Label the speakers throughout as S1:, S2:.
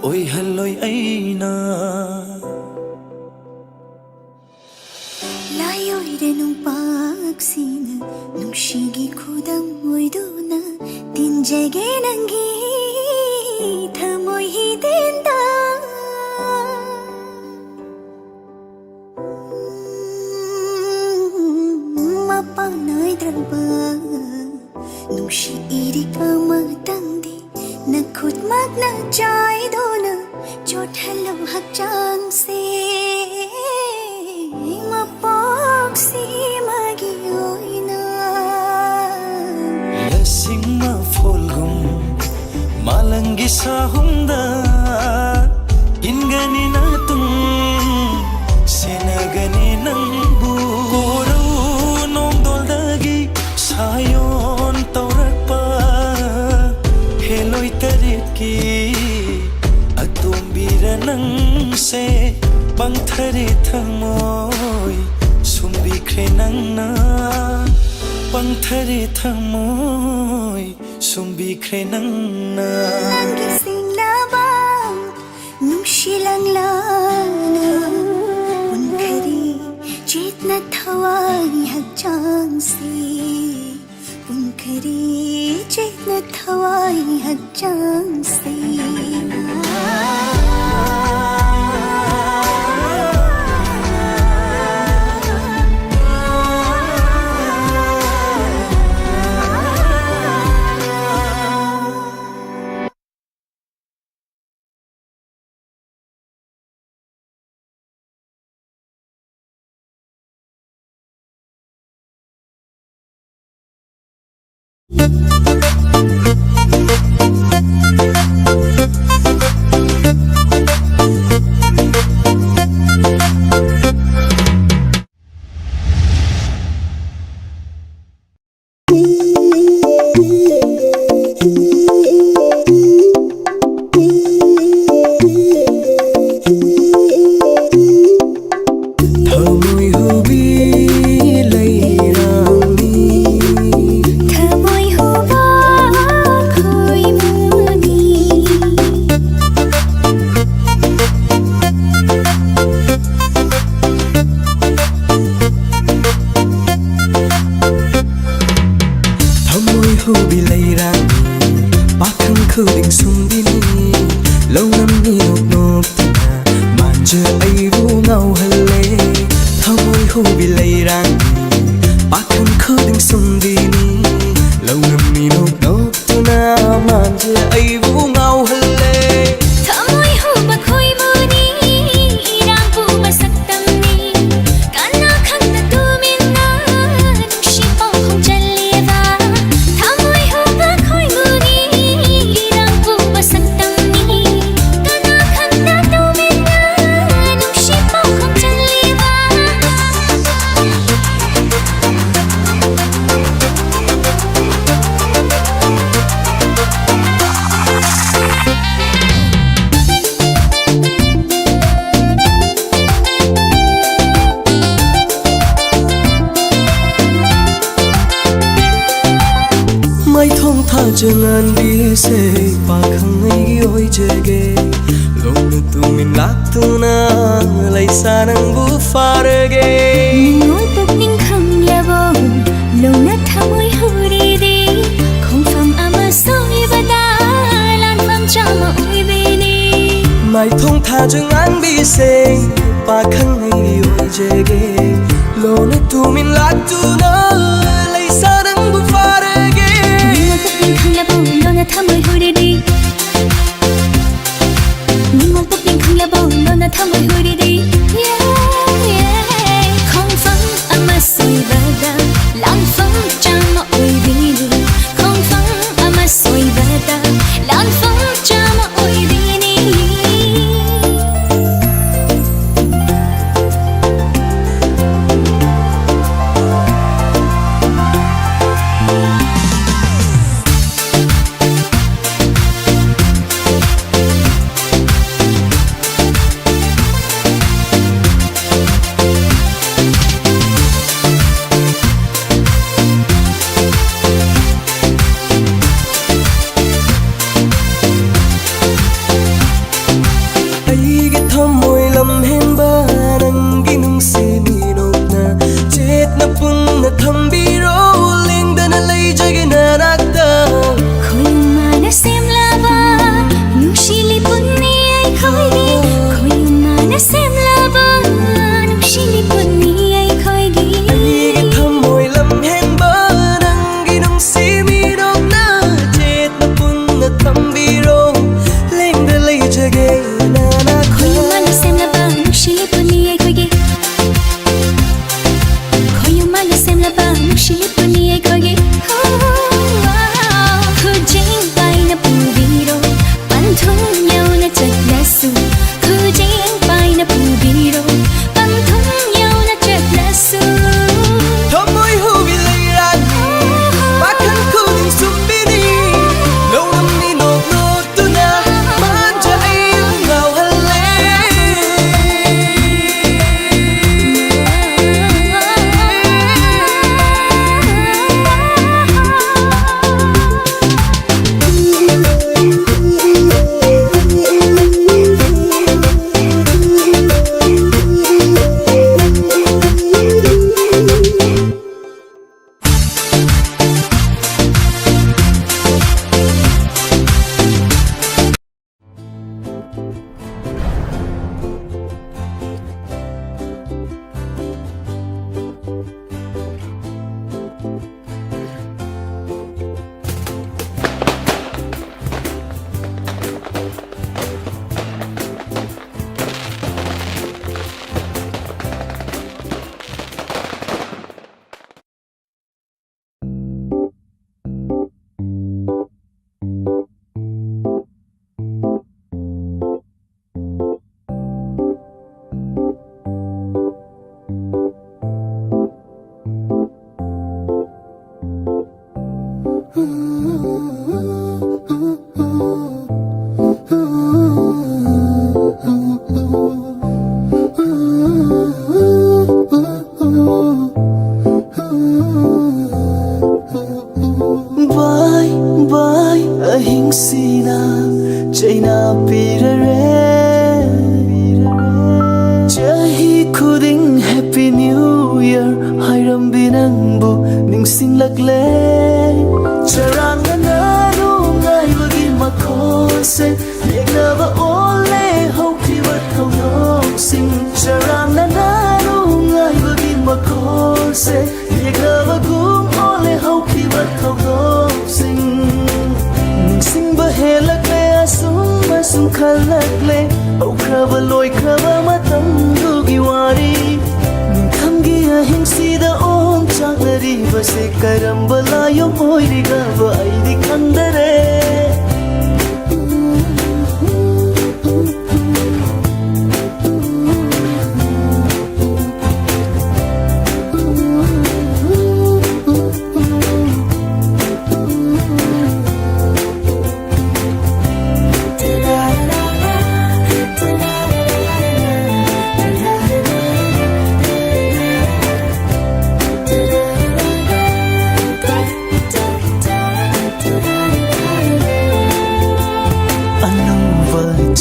S1: ꯑꯣꯏꯍꯜꯂꯣꯏ ꯑꯩꯅ
S2: ꯂꯥꯏꯑꯣꯏꯔꯦ ꯅꯨꯡꯄꯥꯛꯁꯤꯅ ꯅꯨꯡꯁꯤꯒꯤ ꯈꯨꯗꯝ ꯑꯣꯏꯗꯨꯅ ꯇꯤꯟꯖꯒꯦ ꯅꯪꯒꯤ ꯊꯃꯣꯏ ꯍꯤꯗꯦꯟꯗ ꯃꯄꯥꯟ ꯅꯥꯏꯗ꯭ꯔꯕ ꯅꯨꯡꯁꯤ ꯏꯔꯤꯛ ꯑꯃꯇꯪꯗꯤ ꯅꯈꯨꯠꯃꯛꯅ ꯆꯥꯏꯗꯨꯅ ꯆꯣꯠꯍꯜꯂꯣ ꯍꯛꯆꯥꯡꯁꯦ ꯃꯄꯣꯛꯁꯤꯃꯒꯤ ꯑꯣꯏꯅ
S1: ꯂꯁꯤꯡ ꯃꯐꯣꯜꯒꯨꯝ ꯃꯥꯂꯪꯒꯤ ꯁꯥꯍꯨꯝꯗ ꯏꯟꯒꯅꯤ ꯅꯇꯨꯡ ꯁꯦꯟꯅꯒꯅꯤ ꯅꯪꯕꯨ ꯀꯣꯔꯧ ꯅꯣꯡꯗꯣꯜꯗꯒꯤ ꯁꯥꯌꯣꯟ ꯇꯧꯔꯛꯄ ꯍꯦꯂꯣꯏ ꯇꯔꯦꯠꯀꯤ ꯑꯇꯣꯝꯕꯤꯔ ꯅꯪꯁꯦ ꯄꯪꯊꯔꯦ ꯊꯃꯣꯏ ꯁꯨꯝꯕꯤꯈ꯭ꯔꯦ ꯅꯪꯅ ꯄꯪꯊꯔꯦ ꯊꯃꯣꯏ ꯁꯨꯝꯕꯤꯈ꯭ꯔꯦ ꯅꯪꯅ
S2: ꯅꯪꯒꯤ ꯁꯤꯡꯂꯕ ꯅꯨꯡꯁꯤꯂꯪꯂꯥꯅ ꯄꯨꯟꯈꯔꯦ ꯆꯦꯠꯅ ꯊꯋꯥꯏ ꯍꯛꯆꯥꯡꯁꯦ ꯄꯨꯟꯈꯔꯦ ꯆꯦꯠꯅ ꯊꯋꯥꯏ ꯍꯛꯆꯥꯡꯁꯦ
S1: Jangan bisa pakangai oi jage Lona tumin laktuna Lai sanang bu farage
S2: Ningol pukning kham labo Lona thamoy huri de Khong fam ama soi bada Lan fam chama oi bene
S1: Mai thong tha jangan bisa pakangai oi jage Lona tumin laktuna Lai sanang bu farage
S2: Lona thamoy huri di Ningol pukning khang labo Lona thamoy huri di Khong fang ama soi bada Lan fang chama oi bini Khong fang ama soi bada Lan fang chama oi bini खोइगी खोइमा सेम्लाबा नुक्सिलिपुनि आई खोइगी
S1: ꯑꯩꯒꯤ ꯊꯃꯣꯏ ꯂꯝꯍꯦꯟꯕ ꯅꯪꯒꯤ ꯅꯨꯡꯁꯤꯕꯤꯔꯣꯛꯅ ꯆꯦꯠꯅ ꯄꯨꯟꯅ ꯊꯝꯕꯤꯔꯣ ꯂꯦꯡꯗ ꯂꯩꯖꯒꯦ ꯅꯥꯅ
S2: खोइमा सेम्लाबा नुक्सिलिपुनि आई खोइगी खोइमा सेम्लाबा नुक्सिलिपुनि आई खोइगी खुजिङ पाइन पुबिरो पन्थुङ ल्याउन चट्लासु खुजिङ पाइन पुबिरो पन्थुङ ल्याउन चट्लासु
S1: ꯊꯃꯣꯏ ꯍꯨꯕꯤ ꯂꯩꯔꯥꯛꯅꯤ ꯋꯥꯈꯜ ꯈꯨꯗꯤꯡ ꯁꯨꯝꯕꯤꯅꯤ ꯅꯧꯔꯝꯅꯤ ꯅꯣꯛ ꯅꯣꯛꯇꯨꯅ ꯃꯥꯟꯖ ꯑꯩꯕꯨ ꯉꯥꯎꯍꯜꯂꯦ Bye bye ahingsina chaina pirare chahi khuding happy new year hairam binangbu ningsing lagle charanga nanu ngai bagi makhose yegnaba ole hokiwa thong sing charanga nanu ngai bagi makhose yegnaba gum ole hokiwa thong sing ningsing ba helakle asum asum khalakle au khaba loi khaba matam dugi wari ningkhamgi ahingsida om chagnari base karambala yom hoiriga ba aidi khandare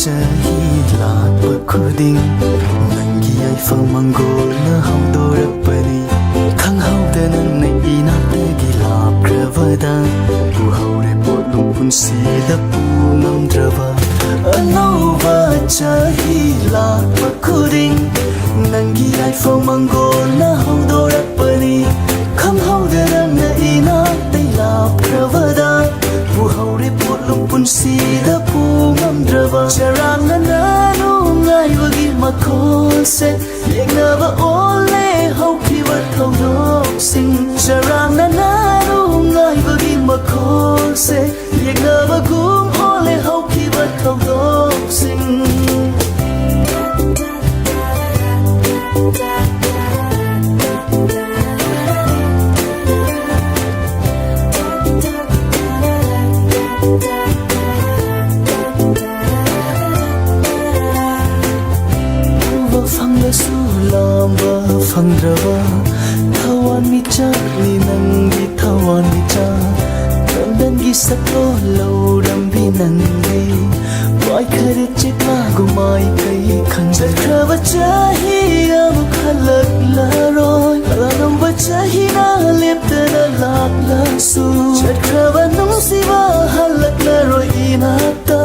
S1: chahi lakpa khuding nangi ai famangol na haudorakpani khanghauda nangna inatagi lapkravada uhaure potlum punsida pungamdraba anova chahi lakpa khuding nangi ai famangol na haudorakpani khanghauda nangna inatagi lapkravada uhaure potlum punsida pungamdraba charanga nanu ngai bagi makhose yegnaba ole hokiwa thong sing charanga nanu ngai bagi makhose yegnaba gum ole hokiwa thong sing lamba fangrava thawan mi chakni nangi thawan mi cha dangi saklo lo rambi nangi wai khare chekla gumai kai khanjar khava chahi am khalak la roi alam bachahi na leptana lak la su chat khava nung siwa halak la roi inata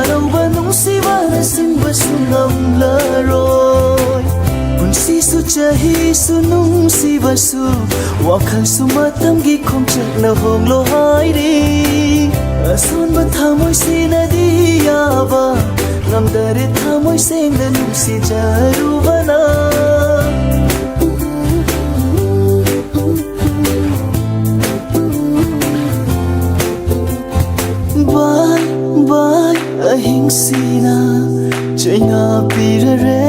S1: alam ba nung siwa sim Chahi sunung si basu Wakal sumatam gi khomchak na hong lo hai ri Asun ba thamoy sinadi yaba Ngamdare thamoy seng na nungsi jarubana Bye bye ahing sina China pirare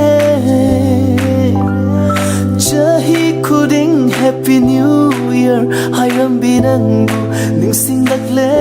S1: Chahi kuding Happy New Year Hayram binangu ningsing dakle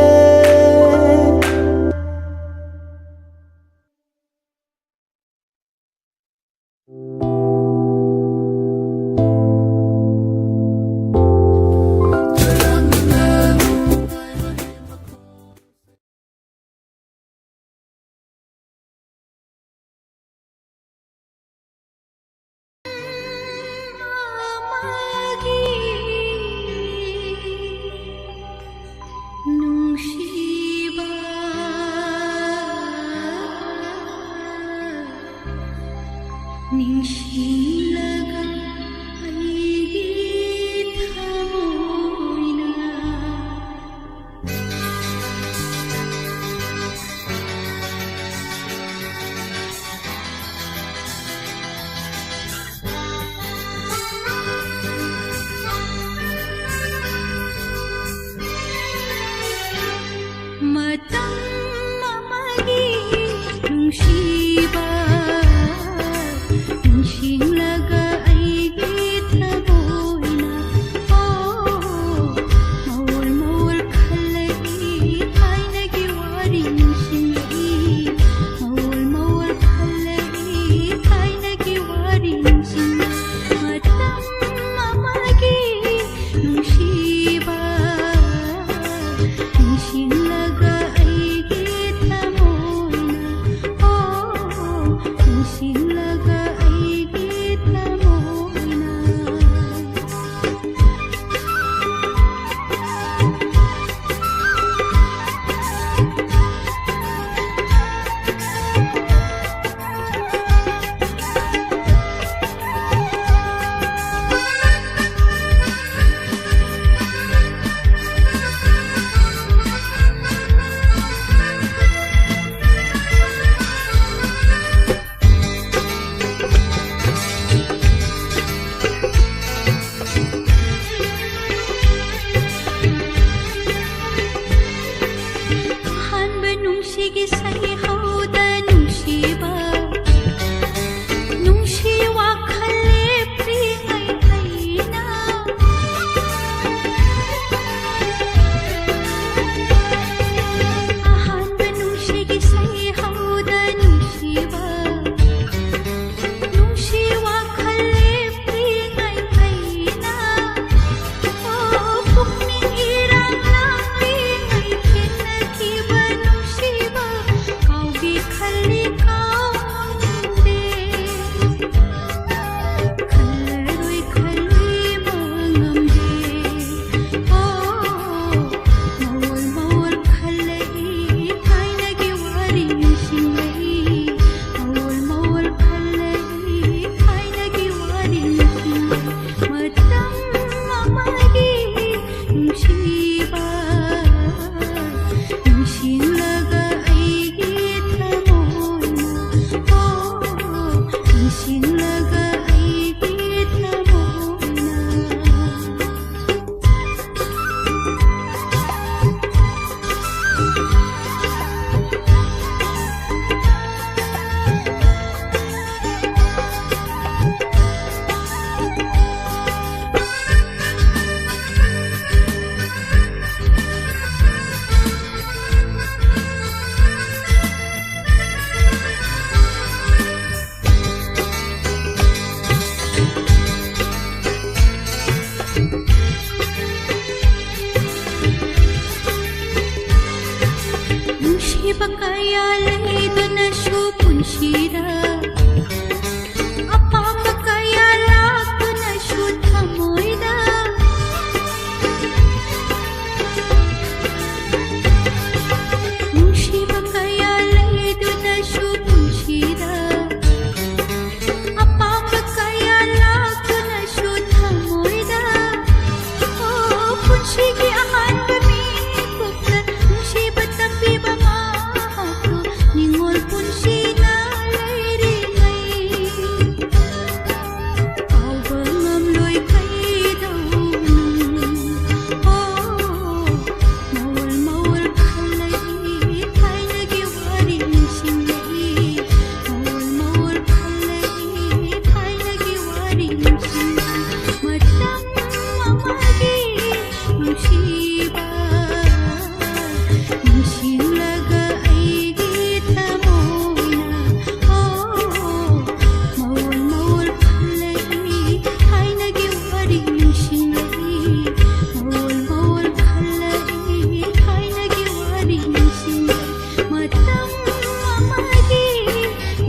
S2: Apapa kaya lahat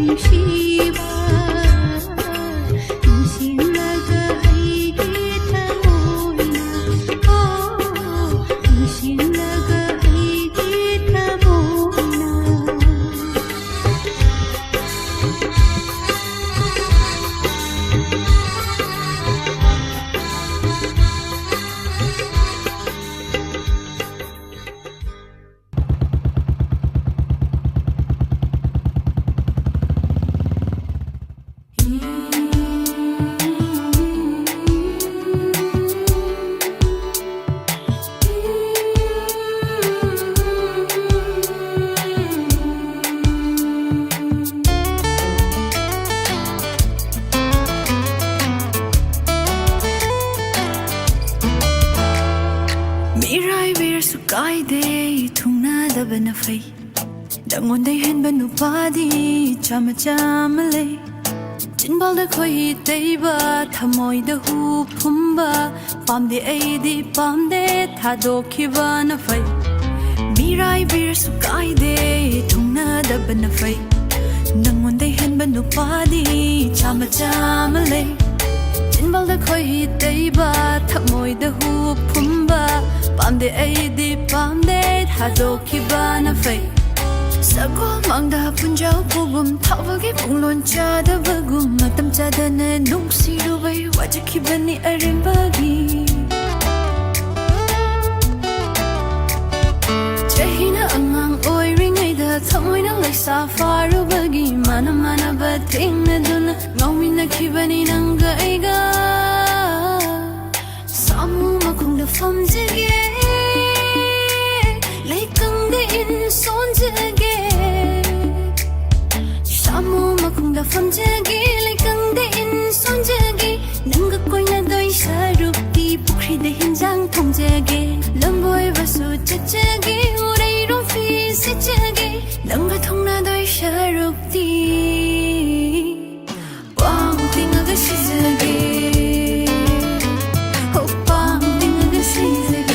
S2: ꯅꯨꯡꯁꯤꯕ ꯅꯨꯡꯁꯤꯂꯒ ꯑꯩꯒꯤ ꯊꯃꯣꯏꯅ ꯅꯨꯡꯁꯤꯂꯒ ꯑꯩꯒꯤ ꯊꯃꯣꯏꯅ ꯃꯤꯔꯥꯏꯕꯤꯔꯁꯨ ꯀꯥꯏꯗꯦ ꯊꯨꯡꯅꯗꯕꯅ ꯐꯩ ꯅꯪꯉꯣꯟꯗꯩ ꯍꯦꯟꯕ ꯅꯨꯄꯥꯗꯤ ꯆꯥꯝꯃ ꯆꯥꯝꯃ ꯂꯩ ꯆꯤꯟꯕꯥꯜꯗ ꯈꯣꯏꯍꯤ ꯇꯩꯕ ꯊꯃꯣꯏꯗ ꯍꯨ ꯐꯨꯝꯕ ꯄꯥꯝꯗꯦ ꯑꯩꯗꯤ ꯄꯥꯝꯗꯦ ꯊꯥꯗꯣꯛꯈꯤꯕꯅ ꯐꯩ ꯃꯤꯔꯥꯏꯕꯤꯔꯁꯨ ꯀꯥꯏꯗꯦ ꯊꯨꯡꯅꯗꯕꯅ ꯐꯩ ꯅꯪꯉꯣꯟꯗꯩ ꯍꯦꯟꯕ ꯅꯨꯄꯥꯗꯤ ꯆꯥꯝꯃ ꯆꯥꯝꯃ ꯂꯩ ꯆꯤꯟꯕꯥꯜꯗ ꯈꯣꯏꯍꯤ ꯇꯩꯕ ꯊꯃꯣꯏꯗ ꯍꯨ ꯐꯨꯝꯕ ꯄꯥꯝꯗꯦ ꯑꯩꯗꯤ ꯄꯥꯝꯗꯦ ꯊꯥꯗꯣꯛꯈꯤꯕꯅ ꯐꯩ ꯁꯒꯣꯜ ꯃꯥꯡꯗ ꯄꯨꯟꯖꯥꯎ ꯄꯨꯒꯨꯝ ꯊꯥꯎꯕꯒꯤ ꯄꯨꯡꯂꯣꯟ ꯆꯥꯗꯕꯒꯨꯝ ꯃꯇꯝ ꯆꯥꯗꯅ ꯅꯨꯡꯁꯤꯔꯨꯕꯩ ꯋꯥꯖꯈꯤꯕꯅꯤ ꯑꯔꯦꯝꯕꯒꯤ ꯆꯍꯤꯅ ꯑꯉꯥꯡ ꯑꯣꯏꯔꯤꯉꯩꯗ ꯊꯃꯣꯏꯅ ꯂꯩꯁꯥ ꯐꯥꯔꯨꯕꯒꯤ ꯃꯥꯅ ꯃꯥꯟꯅꯕ ꯊꯦꯡꯅꯗꯨꯅ ꯉꯥꯎꯃꯤꯟꯅꯈꯤꯕꯅꯤ ꯅꯪꯒ ꯑꯩꯒ ꯁꯥꯃꯨ ꯃꯈꯣꯡꯗ ꯐꯝꯖꯒꯦ ꯂꯩꯀꯪꯗ ꯏꯟ ꯁꯣꯟꯖꯒꯦ ꯁꯥꯃꯨ ꯃꯈꯣꯡꯗ ꯐꯝꯖꯒꯦ ꯂꯩꯀꯪꯗ ꯏꯟ ꯁꯣꯟꯖꯒꯦ ꯅꯪꯒ ꯀꯣꯏꯅꯗꯣꯏ ꯁꯔꯨꯛꯇꯤ ꯄꯨꯈ꯭ꯔꯤꯗ ꯍꯤꯟꯖꯥꯡ ꯊꯣꯡꯖꯒꯦ ꯂꯝꯕꯣꯏꯕꯁꯨ ꯆꯠꯆꯒꯦ 우레이로 피 세차게 넌가 통나도이 샤룩디 빵띵하가 시작해 빵띵하가 시작해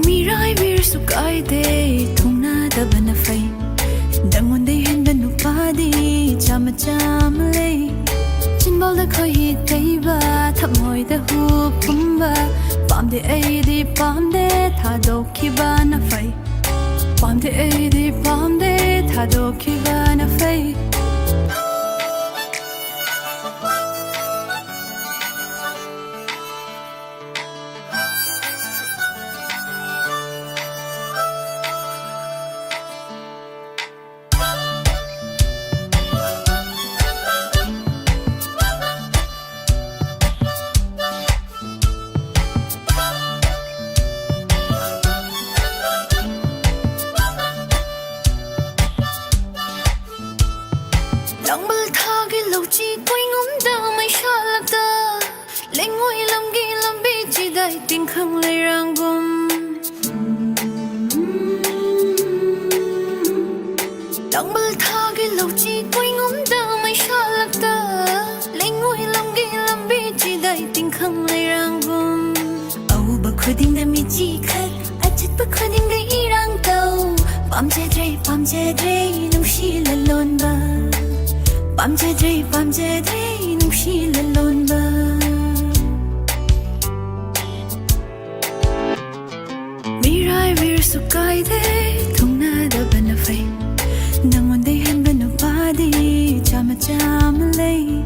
S2: 미라이 빌수 까이데 통나다바나 파이 낭원데 henba nupadi chama chama lay 진발다 거의 대바 탐모이다 후품바 빰데 에이디 빰데 타도키바나 파이 빰데 에이디 빰데 타도키바나 파이 랑발 타기 lâu chi quay ngắm đơ mây xa lạc tơ lên ngôi lâm ghi lâm bi chỉ đại tình không lây rang gum 랑발 타기 lâu chi quay ngắm đơ mây xa lạc tơ lên ngôi lâm ghi lâm bi chỉ đại tình không lây rang gum âu bạc khơi đình đã mi chi khát achit bạc khơi đình đã y rang tàu bám che dre nung shi la lon ba 밤새들이 눈시를 논봐 미라이 빌수 까이데 통나다바나 파이 낭원데 henba nupadi chama chama lay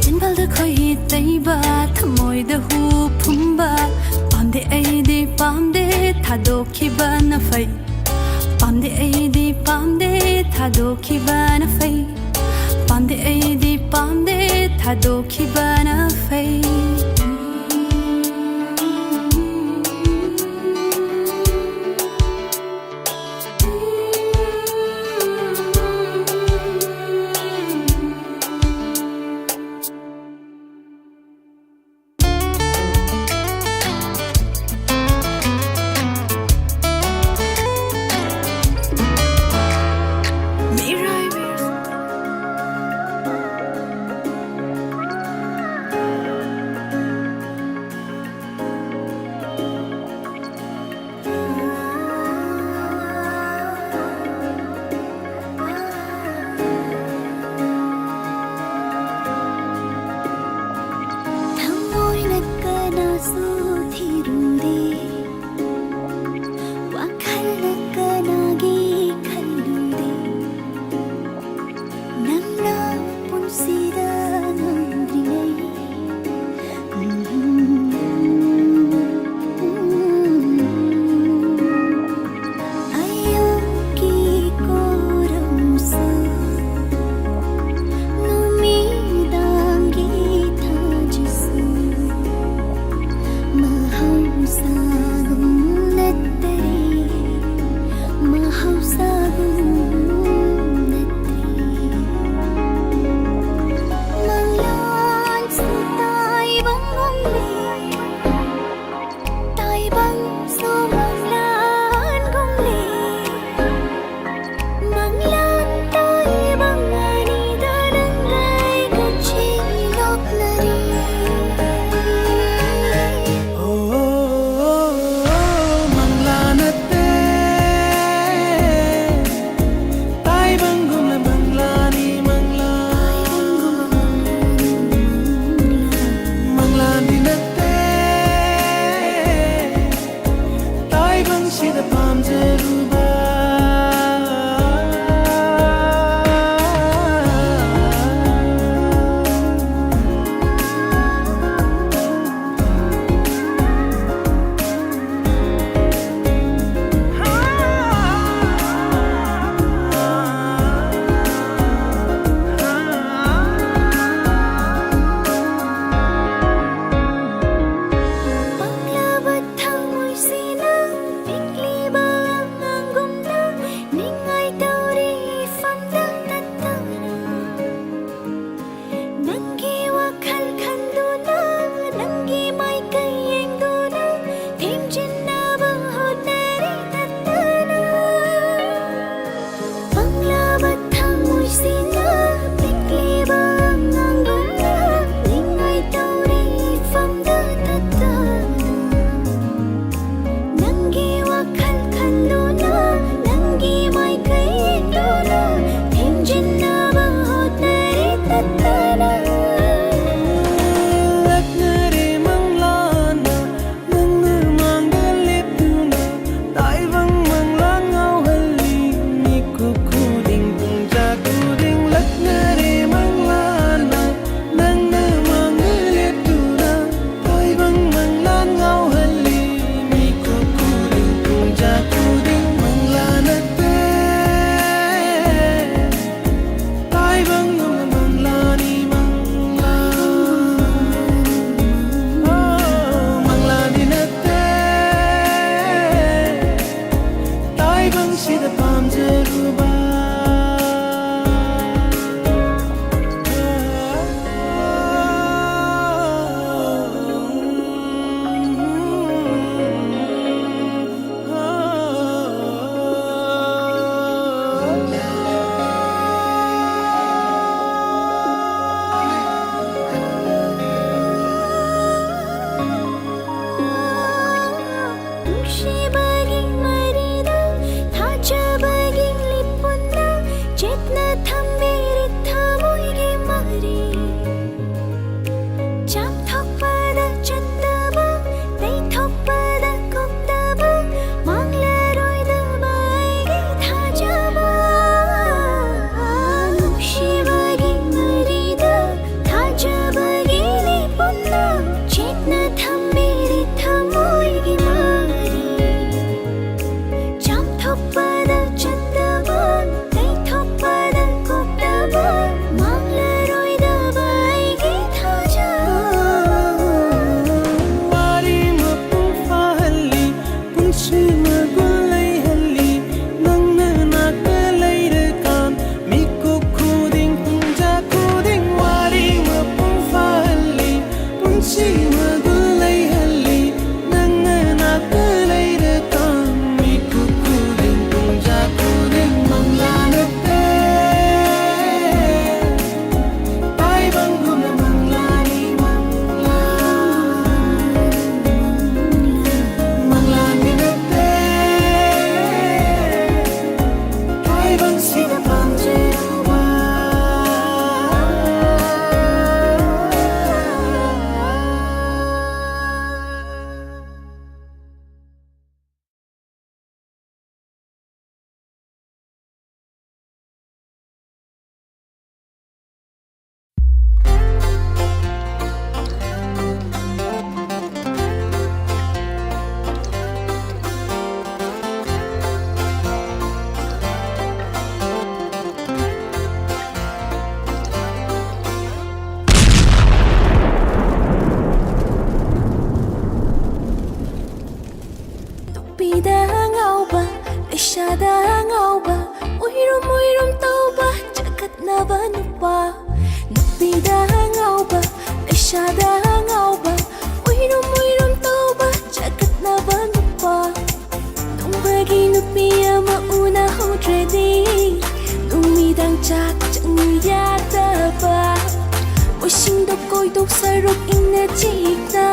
S2: 진발다 거의 떼이바 탐모이다 후 품바 빰데 에이디 빰데 타도키바나 파이 빰데 에이디 빰데 타도키바나 파이 빰데 에이디 빰데 타도키바나 파이 hausagun natri manglan su tai bang so manglan gong le manglan tai bang ani darang gai gachi lok nari
S1: Manglanate tai bangum na manglani manglaninate tai bang sida pamjaruba
S2: Panglabat thamoy sina bigli ba ang gumna ningay tauri famdang tatana nanggi wakal khanduna nanggi mai kayeng duna thimjin na bang hodari tatana Panglabat thamoy sina bigli ba ang gumna ningay tauri famdang tatana Nanggi wakal khanduna nanggi mai kayeng duna thimjin na bang hodari tatana
S1: Laknare manglana nangna mangalipuna tai bang manglan ngau halli niku kuding pungja kuding laknare manglana nangna mangalipuna tai bang manglan ngau halli niku kuding pungja kuding manglanate tai bang manglani manglaninate tai bang sida pamjaruba
S2: Tushi baging marida thacha baging lipun ꯏꯁꯥꯗ ꯉꯥꯎꯕ ꯎꯏꯔꯨꯝ ꯎꯏꯔꯨꯝ ꯇꯧꯕ ꯆꯒꯠꯅꯕ ꯅꯨꯄꯥ ꯇꯨꯡꯕꯒꯤ ꯅꯨꯄꯤ ꯑꯃ ꯎꯅꯍꯧꯗ꯭ꯔꯗꯤ ꯅꯨꯃꯤꯗꯥꯡ ꯆꯥꯛ ꯆꯪꯉꯨ ꯌꯥꯗꯕ ꯃꯣꯏꯁꯤꯡꯗ ꯀꯣꯏꯗꯧ ꯁꯔꯨꯛ ꯏꯪꯅ ꯆꯤꯛꯅ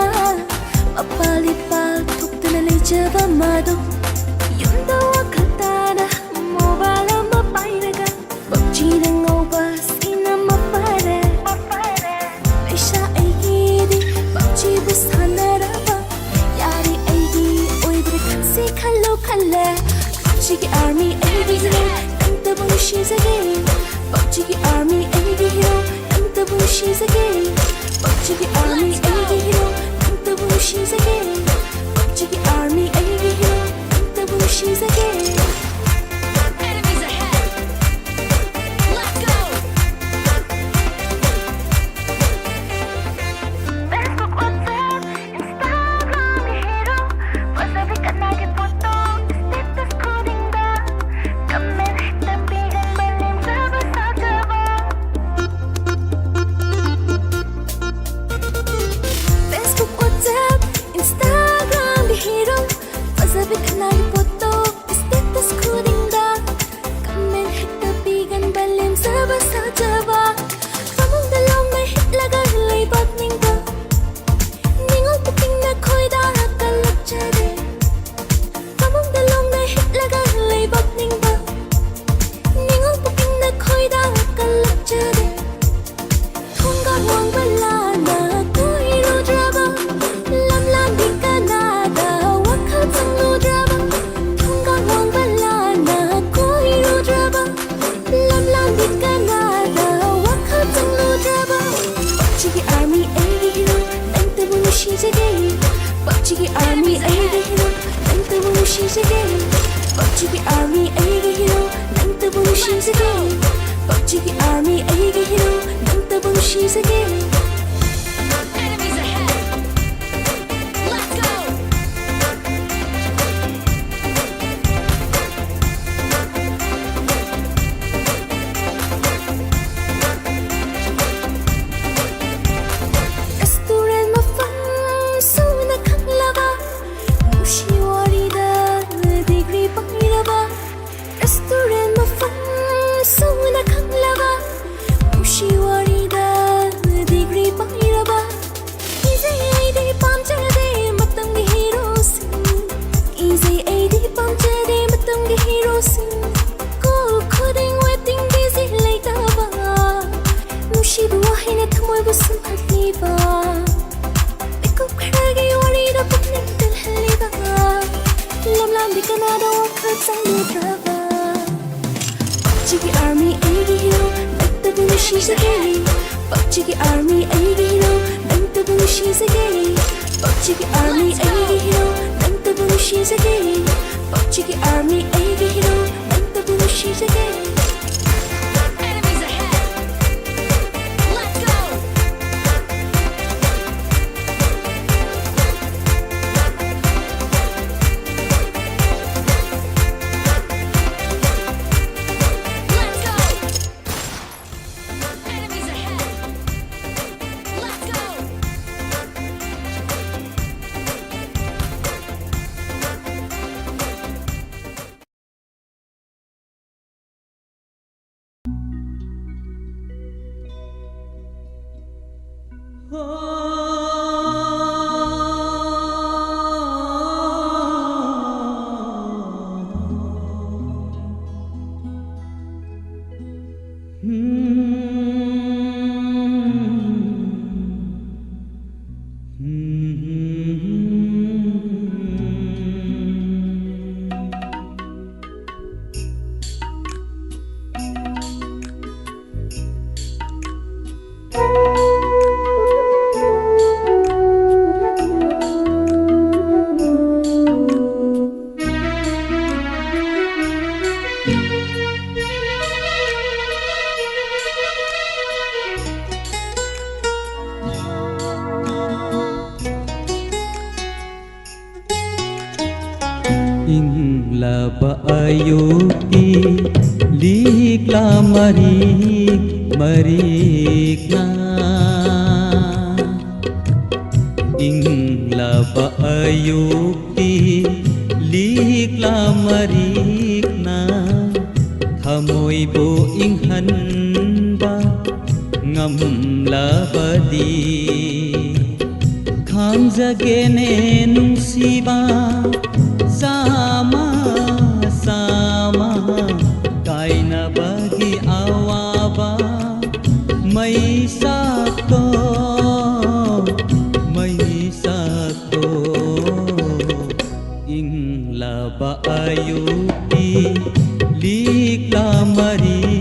S2: ꯃꯄꯥꯜ ꯏꯄꯥꯜ ꯊꯣꯛꯇꯅ ꯂꯩꯖꯕ ꯃꯥꯗꯣ ꯌꯨꯝꯗ ꯋꯥꯈꯜ ꯇꯥꯅ ꯃꯣꯕꯥꯏꯜ ꯑꯃ ꯄꯥꯏꯔꯒ ꯄꯞꯖꯤꯗ ꯉꯥꯎꯕ ꯁꯤꯟ ꯑꯃ ꯄꯥꯏꯔꯦ ꯄꯩꯁꯥ ꯑꯩꯒꯤꯗꯤ ꯄꯞꯖꯤꯕꯨ ꯁꯥꯟꯅꯔꯕ ꯌꯥꯔꯦ ꯑꯩꯒꯤ ꯑꯣꯏꯕ꯭ꯔꯥ ꯈꯟꯁꯤ ꯈꯜꯂꯣ ꯈꯜꯂꯦ ꯄꯞꯖꯤꯒꯤ ꯑꯥꯔꯃꯤ ꯑꯩꯒꯤ ꯍꯤꯔꯣ ꯅꯪꯇꯕꯨ ꯅꯨꯡꯁꯤꯖꯒꯦ ꯄꯞꯖꯤꯒꯤ ꯑꯥꯔꯃꯤ ꯑꯩꯒꯤ ꯍꯤꯔꯣ ꯅꯪꯇꯕꯨ ꯅꯨꯡꯁꯤꯖꯒꯦ ꯄꯞꯖꯤꯒꯤ ꯑꯥꯔꯃꯤ ꯑꯩꯒꯤ ꯍꯤꯔꯣ ꯅꯪꯇꯕꯨ ꯅꯨꯡꯁꯤꯖꯒꯦ ꯄꯞꯖꯤꯒꯤ ꯑꯥꯔꯃꯤ ꯑꯩꯒꯤ ꯍꯤꯔꯣ ꯅꯪꯇꯕꯨ ꯅꯨꯡꯁꯤꯖꯒꯦ Pupjigi army aige hero nangtabu nushizage Pupjigi army aige hero nangtabu nushizage Pupjigi army aige hero nangtabu nushizage Enemies ahead Let's go Pupjigi army aige hero nangtabu nushizage Pupjigi army aige hero nangtabu nushizage Pupjigi army aige hero nangtabu nushizage Pupjigi army aige hero nangtabu nushizage
S3: Inglaba ayuki likla marik na ayuki likla marikna thamoy buing hanba ngamlabadi khamjagene nungsiba sama sama kaina bagi awaba may sakto ingla ayuki likla marikna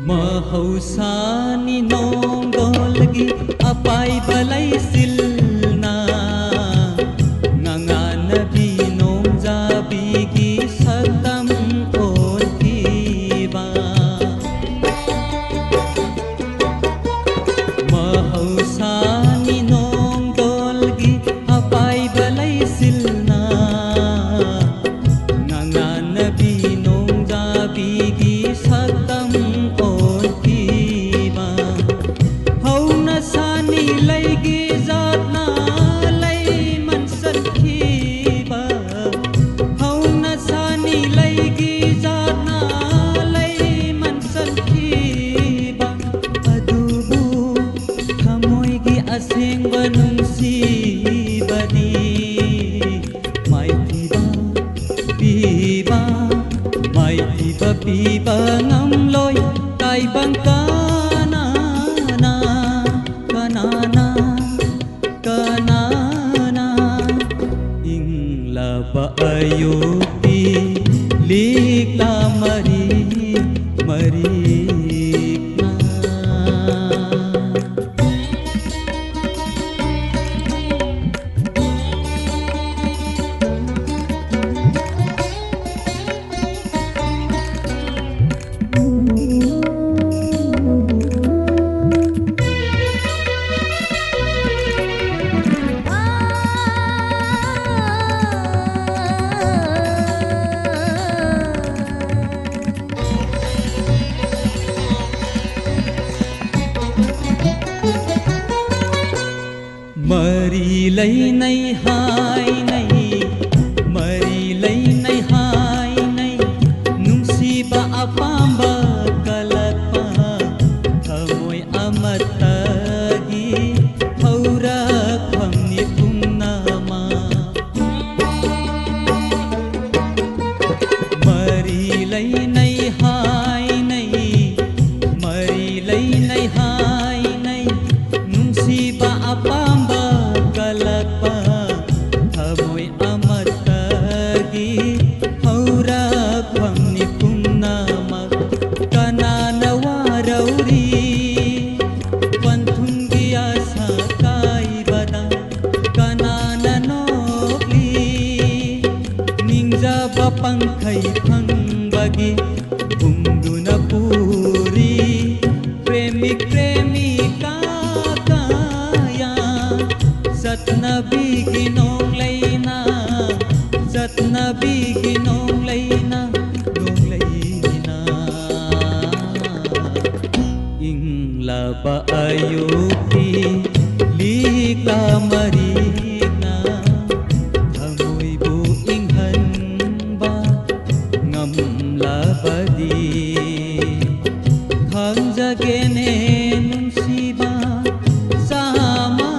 S3: Mahausani nonggolgi apai balai silna nganganabi nong jabigi satam ontiba Mahausani nonggolgi apai balai silna nganganabi nong jabigi satam asingba nungsibadi mai tiba ngamloi kai bang kanana ingla ba ayuki likla marikna mari lấy nay hai nay mari lấy nay hai nay nungsiba apamba kalapa thamoy amatagi haura khamni punama mari lấy nay hai nay mari lấy nay hai nay nungsiba apamba kalapa thamoy amatagi haura khamni punama kanana warauri panthungi asa kai bada kanana nokli ningja bapang khai phangbagi bungduna puri premik premika Satnabi ginong layna Satnabi ginong layna ingla ba ayuki likla marikna thamoy buing hanba ngamlabadi khamjagene nungsiba sama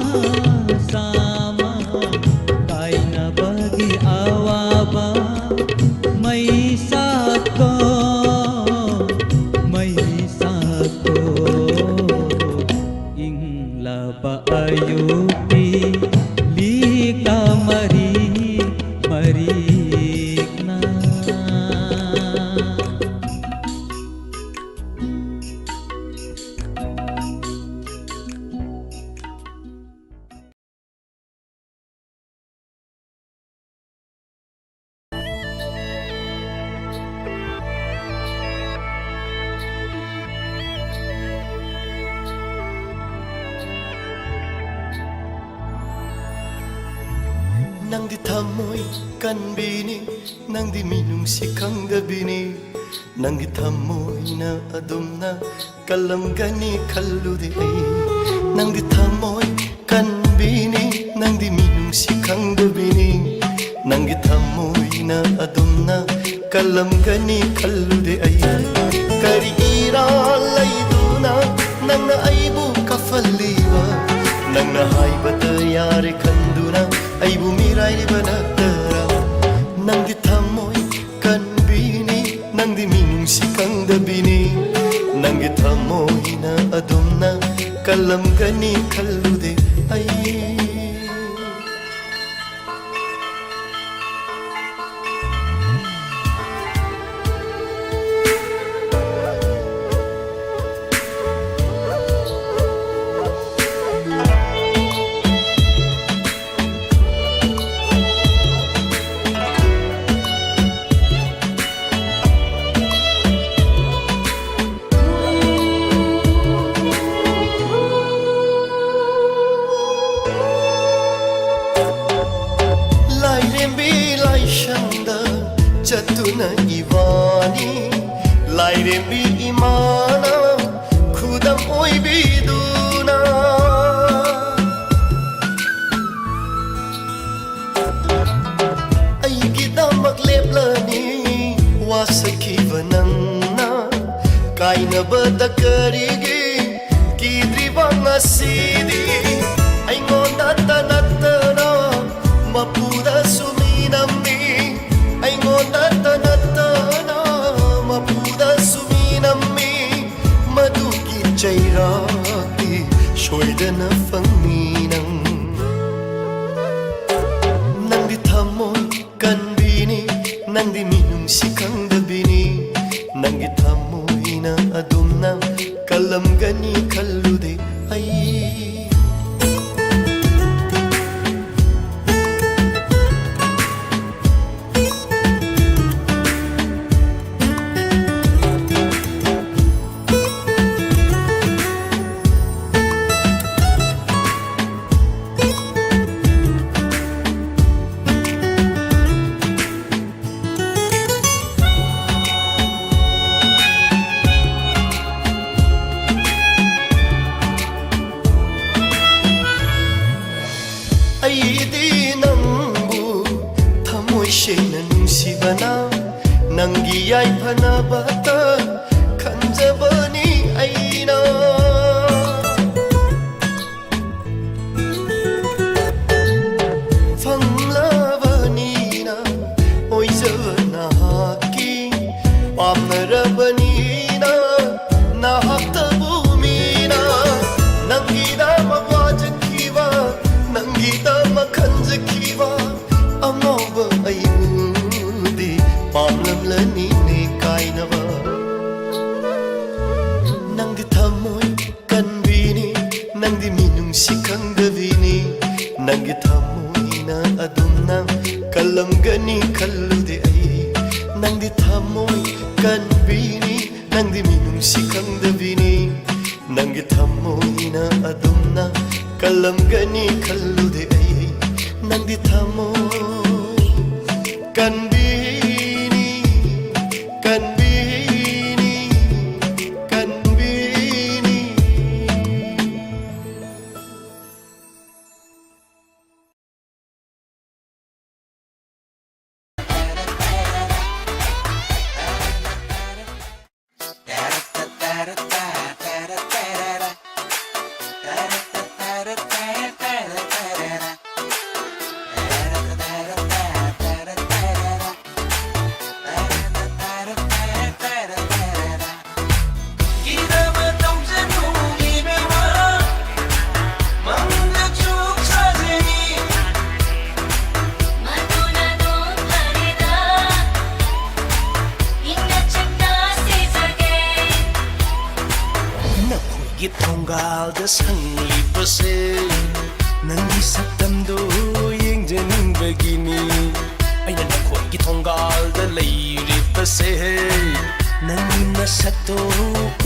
S1: ꯅꯪꯗꯤ ꯊꯝꯃꯣꯏ ꯀꯟꯕꯤꯅꯤ ꯅꯪꯗꯤ ꯃꯤꯅꯨꯡꯁꯤ ꯈꯪꯗꯕꯤꯅꯤ ꯅꯪꯒꯤ ꯊꯝꯃꯣꯏꯅ ꯑꯗꯨꯝꯅ ꯀꯜꯂꯝꯒꯅꯤ ꯈꯜꯂꯨꯗꯦ ꯑꯩ ꯅꯪꯗꯤ ꯊꯝꯃꯣꯏ ꯀꯟꯕꯤꯅꯤ ꯅꯪꯗꯤ ꯃꯤꯅꯨꯡꯁꯤ ꯈꯪꯗꯕꯤꯅꯤ ꯅꯪꯒꯤ ꯊꯝꯃꯣꯏꯅ ꯑꯗꯨꯝꯅ ꯀꯜꯂꯝꯒꯅꯤ ꯈꯜꯂꯨꯗꯦ ꯑꯩ ꯀꯔꯤ ꯏꯔꯥꯜ ꯂꯩꯗꯨꯅ ꯅꯪꯅ ꯑꯩꯕꯨ ꯀꯐꯜꯂꯤꯕ ꯅꯪꯅ ꯍꯥꯏꯕꯗ ꯌꯥꯔꯦ ꯈꯟꯗꯨꯅ ꯑꯩꯕꯨ ꯃꯤꯔꯥꯏꯔꯤꯕ ꯅꯠꯇꯔꯥ ꯅꯪꯗꯤ ꯊꯝꯃꯣꯏ ꯀꯟꯕꯤꯅꯤ ꯅꯪꯗꯤ ꯃꯤꯅꯨꯡꯁꯤ ꯈꯪꯗꯕꯤꯅꯤ ꯅꯪꯒꯤ ꯊꯝꯃꯣꯏꯅ ꯑꯗꯨꯝꯅ ꯀꯜꯂꯝꯒꯅꯤ ꯈꯜꯂꯨꯗꯦ ꯑꯩ चतुना इवानी लाइरेंबी इमाना खुदम ओइबिदुना अइगिदमक लेप्लनी वासखिबा नंगना काइनबदा करिगे किद्रिबा ngasiदी अइंगोंदा नत्तना मपुदा सुमिनम्मी अइंगोंदा नत्तना मपुदा सुमिनम्मी मधुगी चैराक्ति सोइदना फंगमी नंग नंदी थम्मोय कन्बीनी नंदी मिनुंगसी खंगदबीनी नंगी थम्मोयना अदुमना कलमगनी खल्लुदे अई अइदी नंगु थमोय सेना नुंसिबना नंगी याइफनबता खंजबनी अइना फंगलबनीना ओइजबना हाकी पामरबनीना नाहतबु मीना नंगीदा मवाजखिवा नंगीदा मखंजखिवा अमोबा अइबुदी पामलमलनी ने काइनबा नंदी थमोय कन्बीनी नंदी मिनुंगसी खंगदबीनी नंगी थमोयना अदुमना कलमगनी खल्लुदे अई नंदी थमोय कन्बीनी नंदी मिनुंगसी खंगदबीनी नंगी थमोयना अदुमना कलमगनी खल्लुदे अई नंदी थमोय कन्बीनी कन्बीनी कन्बीनी ꯊꯣꯡꯒꯥꯜꯗ ꯁꯪꯂꯤꯕꯁꯦ ꯅꯪꯒꯤ ꯁꯛꯇꯝꯗꯣ ꯌꯦꯡꯖꯅꯤꯡꯕꯒꯤꯅꯤ ꯑꯩꯅ ꯅꯈꯣꯏꯒꯤ ꯊꯣꯡꯒꯥꯜꯗ ꯂꯩꯔꯤꯕꯁꯦ ꯅꯪꯒꯤ ꯅꯁꯛꯇꯣ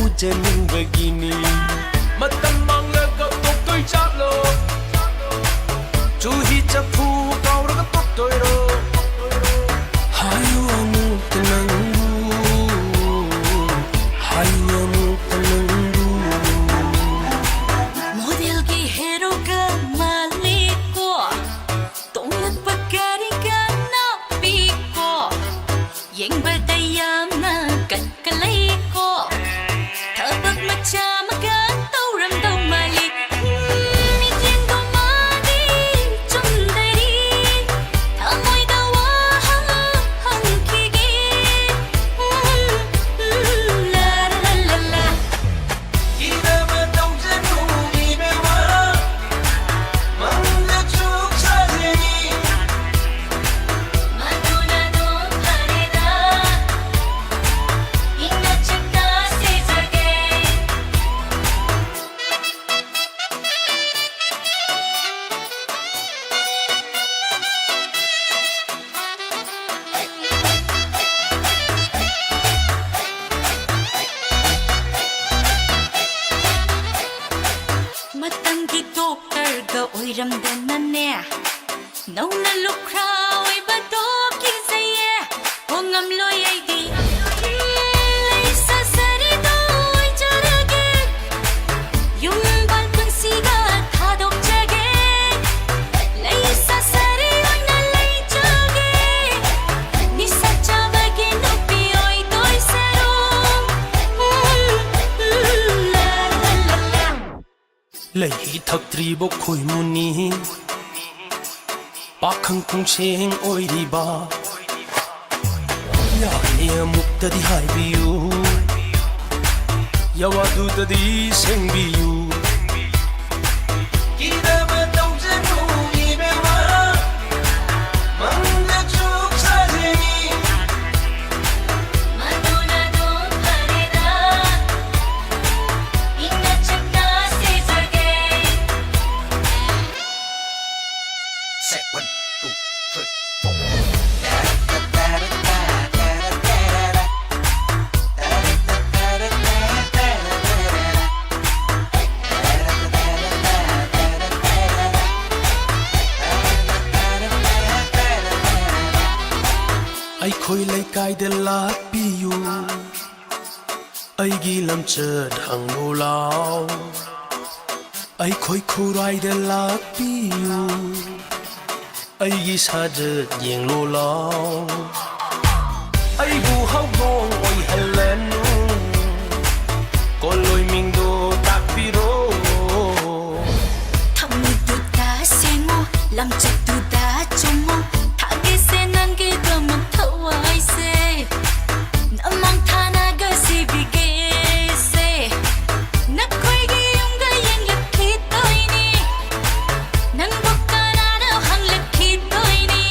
S1: ꯎꯖꯅꯤꯡꯕꯒꯤꯅꯤ ꯃꯇꯝ ꯃꯥꯡꯂꯒ ꯇꯣꯛꯇꯣꯏ ꯆꯥꯛꯂꯣ ꯆꯨꯍꯤ ꯆꯐꯨ ꯀꯥꯎꯔꯒ Hayo amuk nanggu, hayo amuk nanggu.
S2: Model ki hero ka maliko, tunglat pagkari ka na piko, yang badayam na kakalay ko, tabag machama ka tauram daw mali. Mityan ko madi chundari, tamoy dawa hang kigi. La la la la. Matanggi doktor ga oiramdan na ne Nauna lukra oy bado kisaye Hongam loy ay di Laysa sarito oy jarage Yung balkang siga thadok jage Laysa sari oy nalay jage Nisa chabagi nupi oy doy sarong La la la la
S1: Lay thak tri bok khoi muni Pakhang kung sheng oi riba Ya ne mukta di hai biu Ya wadu da di seng biu Ai khoi lai kai de la piu Ai gi lam chad hang lo lao Ai khoi khurai de la piu Ai gi sa de yeng lo lao Ai bu hau gong oi helen nu Kon loi ming do tak pi ro
S2: Thang tu ta sengo lam chat tu da chomo thage se nange damam thawai se namang thana ga si bige se nakhoi gi yung ga yang lakhi toy ni nang bukana na hang lakhi toy ni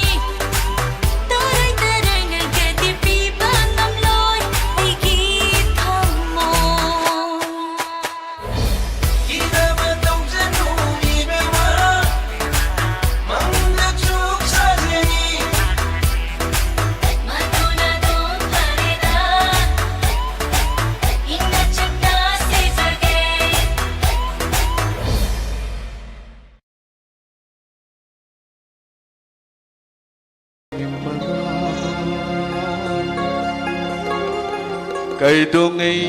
S2: tarai tarai na ga di pi ba nam loi ai gi thamo
S4: Cây đô ngây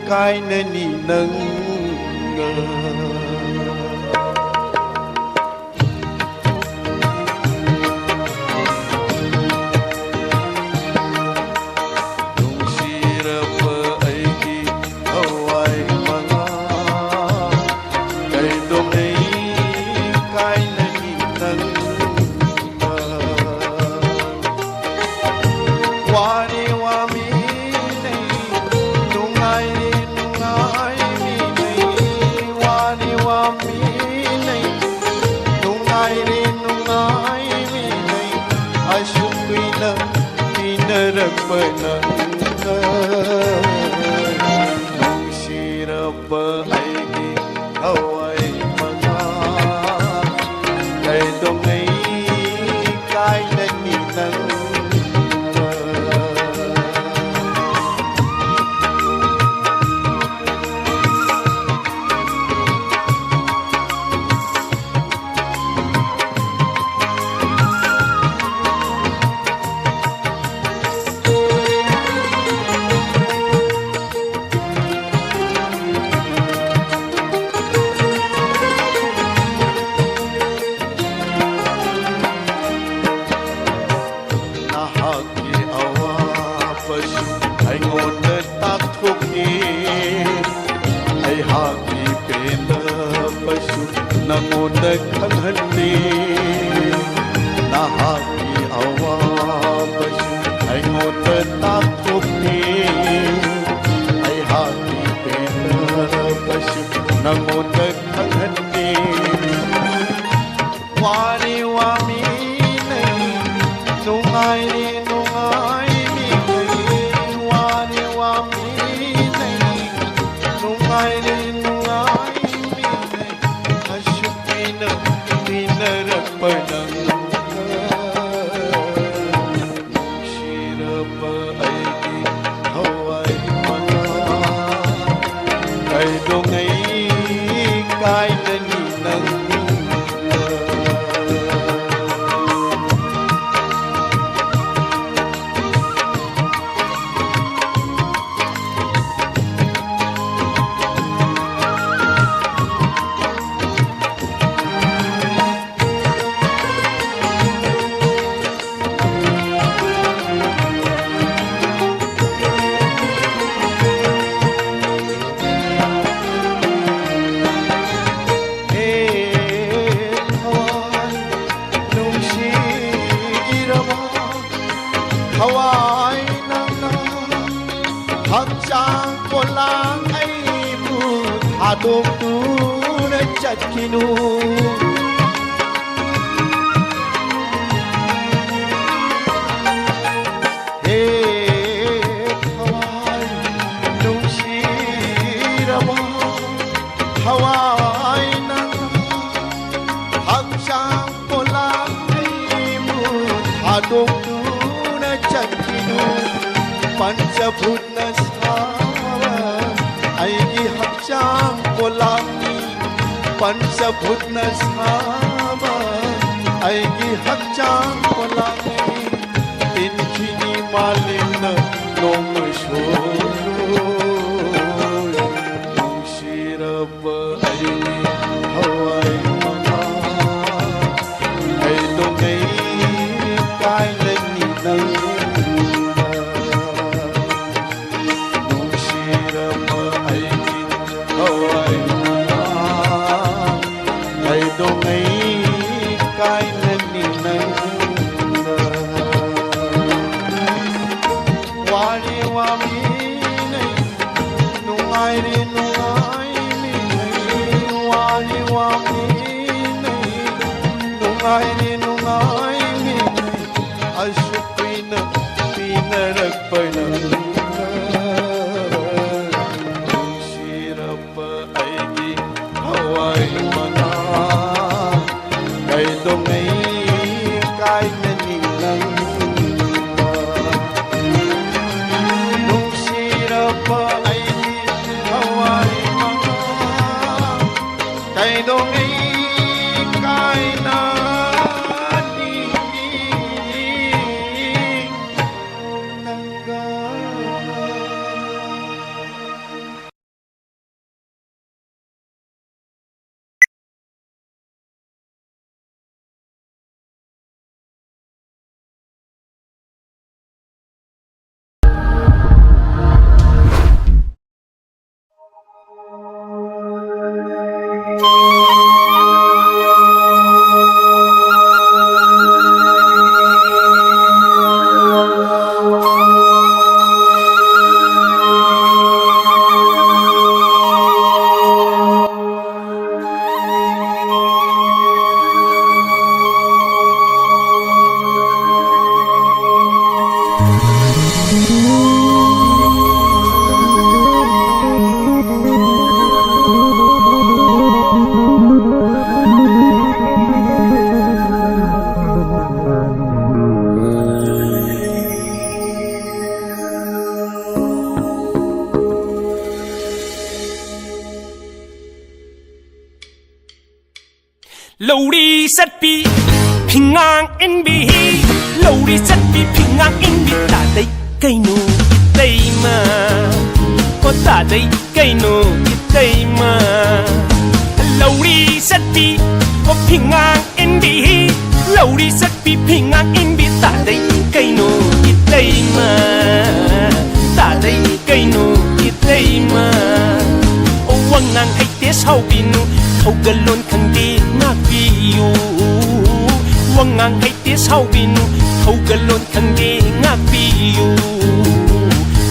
S4: cái nên ni nâng ngờ Dung sira pa ai ki hawai manga Cây đô ngây cái nên ni nâng ngờ Wani wami Penangga Nung sirapa aigi hawai manga Kay dongay kay naninang wari wa mi nei nungai ni nungai mi nei wari wa mi nei nungai ni nungai mi nei ashupina pinarak panang shirapa aigi hawai mana kai dongai kai nani nang Hawaii nang hakchang kolang ai bu hadok tu na chatkinu Hawaii nung shirama Hawaii nang hakchang kolang ai bu hadok Panchabhutna sawa aigi hakchang kolami Panchabhutna sawa aigi hakchang kolami Inkhini malimna nom shol shirapa aigi hawai mana ai dongai kai lani nang Nungai ni nungai ni ashupina pinarak panang shirapa aigi hawai mana kai dongai kai nani nang nung shirapa aigi hawai mana kai dongai kai na
S5: Lâu đi rất bi平安 in bi lâu đi rất bi平安 in bi ta đây cây nụ đây mà có ta đây cây nụ đây mà lâu đi rất bi có平安 in bi lâu đi rất bi平安 in bi ta đây cây nụ đây mà ta đây cây nụ đây mà ô quăng ngang hay tiếc sau bi nụ thâu gần luôn khăn đi ngạc bi u quăng ngang hay tiếc sau bi nụ thâu gần luôn khăn đi ngạc bi u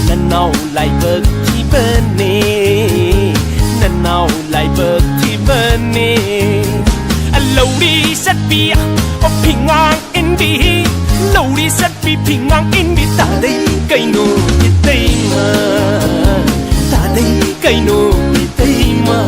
S5: lần nào lại bớt thì bên nè lần nào lại bớt thì bên nè lâu đi rất bi ô bình an in bi lâu đi rất bi bình an in bi ta đây cây nô như tây mà ta đây cây nô như tây mà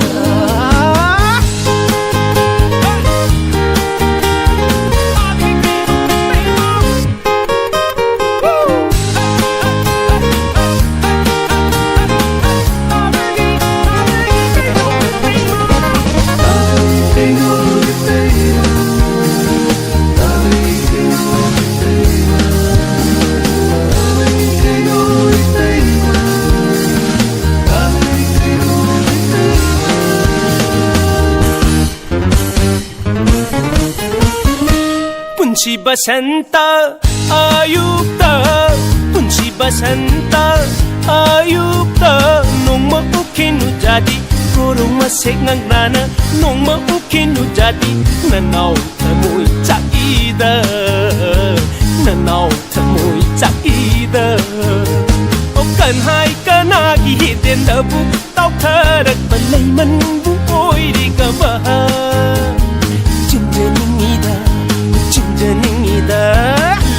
S5: Punchi basanta ayupta Punchi basanta ayupta Nongma ukinu jadi Korong masik ngangrana Nongma ukinu jadi Nanau temui cak ida Nanau temui cak ida Okan hai kanagi hidden dabu Tau karak balai manbu oi di kabah Cunjaningida Cunjaningida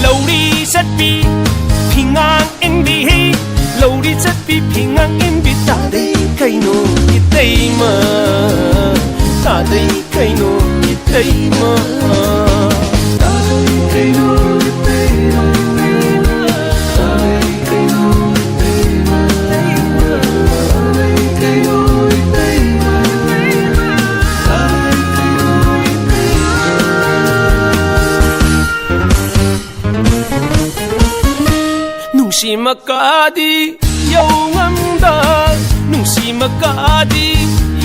S5: Lâu đi rất bi Bình an in bi Lâu đi rất bi Bình an in bi Ta đây cây nô như tây mà Ta đây cây nô như tây mà Ta đây cây nô như tây mà Ta đây cây nô như tây mà Ta đây cây nô như tây mà Ta đây cây nô như tây mà Nung si makadi Yaw ngamda Nung si makadi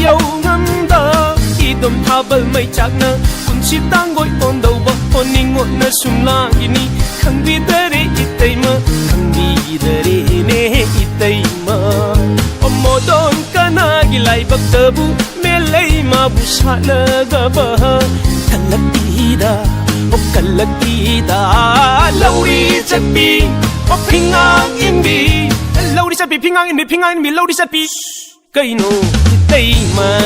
S5: Yaw ngamda Idom tabal may chak na Kunsi tangoy on daw ba Oningot na sumlang ini Kang bidare itay ma Kang bidare ne itay ma Omodon ka na gilay bagdabu Melay mabusa na gaba Kalagida O kalagida Lauri chakbi O bình an in bi Lâu đi sát bi bình an in bi bình an in bi lâu đi sát bi cây nô như tây mà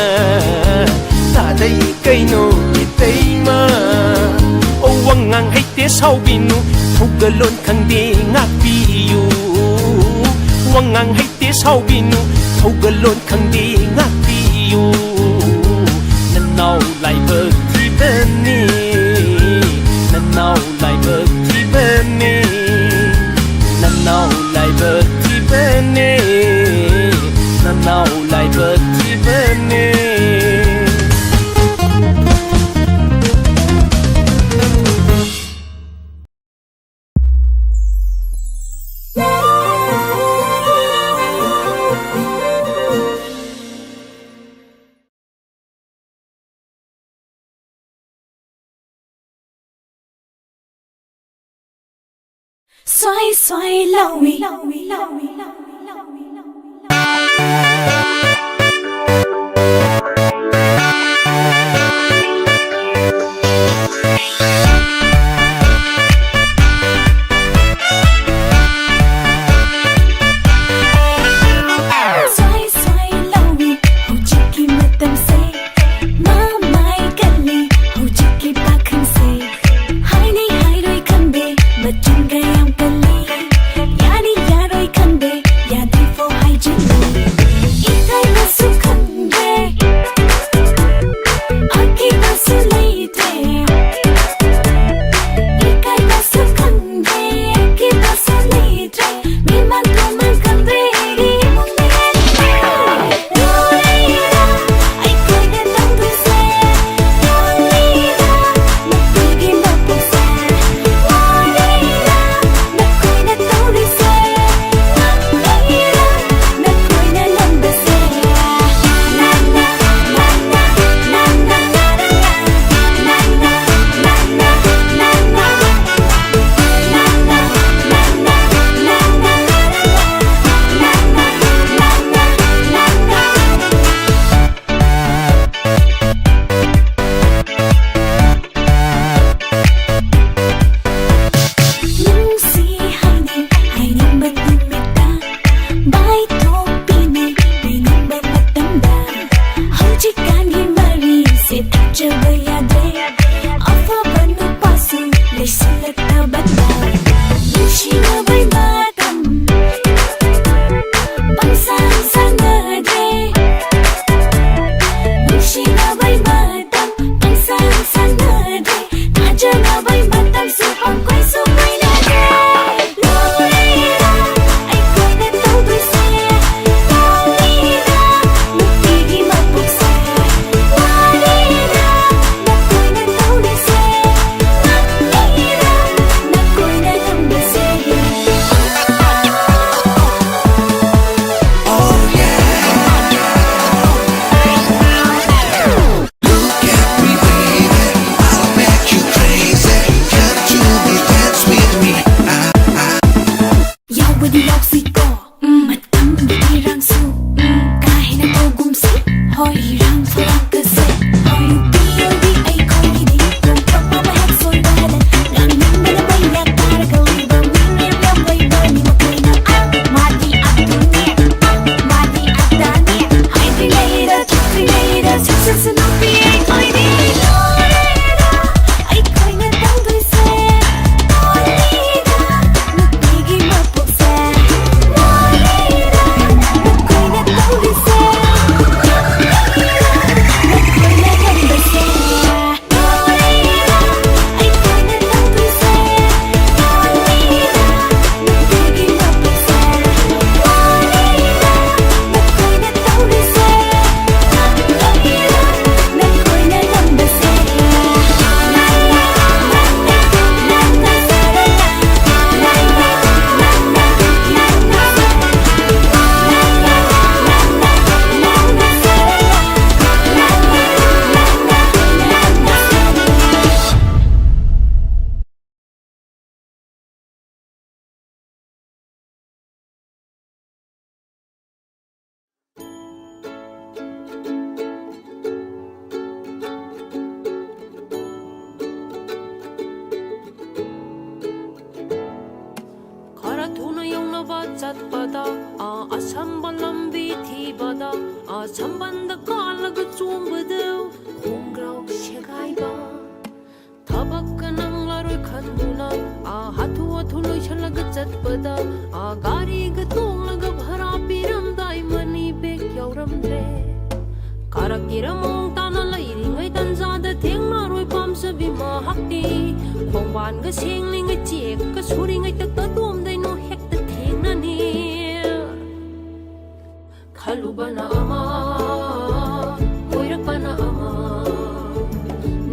S5: ta đây cây nô như tây mà ô quăng ngang hay té sau bi nu thâu gờ lôn khăng đi ngạc bi yu quăng ngang hay té sau bi nu thâu gờ lôn khăng đi ngạc bi yu lần nào lại bờ thì bên ni lần nào lại bờ thì bên ni Now lại bật thì bên nè Now lại bật thì bên nè
S2: Xoay xoay lau mi
S6: ꯆꯠꯄꯗ ꯑꯁꯝꯕ ꯂꯝꯕꯤ ꯊꯤꯕꯗ ꯁꯝꯕꯟꯗ ꯀꯥꯜꯂꯒ ꯆꯣꯡꯕꯗ ꯈꯣꯡꯒ꯭ꯔꯥꯎ ꯁꯦꯒꯥꯏꯕ ꯊꯕꯛꯀ ꯅꯪꯂꯔꯣꯏ ꯈꯟꯗꯨꯅ ꯍꯥꯊꯨ ꯍꯥꯊꯨ ꯂꯣꯏꯁꯜꯂꯒ ꯆꯠꯄꯗ ꯒꯥꯔꯤꯒ ꯇꯣꯡꯂꯒ ꯚꯔꯥ ꯄꯤꯔꯝꯗꯥꯏ ꯃꯅꯤ ꯕꯦꯒ ꯌꯥꯎꯔꯝꯗ꯭ꯔꯦ ꯀꯥꯔꯛꯀꯤꯔ ꯃꯑꯣꯡ ꯇꯥꯅ ꯂꯩꯔꯤꯉꯩ ꯇꯟꯖꯥꯗ ꯊꯦꯡꯅꯔꯣꯏ ꯄꯥꯝꯖꯕꯤ ꯃꯍꯥꯛꯇꯤ ꯈꯣꯡꯕꯥꯟꯒ ꯁꯦꯡꯂꯤꯉꯩ ꯆꯦꯛꯀ ꯁꯨꯔꯤꯉꯩꯗ ꯀꯗꯣꯝꯗꯩꯅꯣ ꯍꯦꯛꯇ ꯊꯦꯡꯅꯅꯤ ꯈꯜꯂꯨꯕꯅ ꯑꯃ ꯑꯣꯏꯔꯛꯄꯅ ꯑꯃ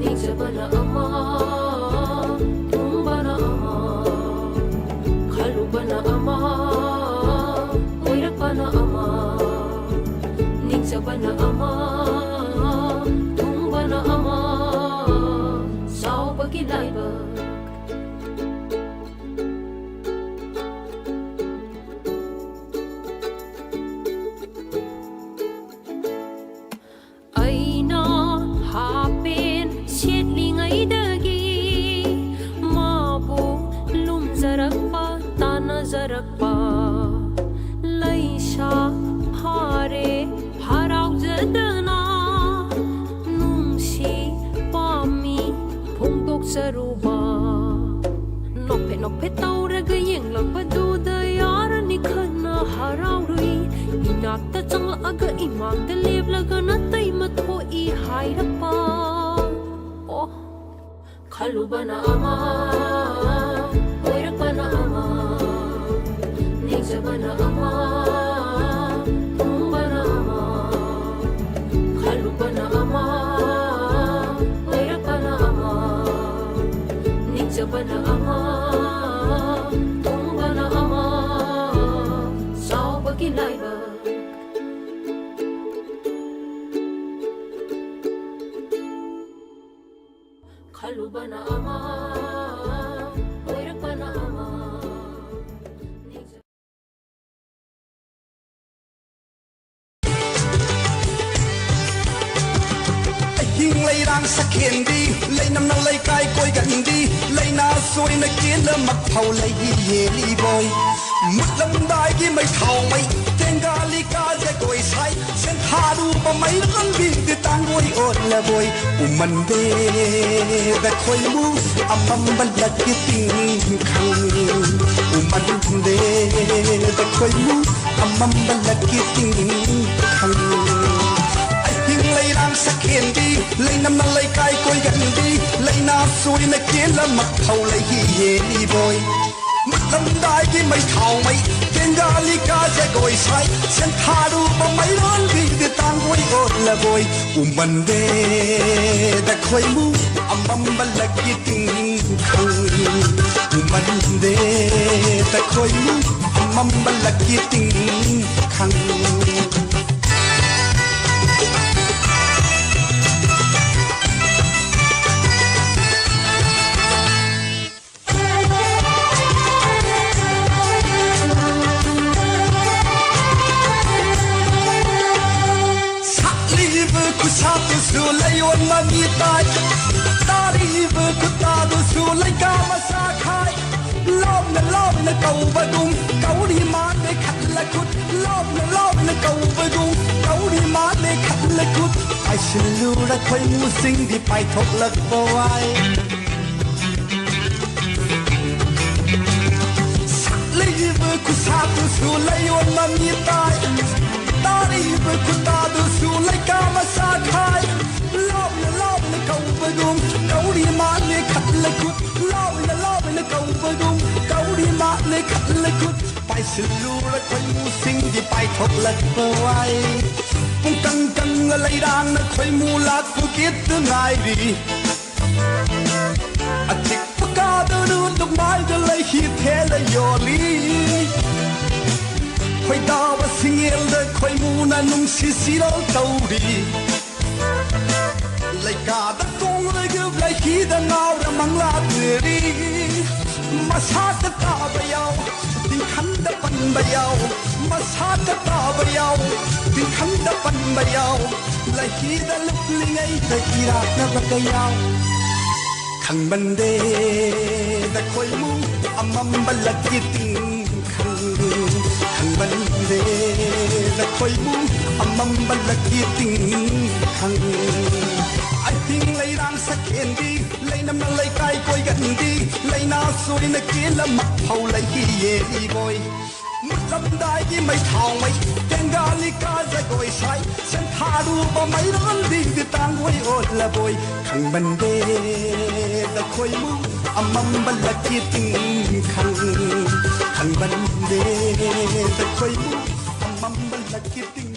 S6: ꯅꯤꯡꯖꯕꯅ ꯑꯃ ꯊꯨꯡꯕꯅ ꯑꯃ ꯈꯜꯂꯨꯕꯅ ꯑꯃ ꯑꯣꯏꯔꯛꯄꯅ ꯑꯃ ꯅꯤꯡꯖꯕꯅ ꯑꯃ ꯊꯨꯡꯕꯅ ꯑꯃ ꯆꯥꯎꯕꯒꯤ ꯂꯥꯏꯕꯛ ꯑꯩꯅ ꯍꯥꯞꯄꯦꯟ ꯁꯦꯠꯂꯤꯉꯩꯗꯒꯤ ꯃꯥꯕꯨ ꯂꯨꯝꯖꯔꯛꯄ ꯇꯥꯟꯅꯖꯔꯛꯄ ꯂꯩꯁꯥ ꯐꯥꯔꯦ ꯍꯔꯥꯎꯖꯗꯅ ꯅꯨꯡꯁꯤ ꯄꯥꯝꯃꯤ ꯐꯣꯡꯗꯣꯛꯆꯔꯨꯕ ꯅꯣꯛꯐꯦꯠ ꯅꯣꯛꯐꯦꯠ ꯇꯧꯔꯒ ꯌꯦꯡꯂꯛꯄꯗꯨꯗ ꯌꯥꯔꯅꯤ ꯈꯟꯅ ꯍꯔꯥꯎꯔꯨꯏ ꯏꯅꯥꯛꯇ ꯆꯪꯂꯛꯑꯒ ꯏꯃꯥꯡꯗ ꯂꯦꯞꯂꯒ ꯅꯥꯇꯩ ꯃꯊꯣꯛꯏ ꯍꯥꯏꯔꯛꯄ ꯑꯣ ꯈꯜꯂꯨꯕꯅ ꯑꯃ ꯑꯣꯏꯔꯛꯄꯅ ꯑꯃ ꯅꯤꯡꯖꯕꯅ ꯑꯃ ꯊꯨꯡꯕꯅ ꯑꯃ ꯈꯜꯂꯨꯕꯅ ꯑꯃ ꯑꯣꯏꯔꯛꯄꯅ ꯑꯃ ꯅꯤꯡꯖꯕꯅ ꯑꯃ ꯊꯨꯡꯕꯅ ꯑꯃ ꯆꯥꯎꯕꯒꯤ ꯂꯥꯏꯕꯛ ꯈꯜꯂꯨꯕꯅ ꯑꯃ ꯑꯣꯏꯔꯛꯄꯅ ꯑꯃ
S7: ꯑꯍꯤꯡ ꯂꯩꯔꯥꯡ ꯁꯛꯈꯦꯟꯕꯤ ꯂꯩꯅꯝꯅ ꯂꯩꯀꯥꯏ ꯀꯣꯏꯒꯟꯕꯤ ꯂꯩꯅꯥ ꯁꯣꯏꯅ ꯀꯦꯟꯗꯃꯛ ꯐꯥꯎ ꯂꯩꯒꯤ ꯌꯦꯜꯂꯤꯕꯣꯏ ꯃꯨꯠꯂꯝꯗꯥꯏꯒꯤ ꯃꯩꯊꯥꯎꯃꯩ ꯇꯦꯡꯒꯥꯂꯤ ꯀꯥꯖꯒꯣꯏ ꯁꯥꯏ ꯁꯦꯟꯊꯥꯔꯨꯕ ꯃꯩ ꯂꯝꯕꯤꯗꯤ ꯇꯥꯡꯒꯣꯏ ꯑꯣꯠꯂꯕꯣꯏ ꯎꯃꯟꯗꯦꯗ ꯈꯣꯏꯕꯨ ꯑꯃꯝꯕ ꯂꯛꯀꯤ ꯇꯤꯡꯈꯪ ꯎꯃꯟꯗꯦꯗ ꯈꯣꯏꯕꯨ ꯑꯃꯝꯕ ꯂꯛꯀꯤ ꯇꯤꯡꯈꯪ ꯑꯍꯤꯡ ꯂꯩꯔꯥꯡ sắc hiền đi lấy năm năm lấy cay côi gần đi lấy na xuôi na kia là mặc thầu lấy hi ye đi boy mất lâm đại cái mày thầu mày trên ga li ca sẽ gọi sai sen tha du mà mày lớn đi để tang boy ốt là boy mình đê đã khơi mu âm bal là cái tình khơi mình đê đã khơi mu âm bal là cái tình khơi sa tu su lai on ma mi tai ta ri vu ku ta tu su lai ka ma sa khai lom na kau ba dung kau ri ma le khat la kut lom na kau ba dung kau ri ma le khat la kut ai sin lu ra khoi mu sing di pai thok lak bo ai lai vu ku sa tu su lai on ma mi tai ta ri vu ku ta tu su lai ka ma sa khai lom na kau ba dung kau ri ma le khat la kut lom na kau ba dung kau ri ma le khat la kut pai su lu ra khoi mu sing di pai thok lak bo ai pung căng lai dang na khoi mu lak pu kit tu ngai ri a tik pa ka du duk mai de lai hi the la yo li khoi da wa singel de khoi mu na nung si lo tau ri lai ka da tong lai gu lai hi da ngau ra mang la ri ma sa ta ta ba yao tin khan da pan ba yao ma sa ta ta ba yao tin khan da pan ba yao lai hi da luk li ngai da ira na ba ka yao khang ban de da khoi mu amam ba la ki ting khang ban de da khoi mu amam ba la ki ting khang ai ting lai rang sa khen đi lai nam na lai kai koi gan đi lai na suy na kia la mak phau lai hi ye đi boy mất lâm đại cái mày thao mày trên ga li ca ra gọi sai sen tha du ba mày lớn đi để tang quay ốt là boy khang ban de da khoi mu amam ba la ki ting khang ban de da khoi mu amam ba la ki ting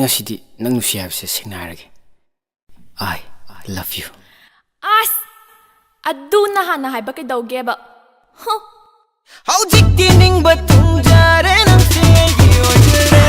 S8: ngasidi nang nusi habse singnarage. I love you.
S9: As adu na hana hai ba kai dauge ba.
S1: Hꯧjikti ningba tungjare nang segi ojre.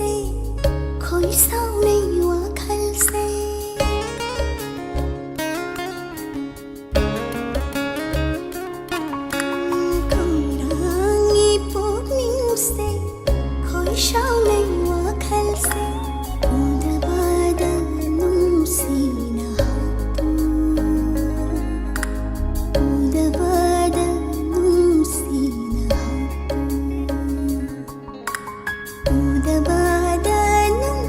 S2: से कोई sao नहीं हुआ कल से Kurangi pukning se कोई sao नहीं हुआ कल से Udah badanum sina Udah badanum sina Udah badanum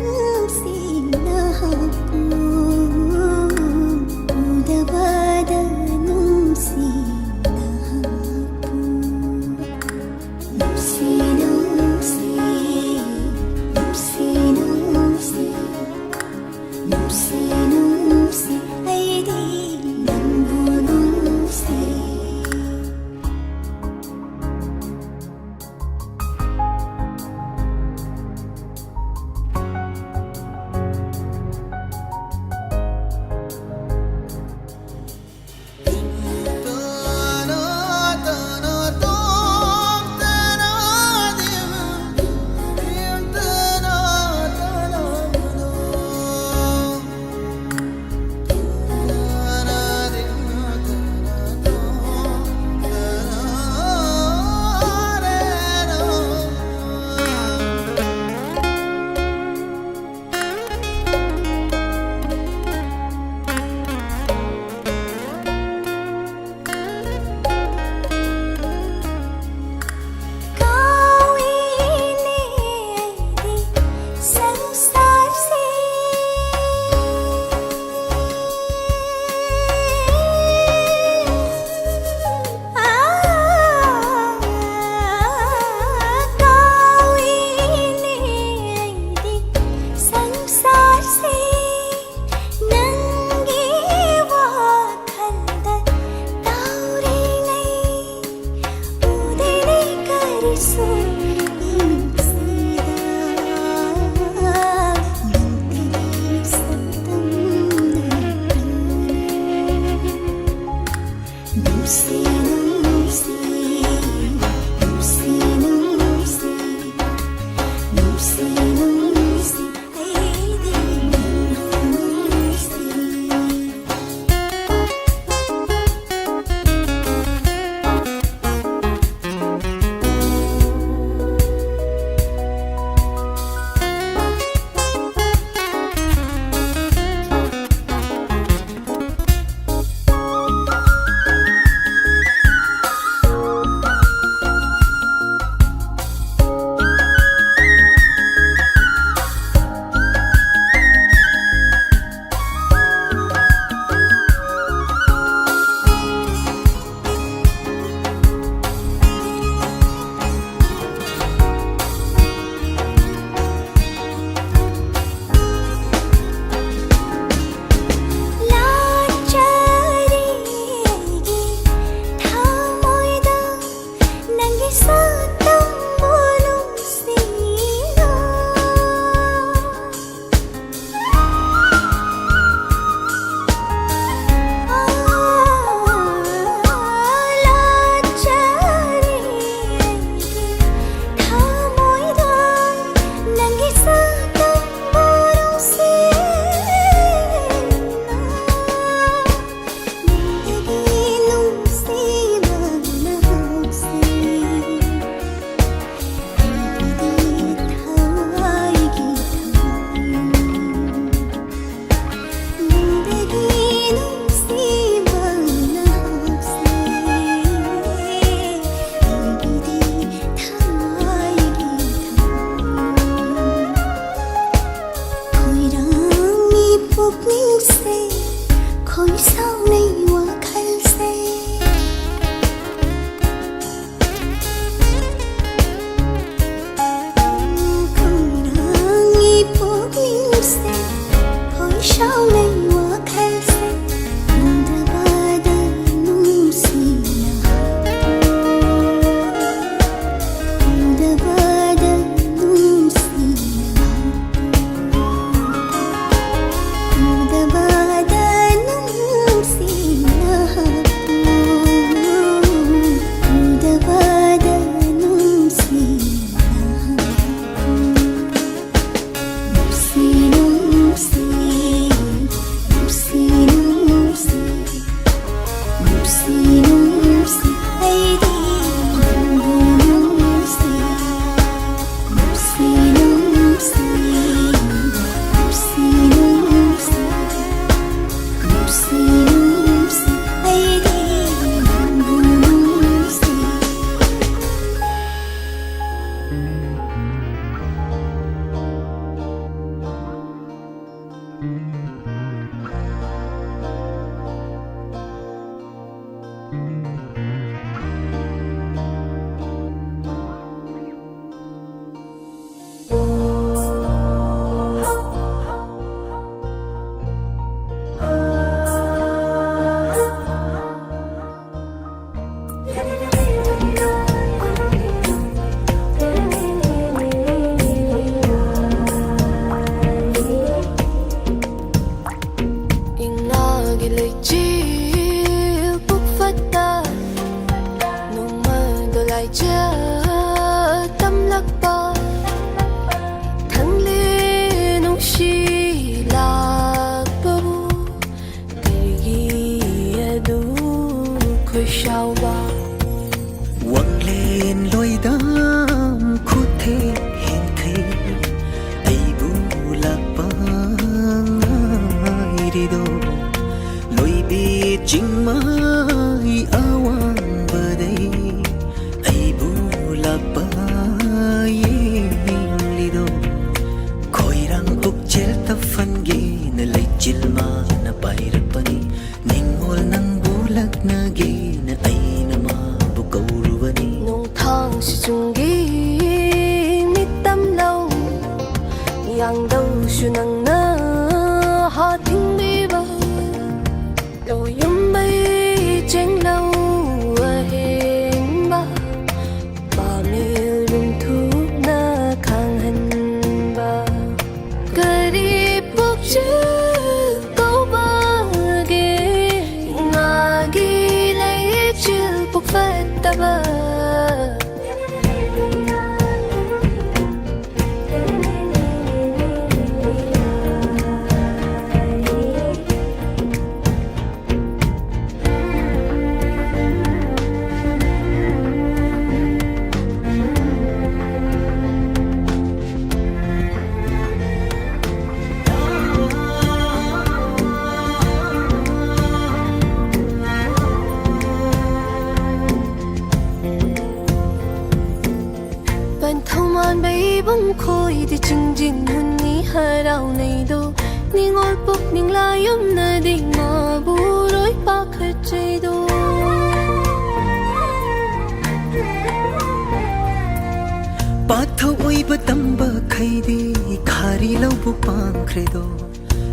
S2: sina Udah badanum sina Nupsi nupsi Nupsi nupsi Nupsi nupsi Ay di nambu nupsi Kau ini di संसार से Kau ini di संसार से नंगी वाखंद ताuri नहीं उदय कर
S6: ꯌꯥꯡꯗꯧꯁꯨ ꯅꯪꯅ ꯍꯥꯊꯤꯡꯕꯤꯕ ꯂꯣꯌꯨꯝꯕꯩ ꯆꯦꯡꯂꯧ ꯑꯍꯦꯟꯕ ꯄꯥꯃꯦꯜ ꯔꯨꯝꯊꯨꯞꯅ ꯈꯥꯡꯍꯟꯕ ꯀꯔꯤ ꯄꯨꯛꯆꯦꯜ ꯀꯧꯕꯒꯦ ꯉꯥꯒꯤ ꯂꯩꯆꯤꯜ ꯄꯨꯛꯐꯠꯇꯕ bông khôi thì chinh jin hun ni harau nei do ningol pok ning la yum na ding ma bu roi pa khat chei do
S1: pa thau oi ba tam ba khai di khari lau bu pang khre do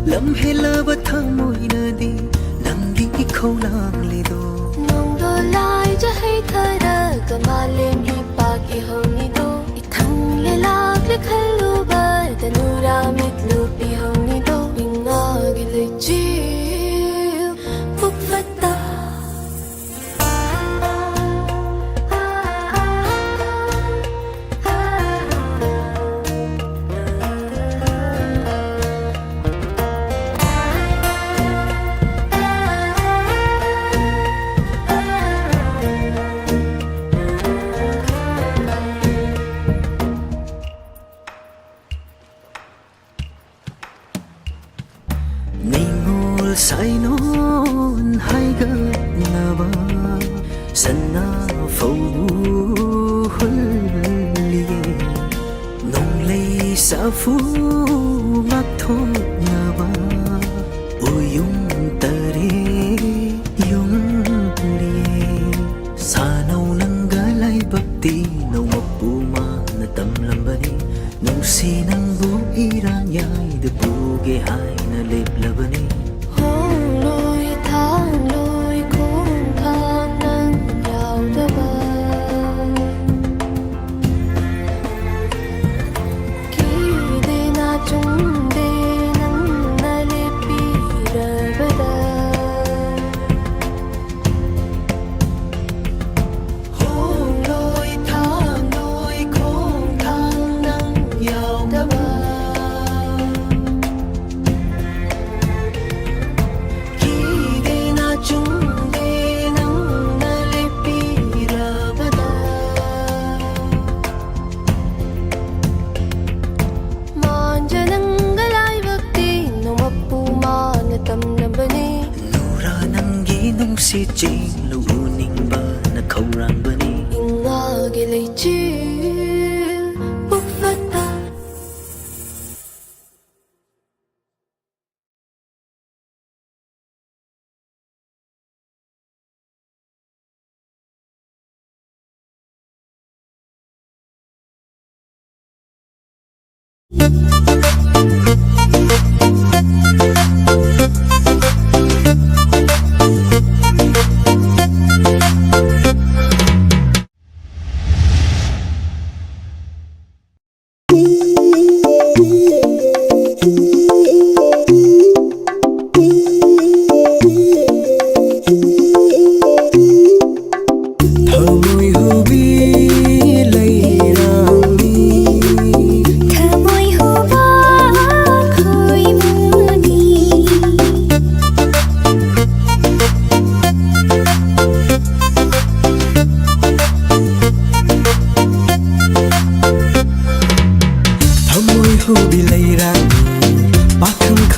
S1: lam he la ba thamoi na di nang gi khau lang le do
S6: nong do lai ja hai thara ka ma lem hi pa ki ho ni do le lak le khalu ba tanura mit lu pi hong ni do inga gi le chi phúc fata
S1: sai non hai ga na ba sanna phau hul li nong lei sa fu mak tho na ba uyum tare yum li sa nau nang ga lai bakti nau mapu ma na tam lam ba ni nong si nang bu irang yai de bu ge hai na lep la ba ni si ching lu ning ba na khâu rang ba ni
S6: inga ge lei chi buk fata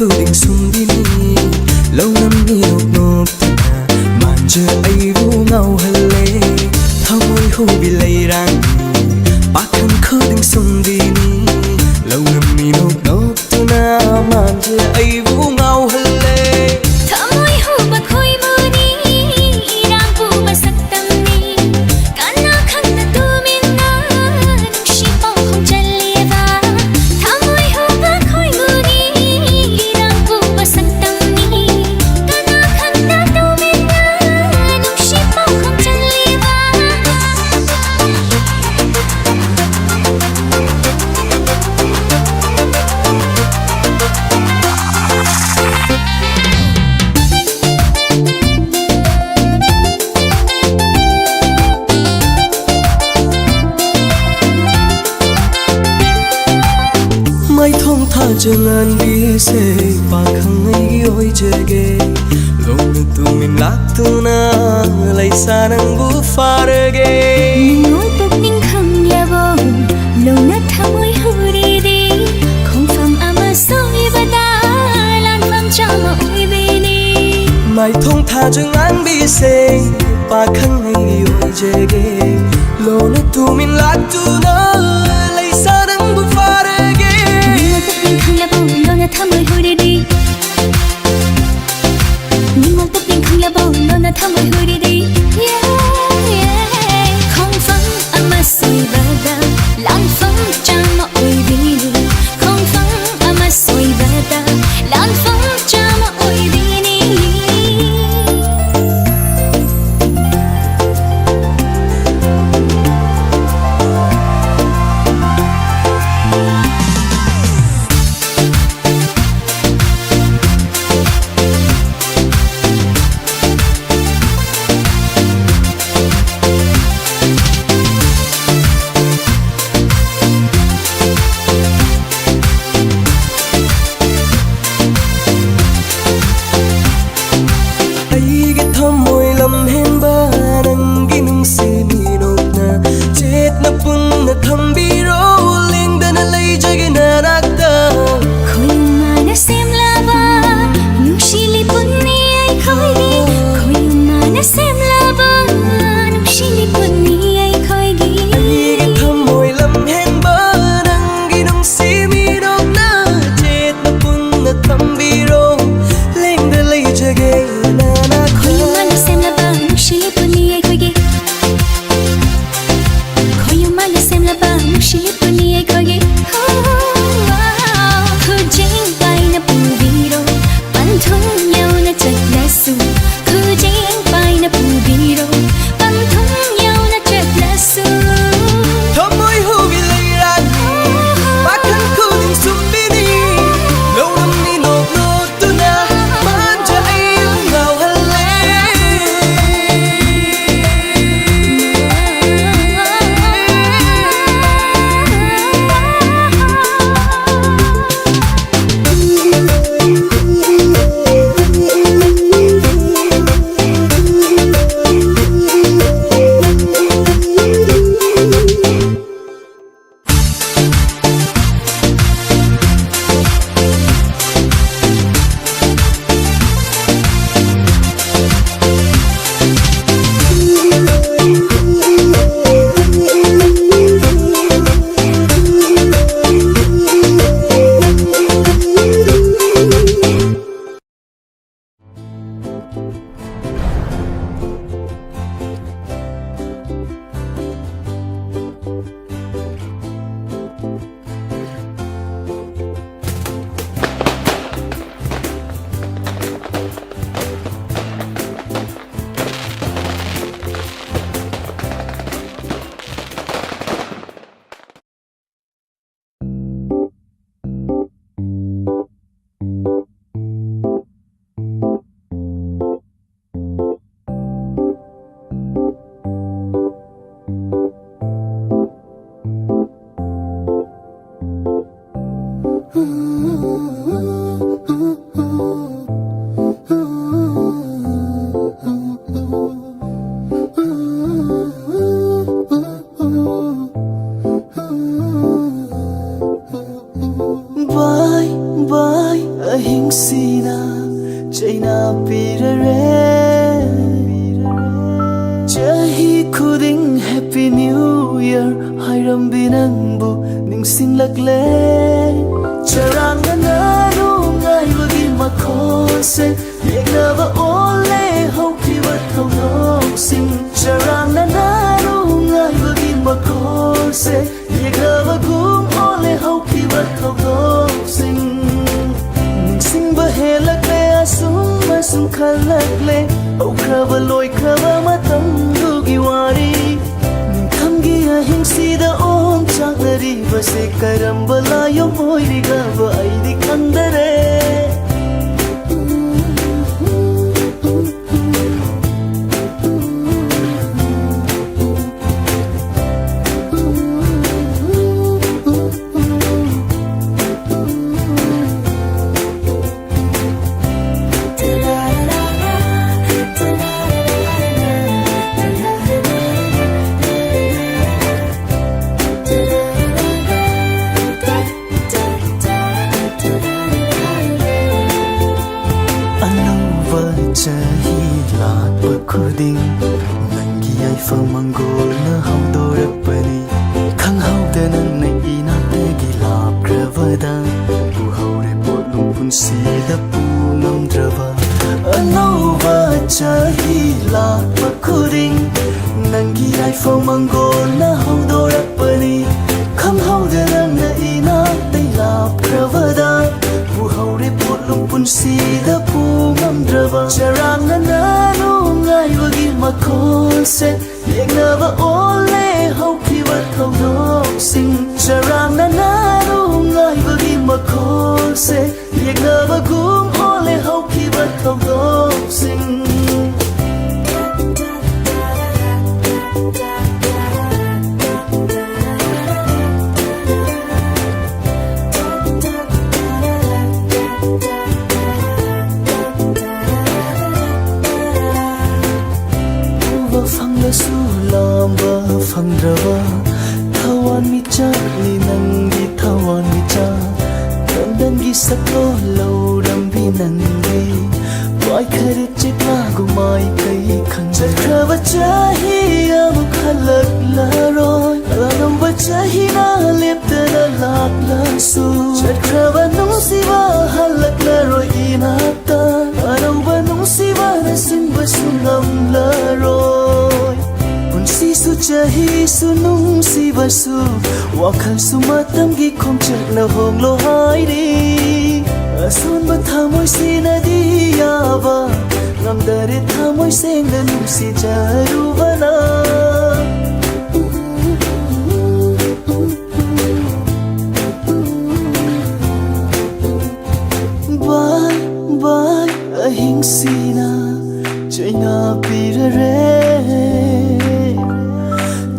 S2: Hãy subscribe
S1: ꯊꯥꯖꯉꯥꯟꯕꯤꯁꯦ ꯄꯥꯈꯪꯉꯩꯒꯤ ꯑꯣꯏꯖꯒꯦ ꯂꯣꯡꯅ ꯇꯨꯃꯤꯟ ꯂꯥꯛꯇꯨꯅ ꯂꯩꯁꯥ ꯅꯪꯕꯨ ꯐꯥꯔꯒꯦ
S2: ꯅꯤꯡꯉꯣꯜ ꯄꯨꯛꯅꯤꯡ ꯈꯪꯂꯕꯣ ꯂꯧꯅ ꯊꯃꯣꯏ ꯍꯨꯔꯤꯗꯤ ꯈꯣꯡꯐꯝ ꯑꯃ ꯁꯣꯏꯕꯗ ꯂꯥꯟꯐꯝ ꯆꯥꯝꯃ ꯑꯣꯏꯕꯤꯅꯤ
S1: ꯃꯥꯏꯊꯣꯡ ꯊꯥꯖꯉꯥꯟꯕꯤꯁꯦ ꯄꯥꯈꯪꯉꯩꯒꯤ ꯑꯣꯏꯖꯒꯦ ꯂꯣꯡꯅ ꯇꯨꯃꯤꯟ ꯂꯥꯛꯇꯨꯅ ꯂꯩꯁꯥ ꯅꯪꯕꯨ ꯐꯥꯔꯒꯦ
S2: ꯅꯤꯡꯉꯣꯜ ꯄꯨꯛꯅꯤꯡ ꯈꯪꯂꯕꯣ ꯂꯣꯟꯅ ꯊꯃꯣꯏ ꯍꯨꯔꯤꯗꯤ ꯅꯤꯡꯉꯣꯜ ꯄꯨꯛꯅꯤꯡ ꯈꯪꯂꯕꯣ ꯂꯣꯟꯅ ꯊꯃꯣꯏ ꯍꯨꯔꯤꯗꯤ ꯈꯣꯡꯐꯝ ꯑꯃ ꯁꯣꯏꯕꯗ ꯂꯥꯟꯐꯝ ꯆꯥꯝꯃ ꯑꯣꯏꯕꯤꯅꯤ ꯈꯣꯡꯐꯝ ꯑꯃ ꯁꯣꯏꯕꯗ ꯂꯥꯟꯐꯝ ꯆꯥꯝꯃ ꯑꯣꯏꯕꯤꯅꯤ ꯑꯩꯒꯤ ꯊꯃꯣꯏ ꯂꯝꯍꯦꯟꯕ ꯅꯪꯒꯤ ꯅꯨꯡꯁꯤ ꯃꯤꯅꯣꯛꯅ ꯆꯦꯠꯅ ꯄꯨꯟꯅ ꯊꯝꯕꯤꯔꯣ ꯂꯦꯡꯗꯅ ꯂꯩꯖꯒꯦ ꯅꯅꯥꯛꯇ ꯈꯣꯏꯌꯨꯝꯅ ꯁꯦꯝꯂꯕ ꯅꯨꯡꯁꯤ ꯂꯤꯄꯨꯟꯅꯤ ꯑꯩꯈꯣꯏꯒꯤ ꯈꯣꯏꯌꯨꯝꯅ ꯁꯦꯝꯂꯕ ꯅꯨꯡꯁꯤ ꯂꯤꯄꯨꯟꯅꯤ ꯑꯩꯈꯣꯏꯒꯤ
S1: ꯑꯩꯒꯤ ꯊꯃꯣꯏ ꯂꯝꯍꯦꯟꯕ ꯅꯪꯒꯤ ꯅꯨꯡꯁꯤ ꯃꯤꯅꯣꯛꯅ ꯆꯦꯠꯅ ꯄꯨꯟꯅ ꯊꯝꯕꯤꯔꯣ ꯂꯦꯡꯗ ꯂꯩꯖꯒꯦ
S2: ꯈꯣꯏꯌꯨꯝꯅ ꯁꯦꯝꯂꯕ ꯅꯨꯡꯁꯤ ꯂꯤꯄꯨꯟꯅꯤ ꯑꯩꯈꯣꯏꯒꯤ ꯈꯣꯏꯌꯨꯝꯅ ꯁꯦꯝꯂꯕ ꯅꯨꯡꯁꯤ ꯂꯤꯄꯨꯟꯅꯤ ꯑꯩꯈꯣꯏꯒꯤ ꯈꯨꯖꯤꯡ ꯄꯥꯏꯅ ꯄꯨꯕꯤꯔꯣ ꯄꯟꯊꯨꯡ ꯌꯧꯅ ꯆꯠꯂꯁꯨ ꯈꯨꯖꯤꯡ ꯄꯥꯏꯅ ꯄꯨꯕꯤꯔꯣ ꯄꯟꯊꯨꯡ ꯌꯧꯅ ꯆꯠꯂꯁꯨ
S1: ꯊꯃꯣꯏ ꯍꯨꯕꯤ ꯂꯩꯔꯥꯅꯤ ꯋꯥꯈꯜ ꯈꯨꯗꯤꯡ ꯁꯨꯝꯕꯤꯅꯤ ꯂꯧꯔꯝꯅꯤ ꯅꯣꯛ ꯅꯣꯛꯇꯨꯅ ꯃꯥꯟꯖ ꯑꯩ ꯉꯥꯎꯍꯜꯂꯦ Bye bye ahingsina chaina pirare chahi khuding happy new year hairam binangbu ningsing lagle charanga naru ngai wagi makhose yegnaba ole hokhiba thong sing charanga naru ngai wagi makhose yegnaba gum ole hokhiba thong sing ningsing bahelakle asum asum khalakle aukraba loikraba matam dugi wari ninkamgi ahingsida om chaknari base karambala yom oiriga ba aidi khandare ꯆꯍꯤ ꯂꯥꯛꯄ ꯈꯨꯗꯤꯡ ꯅꯪꯒꯤ ꯌꯥꯏꯐ ꯃꯪꯒꯣꯜꯅ ꯍꯧꯗꯣꯔꯛꯄꯅꯤ ꯈꯪꯍꯧꯗꯅ ꯅꯪꯅ ꯏꯅꯥꯛꯇꯩ ꯂꯥꯞꯈ꯭ꯔꯕꯗ ꯎꯍꯧꯔꯦ ꯄꯣꯠꯂꯨꯝ ꯄꯨꯟꯁꯤꯗ ꯄꯨꯉꯝꯗ꯭ꯔꯕ ꯆꯔꯥꯡꯅꯅ ꯅꯨꯡꯉꯥꯏꯕꯒꯤ ꯃꯈꯣꯜꯁꯦ ꯌꯦꯡꯅꯕ ꯑꯣꯜꯂꯦ ꯍꯧꯈꯤꯕ ꯊꯧꯗꯣꯛꯁꯤꯡ ꯆꯔꯥꯡꯅꯅ ꯅꯨꯡꯉꯥꯏꯕꯒꯤ ꯃꯈꯣꯜꯁꯦ ꯌꯦꯡꯅꯕꯒꯨꯝ ꯑꯣꯜꯂꯦ ꯍꯧꯈꯤꯕ ꯊꯧꯗꯣꯛꯁꯤꯡ ꯐꯪꯂꯁꯨ ꯂꯥꯝꯕ ꯐꯪꯗ꯭ꯔꯕ ꯊꯋꯥꯟ ꯃꯤꯆꯥꯛꯅꯤ ꯅꯪꯒꯤ ꯊꯋꯥꯟ ꯃꯤꯆꯥꯛ ꯂꯝꯗꯝꯒꯤ ꯁꯛꯂꯣꯟ ꯂꯧꯔꯝꯕꯤ ꯅꯪꯗꯤ ꯋꯥꯏꯈꯔꯦ ꯆꯦꯛꯂꯥꯒꯨꯝ ꯃꯥꯏꯀꯩ ꯈꯪꯖꯈ꯭ꯔꯕ ꯆꯍꯤ ꯑꯃꯨꯛ ꯍꯜꯂꯛꯂꯔꯣꯏ ꯑꯅꯧꯕ ꯆꯍꯤꯅ ꯂꯦꯞꯇꯅ ꯂꯥꯛꯂꯁꯨ ꯆꯠꯈ꯭ꯔꯕ ꯅꯨꯡꯁꯤꯕ ꯍꯜꯂꯛꯂꯔꯣꯏ ꯏꯅꯥꯛꯇ ꯑꯅꯧꯕ ꯅꯨꯡꯁꯤꯕꯅ ꯁꯤꯟꯕꯁꯨ ꯉꯝꯂꯔꯣꯏ ꯄꯨꯟꯁꯤꯁꯨ ꯆꯍꯤꯁꯨ ꯅꯨꯡꯁꯤꯕꯁꯨ ꯋꯥꯈꯜꯁꯨ ꯃꯇꯝꯒꯤ ꯈꯣꯡꯆꯠꯅ ꯍꯣꯡꯂꯣ ꯍꯥꯏꯔꯤ ꯑꯁꯣꯟꯕ ꯊꯃꯣꯏꯁꯤꯅꯗꯤ ꯌꯥꯕ ꯉꯝꯗꯔꯦ ꯊꯃꯣꯏ ꯁꯦꯡꯅ ꯅꯨꯡꯁꯤꯖꯔꯨꯕꯅ ꯕꯥꯏ ꯕꯥꯏ ꯑꯍꯤꯡꯁꯤꯅ ꯆꯩꯅꯕꯤꯔꯔꯦ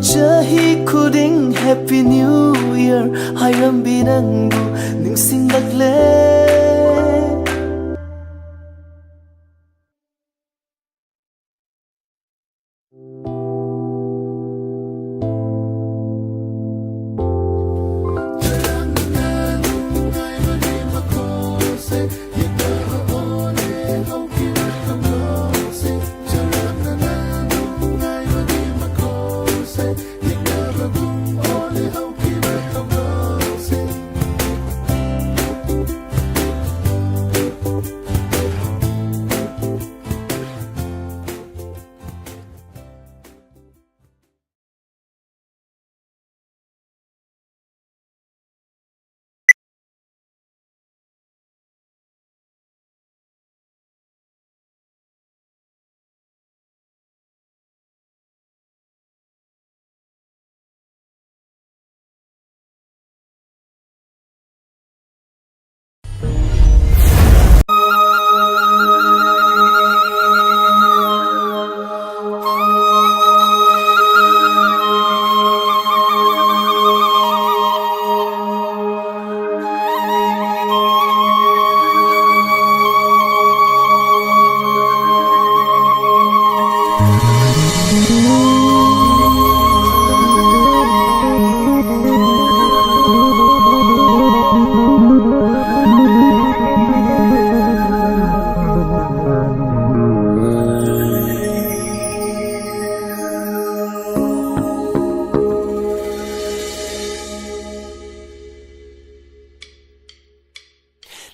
S1: ꯆꯍꯤ ꯈꯨꯗꯤꯡ ꯍꯦꯄꯤ ꯅ꯭ꯌꯨ ꯏꯌꯔ ꯍꯥꯏꯔꯝꯕꯤ ꯅꯪꯕꯨ ꯅꯤꯡꯁꯤꯡꯂꯛꯂꯦ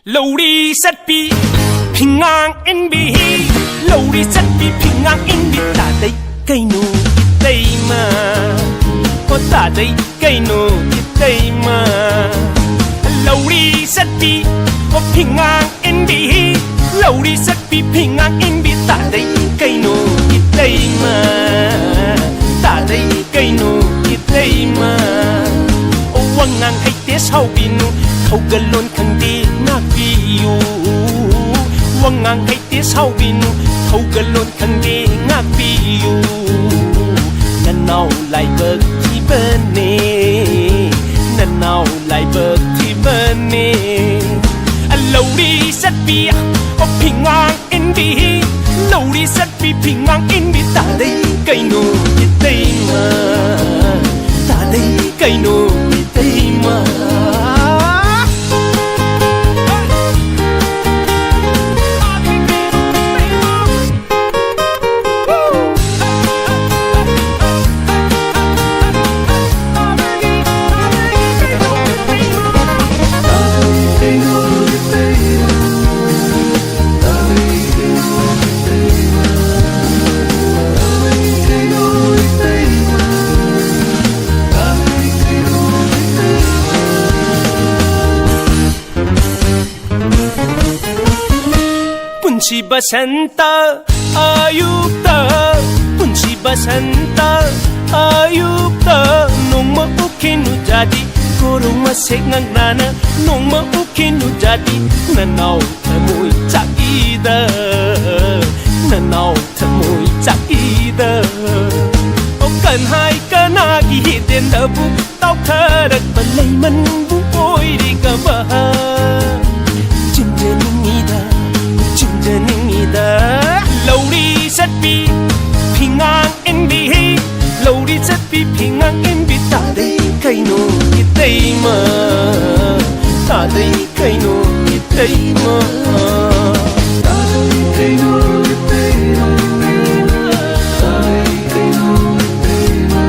S5: Lowri satpi pingang inbi Lowri satpi pingang inbi ta dai kai nu dai ma ko ta dai kai nu dai ma Lowri satpi ko pingang inbi Lowri satpi pingang inbi ta dai kai nu dai ma ta dai kai nu dai ma o wangang hai te sau binu thâu galon khang di ngak piu wangang hai te sau binu thâu galon khang di ngak piu nan nau lai bek ti bane nan nau lai bek ti bane Lowri sat pi o pingang in bi Lowri sat pi pingang in bi ta dai kai no ti dai ma ta dai kai no ti dai ma Punsi basanta ayupta, punsi basanta ayupta, nung maukinu jadi kurung masik ngangnana, nung maukinu jadi nanaw tamoy cakida, nanaw tamoy cakida. O kanhay kanagi hidin dabu tao karat balay man buoy di kabaha. Jinjaningida, jinjaningida, lowri satpi pingang inbi, lowri satpi pingang inbi taday kaino itay ma, taday kaino itay ma, taday kaino itay ma, taday kaino itay ma,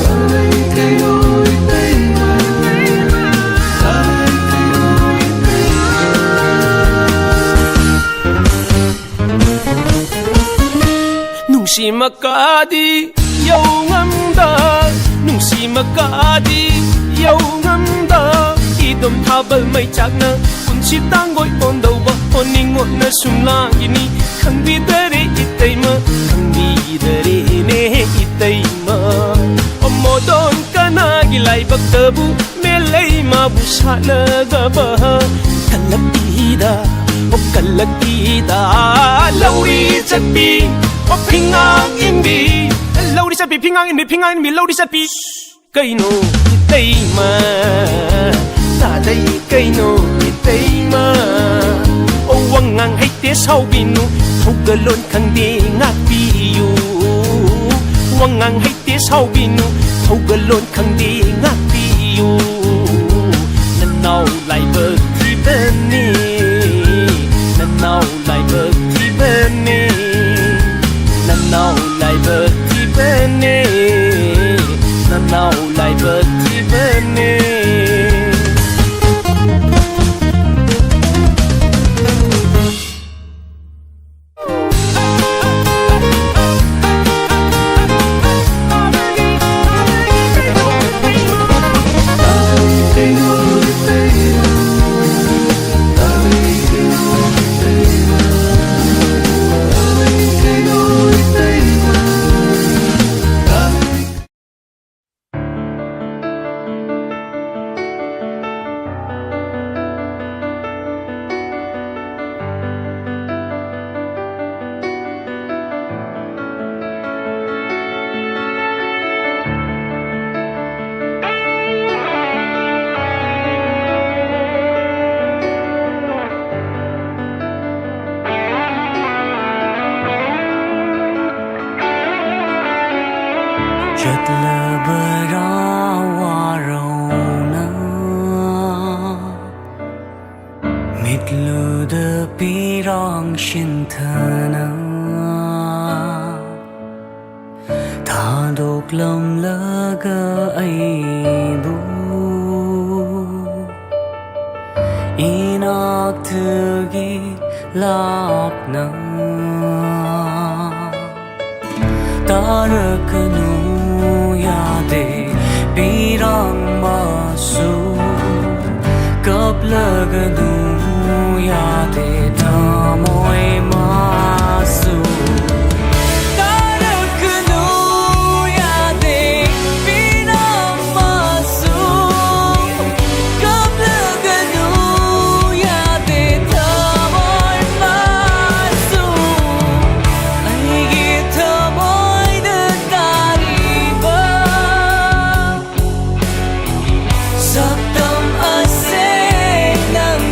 S5: taday kaino itay ma, taday kaino itay ma. Nung si makadi yaw ngamda, nung si makadi yaw ngamda, idom tabal may chakna punsi tangoy ondaw ba oningot na sumlangini kang bidare itay ma, kang bidare ne itay ma. Omodon ka na gilay bagtabu melay mabusa na gabaha kalagida o kalagida. Lowri satpi o pingang inbi, lowri satpi pingang inbi, pingang inbi lowri satpi kaino itay ma, taday kaino itay ma. O wangang hay te sao binu thugalon kang di ngakpiyu, wangang hay te sao binu thugalon kang di ngakpiyu. Nanaw lai bag ti bani, nanaw lai bag ti bani, nanaw lai bag ti bani, nanaw lai bag ti bani.
S1: Rất là bờ đó hoa rau na mít lù đơ pi rong xin thana tha độc lòng lơ gơ ai bu inak thugi lap na taraknu yade pirang masu kaplaganu yade tamoy masu taraknu yade pirang masu kaplaganu yade tamoy masu ai gi tamoy de tariba saktam ase nang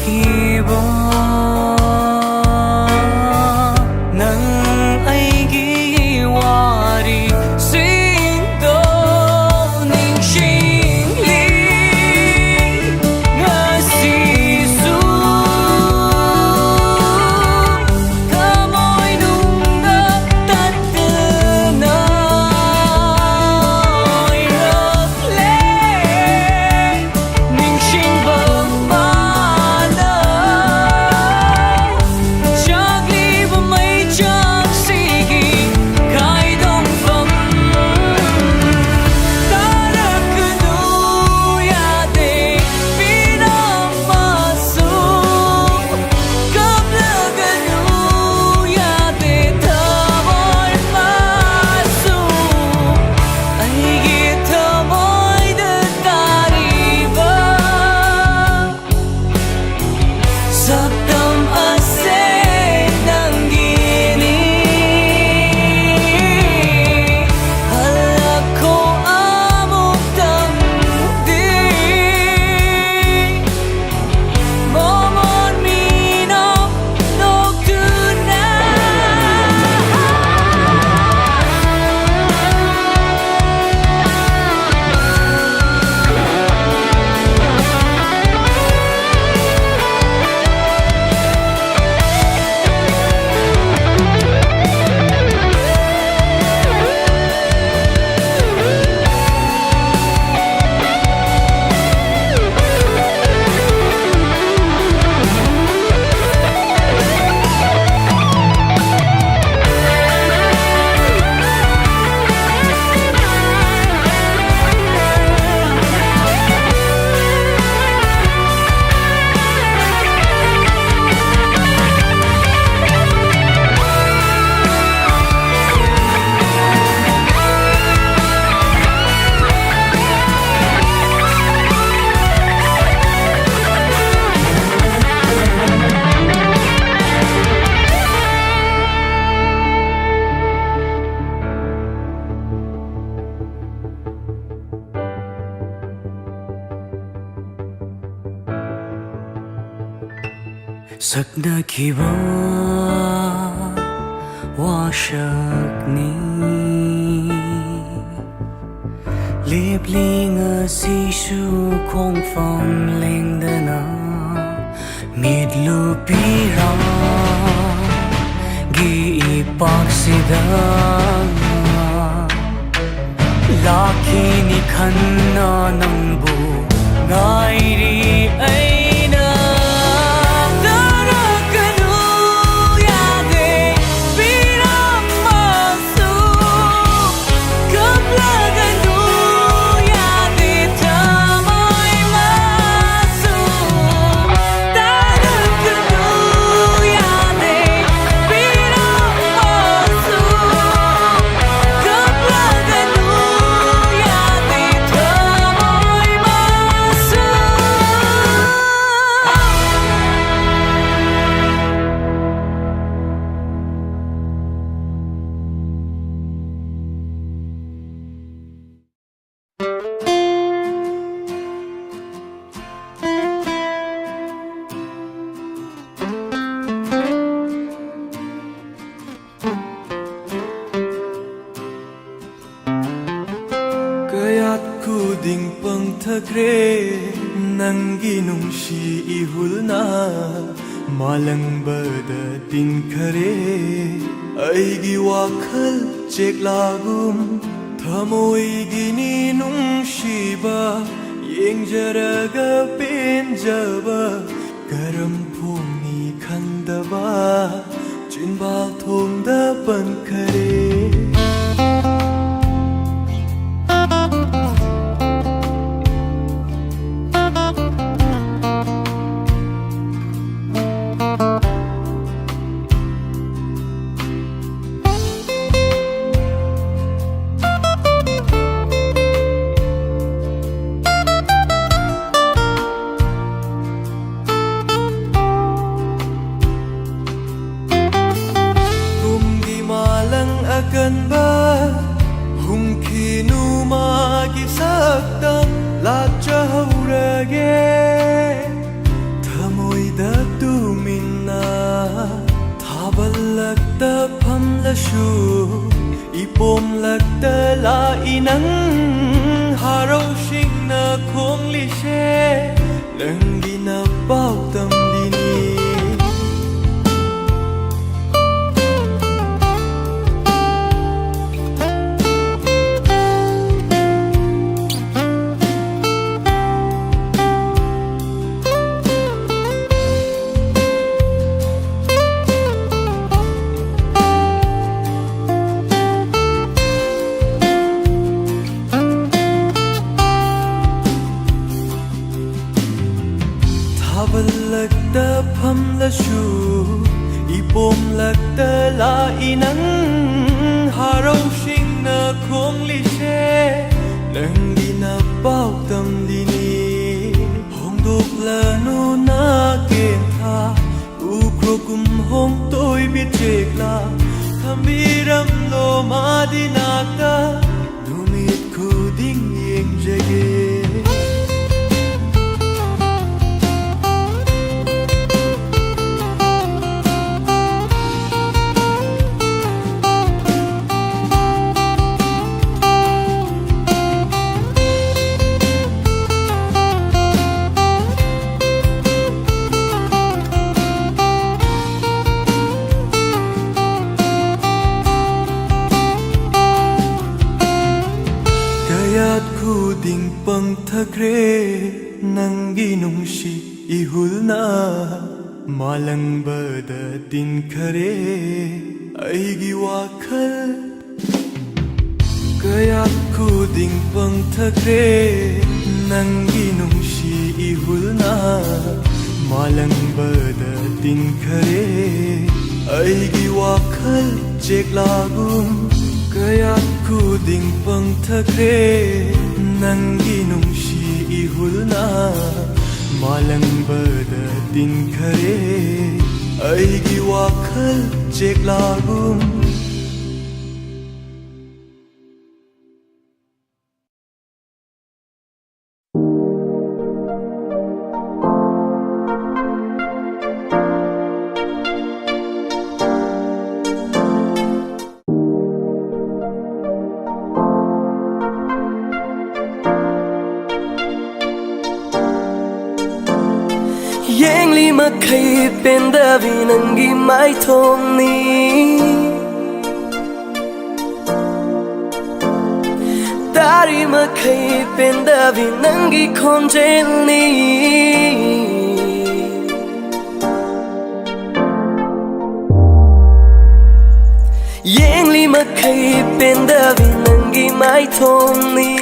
S1: ꯈꯤꯕ ꯅꯪ ꯑꯩꯒꯤ ꯋꯥꯔꯤꯁꯤꯡꯗꯣ ꯅꯤꯡꯁꯤꯡꯂꯤ ꯉꯁꯤꯁꯨ ꯊꯃꯣꯏꯅꯨꯡꯗ ꯇꯠꯇꯅ ꯏꯔꯛꯂꯦ ꯅꯤꯡꯁꯤꯡꯕ ꯃꯥꯅ ꯆꯥꯛꯂꯤꯕ ꯃꯩꯆꯥꯛꯁꯤꯒꯤ ꯀꯥꯏꯗꯣꯡꯐꯝ ꯇꯥꯔꯛꯀꯅꯨ ꯌꯥꯗꯦ ꯄꯤꯔꯝꯃꯁꯨ ꯀꯞꯂꯒꯅꯨ ꯌꯥꯗꯦ ꯊꯃꯣꯏ ꯃꯥꯁꯨ ꯑꯩꯒꯤ ꯊꯃꯣꯏꯗ ꯇꯥꯔꯤꯕ ꯁꯛꯇꯝ ꯑꯁꯦ ꯅꯪꯒꯤꯅꯤ ꯍꯜꯂꯛꯈꯣ ꯑꯃꯨꯛꯇꯪꯗꯤ ꯃꯃꯣꯟ ꯃꯤꯅꯣꯛ ꯅꯣꯛꯇꯨꯅ ꯁꯛꯅꯈꯤꯕ ꯋꯥꯁꯛꯅꯤ ꯂꯦꯞꯂꯤ ꯉꯁꯤꯁꯨ ꯈꯣꯡꯐꯝ ꯂꯦꯡꯗꯅ ꯃꯤꯠꯂꯨꯄꯤꯔꯥꯒꯤ ꯏꯄꯥꯛꯁꯤꯗ ꯂꯥꯛꯈꯤꯅꯤ ꯈꯟꯅ ꯅꯪꯕꯨ ꯉꯥꯏꯔꯤ ꯑꯩꯅ ꯇꯥꯔꯛꯀꯅꯨ ꯌꯥꯗꯦ ꯄꯤꯔꯝꯃꯁꯨ ꯀꯞꯂꯒꯅꯨ ꯌꯥꯗꯦ ꯊꯃꯣꯏ ꯃꯥꯁꯨ ꯇꯥꯔꯛꯀꯅꯨ ꯌꯥꯗꯦ ꯄꯤꯔꯝꯃꯁꯨ ꯀꯞꯂꯒꯅꯨ ꯌꯥꯗꯦꯊꯃꯣꯏ ꯃꯥꯁꯨ
S7: Kaya't kuding pangthakre Nanggi nungshi ihulna Malangbada tinkhare Aigi wakhal cheklagum Thamoigi ni nungshiba Yengjaraga penjaba Karam phungni khandaba Chinbal thongda pankhare akan ba humkhinu magi saktam la chaurage thamoida
S1: lakta pham la shu ipom lakta la inang haro shing na khong li she lang di na bao tâm đi ni Lakta pham la shu ipom lakta la inang haro shing na khong li she lang di na bao tâm đi ni hong dok la nu na ken tha u kro kum hong tôi biết chek la tham bi ram lo ma di na ta nu mit khu ding yeng jege ding pang thakre nangi nungshi ihulna malang bada din khare aigi wakhal kaya khu ding pang thakre nangi nungshi ihulna malang bada din khare aigi wakhal chek lagum kaya khu ding pang thakre nangi nungshi ihulna malang bada din khare aigi wakhal chek lagum Yang lima kay pendavi nangi mai thong ni Dari ma kay pendavi nangi konjel ni Yang lima kay pendavi nangi mai thong ni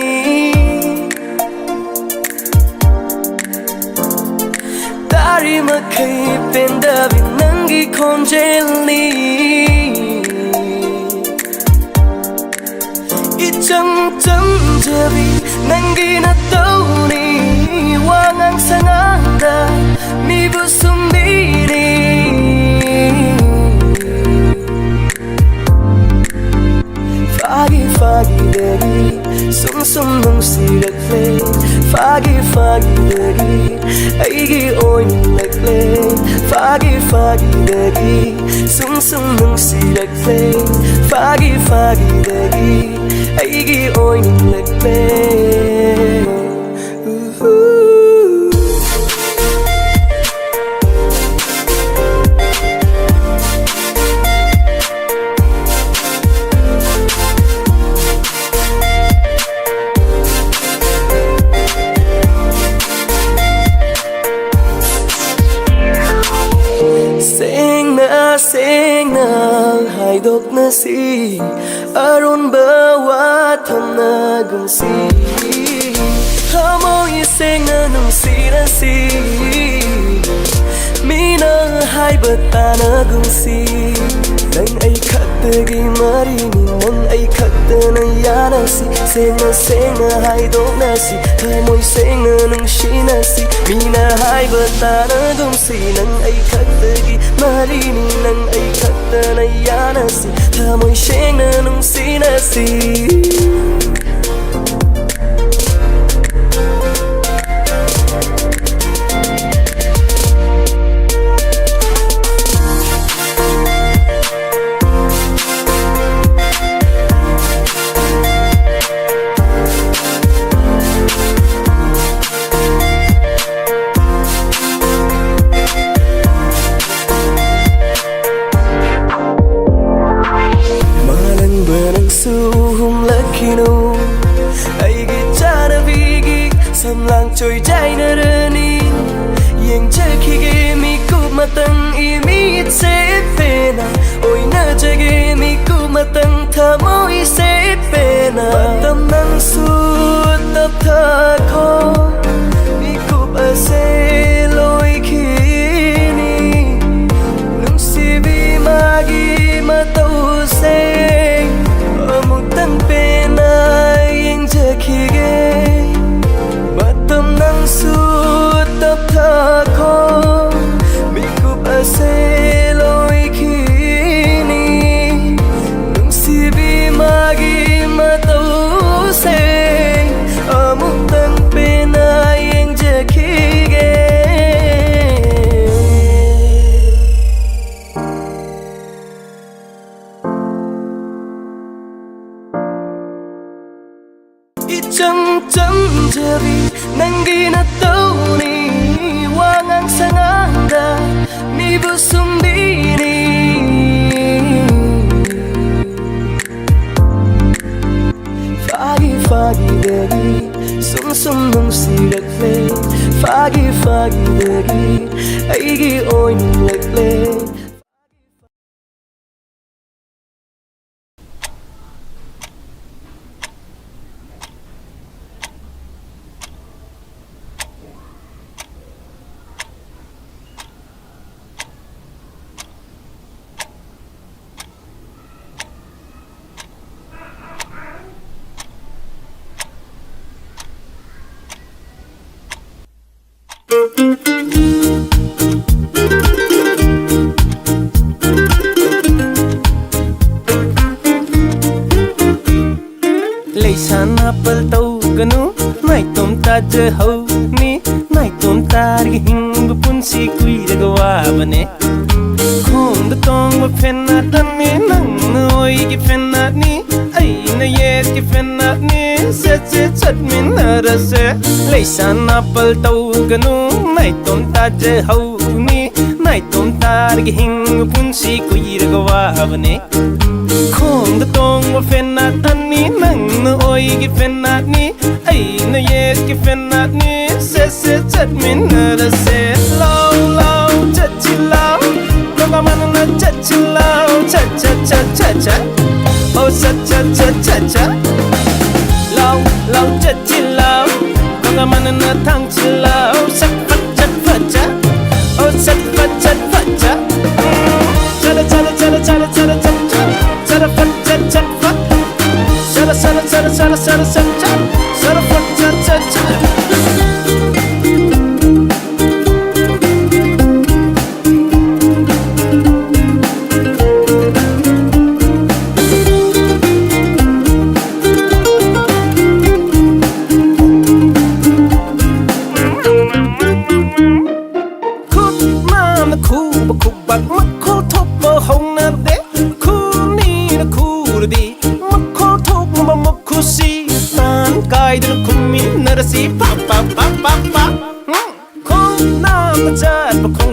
S1: Dari ma kay pendavi nangi konjel ni Ichang chang javi nangi na tau ni Wangang sanganda mi busum diri Fagi fagi dari sum sum nung sirakle Fagi fagi dari aigi oin lakle Fagi fagi dari sum sum nung sirakle Fagi fagi dari aigi oin lakle Seng na hai dok na si aron bawa tham na gung si hamo y seng na nung si na si mi na hai bata na gung si nang ay khatagi mari ni nang ay khatta na ya na si seng na hai dok na si hamo y seng na nung si na si mi na hai bata na gung si nang ay khatagi mari ni nang ay khatta na ya na si hamo y seng na nung si na si thầm lặng trôi trái nơi đời ní yang chơi khi ghê mi cúp mà tăng y mi ít sẽ về na ôi nơ chơi ghê mi cúp mà tăng thơ môi sẽ về na bạn tâm năng suốt tập thơ khó mi cúp ở xe lối khi ni nung si bi ma gi ma tàu xe ở một tầng bên ai chơi khi ghê mà tâm năng suốt tập thơ khó mi cúp ở xe lối khi ni nung si bi ma gi ma tàu xe ở một tầng bên ai chơi khi ghê chấm chấm giờ vì nang đi na tàu ni wang ang sanganda mi busum đi ni fagi dagi sum sum nung si rak le fagi dagi ai gi oi ni lek le Leisan apel tau ganu mai tom ta je ho ni mai tom ta ri hing bu pun si kui de gwa bane khong da tong bu pen na tan ni nang noi ki pen na ni ai na ye ki pen na ni se se chat min na ra se leisan apel tau ganu mai tom ta je ho ni mai tom ta ri hing bu pun si kui de gwa bane khong da tong bu pen na tan ni nang oi ki fen na ni ai na ye ki fen na ni se chat min na se lao lao chat chi lao no ka man na chat chi lao chat chat chat chat chat oh chat chat chat chat chat lao lao chat chi lao no ka man na thang chi lao chat chat chat oh chat chat chat chat chala chala chala chala chala chala chala chat chat chat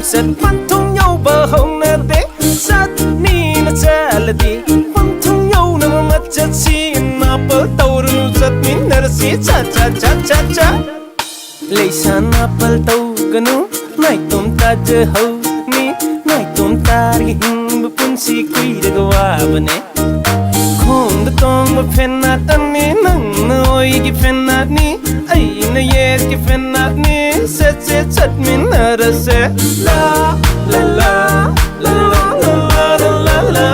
S1: Sat man thong nhau bờ hồng nè đế sát ni na cha là đi man thong nhau na ma cha si na bờ tàu ru sat min na si cha cha cha cha cha leisan apal tàu ganu nai tom ta je ho ni nai tom ta ri hing bu pun si kui de gwa bane khong da tong ma pen na tan ni nang noi ki pen na ni ai na ye ki pen na ni se chat min na ra se la la la la la la la la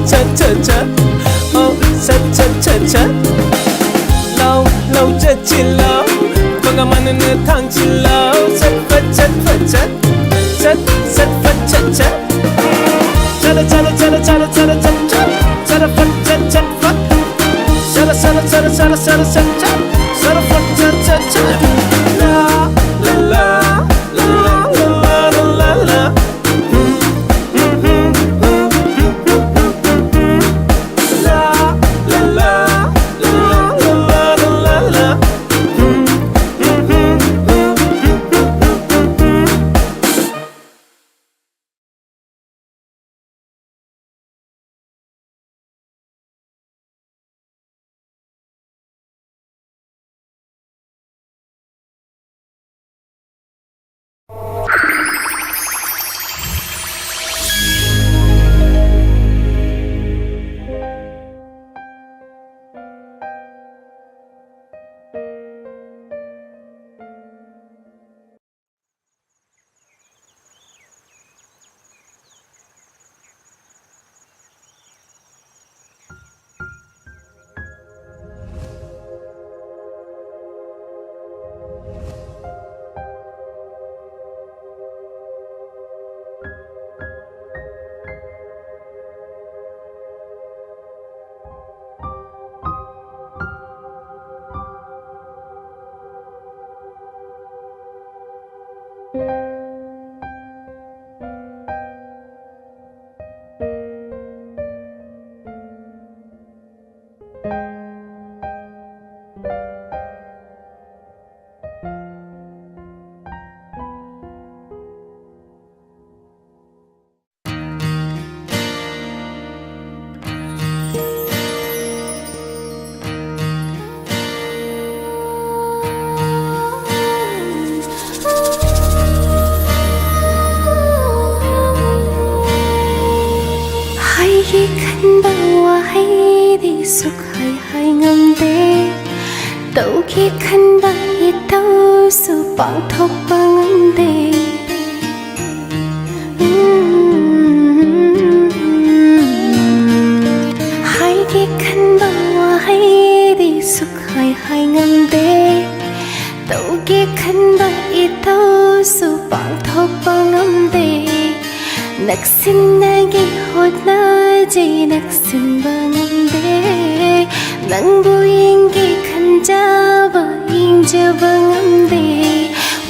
S1: cha cha cha oh cha cha cha cha lâu lâu
S5: chilo Mga manana thang chilo Chat fat chat fat chat Chat chat fat chat chat Chala chala chala chala chala chat chat Chala fat chat chat fat Chala chala chala chala chala chat chat Chala fat chat chat chat La la la la la la la la la
S6: Tau khi khăn bay tau su bang thok bang de hai khi khăn ba hai đi suk hai ngam de tau khi khăn bay tau su bang thok bang de naksin nagi hot na je naksin bang de nang buing gi Jaba injaba ngamde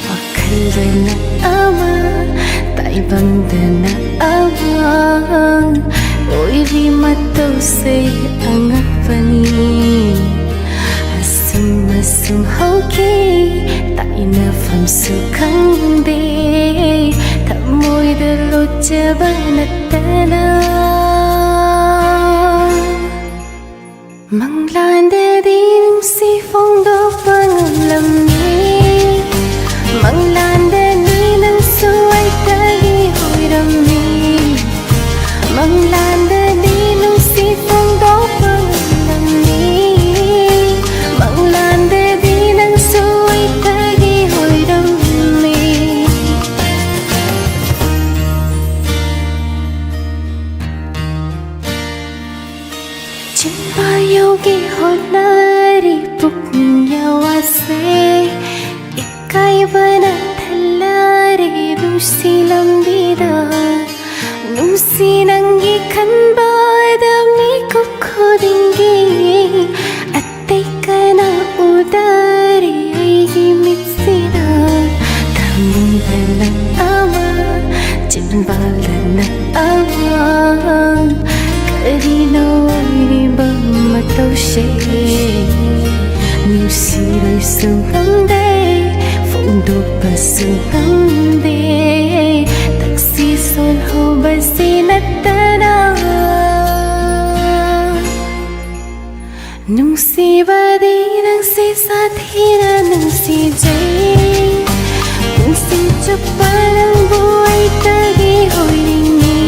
S6: wakalana ama taibandana ama oiri mato se angapani asum asum hauki taina fam su khangde thamoi da lojaba natana Manglande din si phong do phang lam ni Manglande ni nang suai tagi hoi ram ni Manglande ni nang si phong do phang lam ni Manglande di nang suai tagi hoi ram ni Yogi honari puknya wase ikai bana thalari nusi lambida nusi nangi khanbada mi kukhodingi attai kana udari aigi mitsida thamudana ama jinbalana ama karino airi matau she nusi sung hamde phong do pasung hamde taxi son ho basi natana nusi badi nang si sathi na nang si jai nang si chupa nang buai tagi hoi ni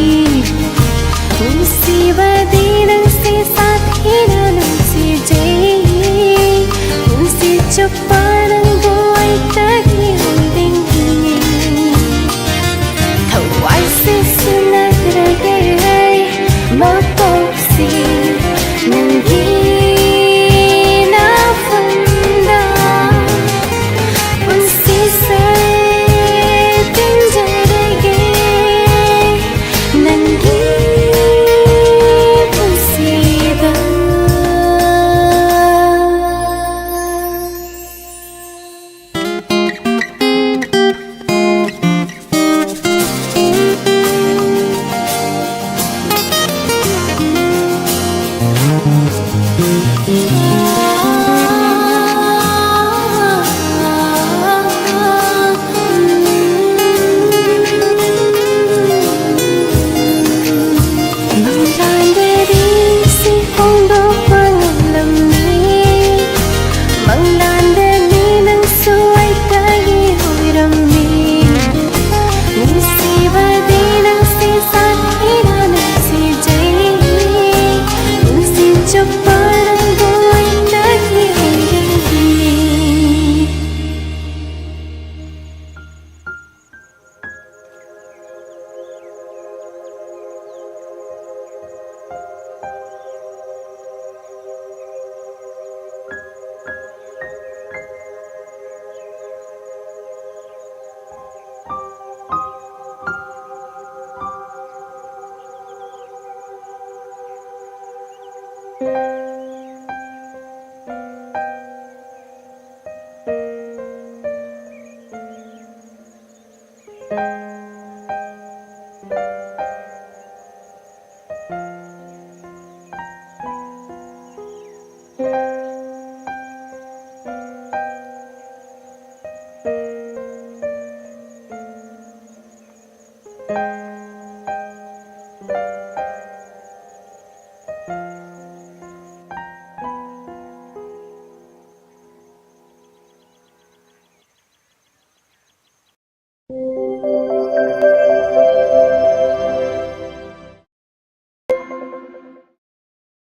S6: nusi badi nang si sathi na nang si jai nang si chupa nang buai tagi hoi ni thawai si sunagrage ma si nang gi na fanda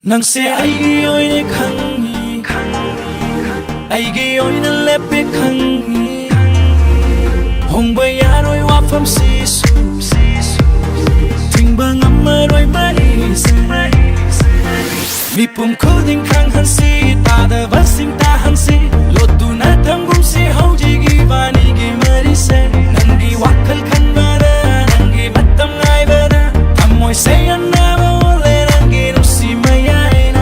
S1: ꯅꯪꯁꯦ ꯑꯩꯒꯤ ꯑꯣꯏꯅ ꯈꯪꯉꯤ ꯑꯩꯒꯤ ꯑꯣꯏꯅ ꯂꯦꯞꯄꯦ ꯈꯪꯉꯤ ꯍꯣꯡꯕ ꯌꯥꯔꯣꯏ ꯋꯥꯐꯝꯁꯤꯁꯨ ꯊꯤꯡꯕ ꯉꯝꯃꯔꯣꯏ ꯃꯔꯤꯁꯦ ꯃꯤꯄꯨꯝ ꯈꯨꯗꯤꯡ ꯈꯪꯍꯟꯁꯤ ꯇꯥꯗꯕꯁꯤꯡ ꯇꯥꯍꯟꯁꯤ ꯂꯣꯠꯇꯨꯅ ꯊꯝꯒꯨꯝꯁꯤ ꯍꯧꯖꯤꯛ 이반이기 머리세 넌기 와클 칸바다 넌기 맞담 나이바다 담모이세 안나바 원래 넌기 누시마야이나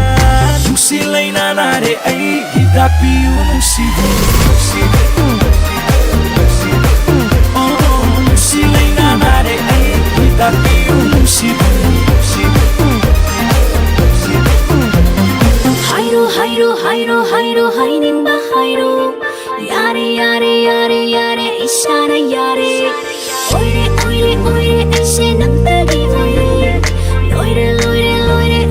S1: 누실레이나 나래 에이 기다피우 누시부 누실레이나 나래 에이 기다피우 누시부
S2: 하이로 하이닝바 하이로 야래 이샤나 야래 오이래 아이세 남다기 오이래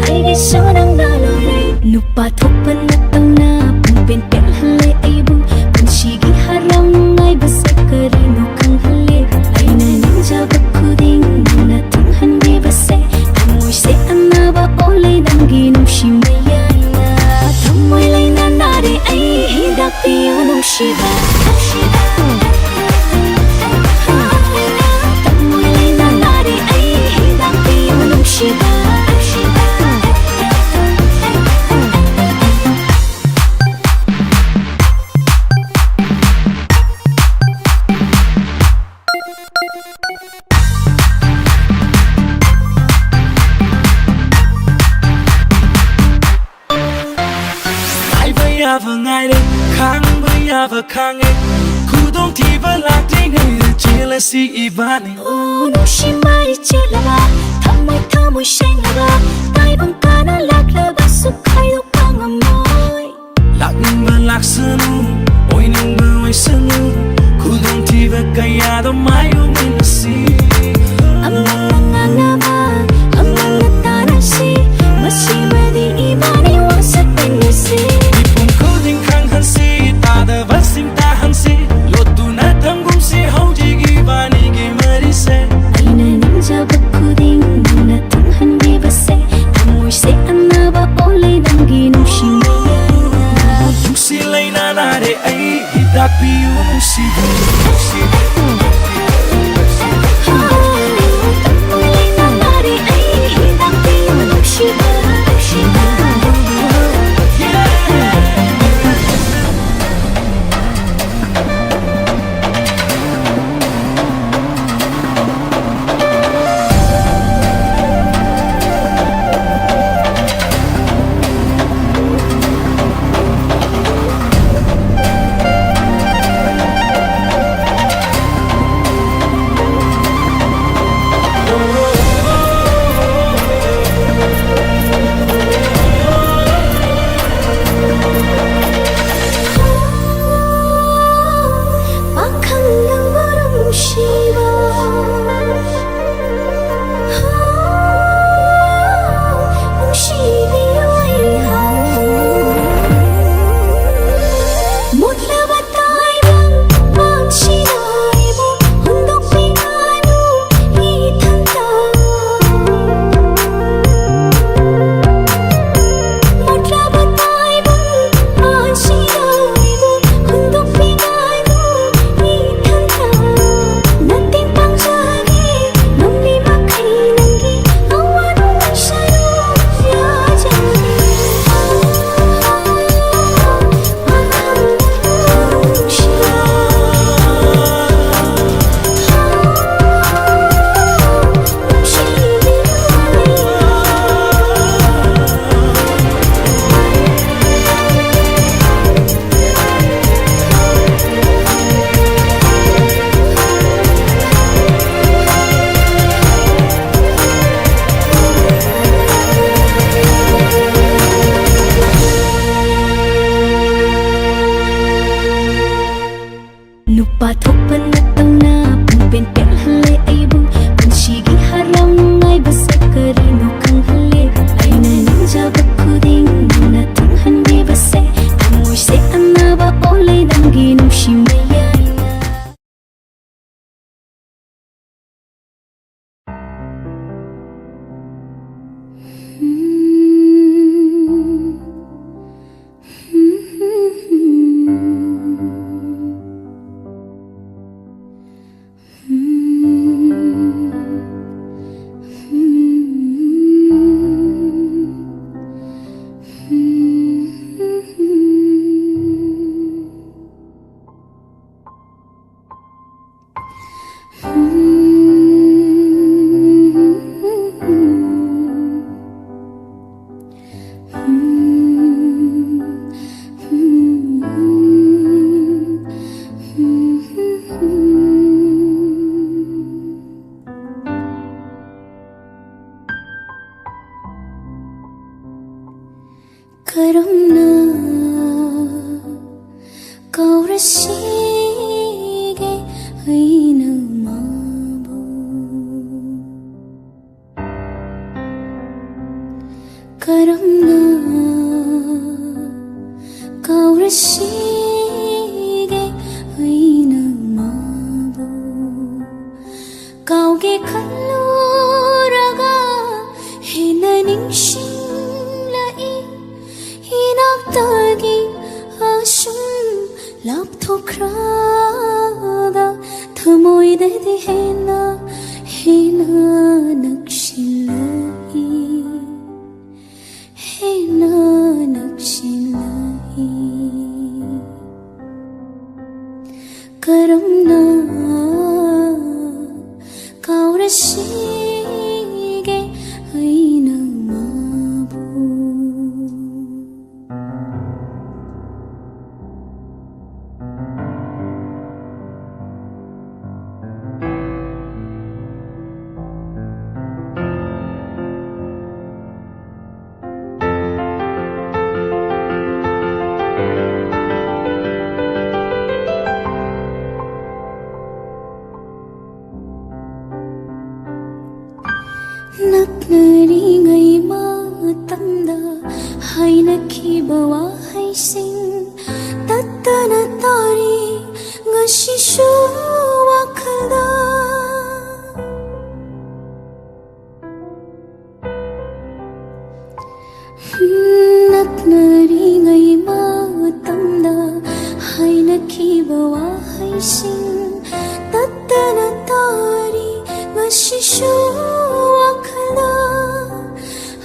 S2: 아이게 소낭나 노래 누빠 토ppen 나땅나 붕pen pelhal래 아이부 분시기 하랑 아이바세 그리노 강할래 아이나 ninja bakuding nana tunghan bibase amoyse annaba ole dangi nushimaya Thamoy lay na nare ay hidak piyo nung shiba Thamoy lay na nare ay hidak piyo nung shiba
S1: Ngài đây khang với và khang ấy khu đông thì vẫn lạc đi người chỉ là si ibani
S2: Oh no shi mai che la ba thamoy sheng la ba tai bang kana lak la ba su khai lo pang amoy
S1: lạc nhưng vẫn lạc sanu ôi nhưng vẫn ôi sanu khu đông thì vẫn kaya đó mai ôm mình si
S2: amang ta na si masi madi ibani wa sa penisi
S1: hansi tadavasim tahansi lotuna thamgumsi hojig ibanigi marise
S2: aina ninja bakuding nana tunghan bibase amoyse annaba ole dangi nushimaya
S1: nusilaina nare ai hidak piu nusibu
S2: Thamoy lay na nare ay hidak piyo nung shiba Nupa thopan na tang na pen pen hale ay bu Panshigi harang ay basa karino kang hale Ay na ninja bakuding nana tunghan bibase Amoyse annaba ole dangi nushimaya
S6: Karamna kaurasige haina mabu Karamna kaurasige haina mabu Kauge kalluraga hina ningshin Hinagtagi asum lapthokrada thamoidadi hena nakshilahi Karamna kaurasige haina mabu Naknaringai matamda hainakiba wahaising tattana tari ngashishu wakhalda Naknaringai matamda hainakiba wahaising tattana tari ngashishu wakhala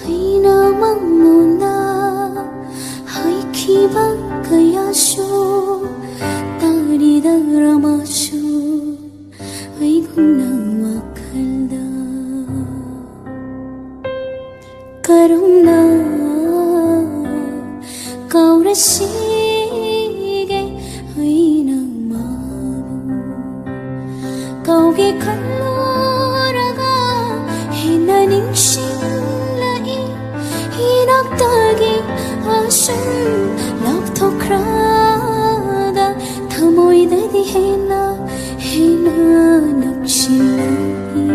S6: haina mangnona haikiba kayashu tarida ramashu aiguna wakhalda Karamna kaurasige haina mabu Kauge kalluraga hina ningshinlai Hinagtagi asum lapthokrada thamoidadi hena nakshilahi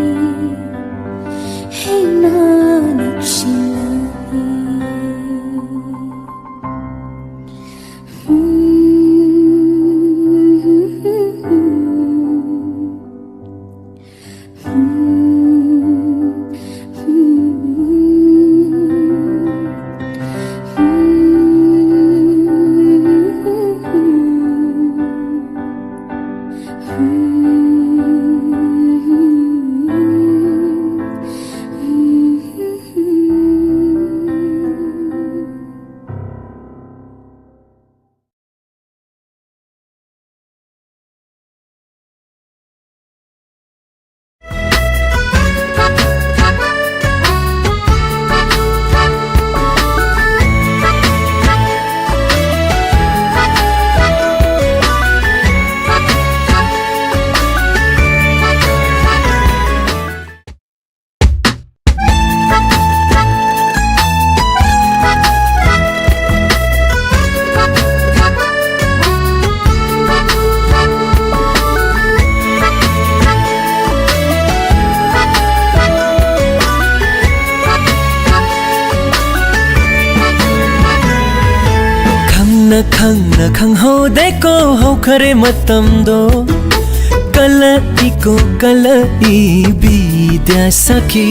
S1: khang ho de ko ho khare matamdo kala i bidya sakhi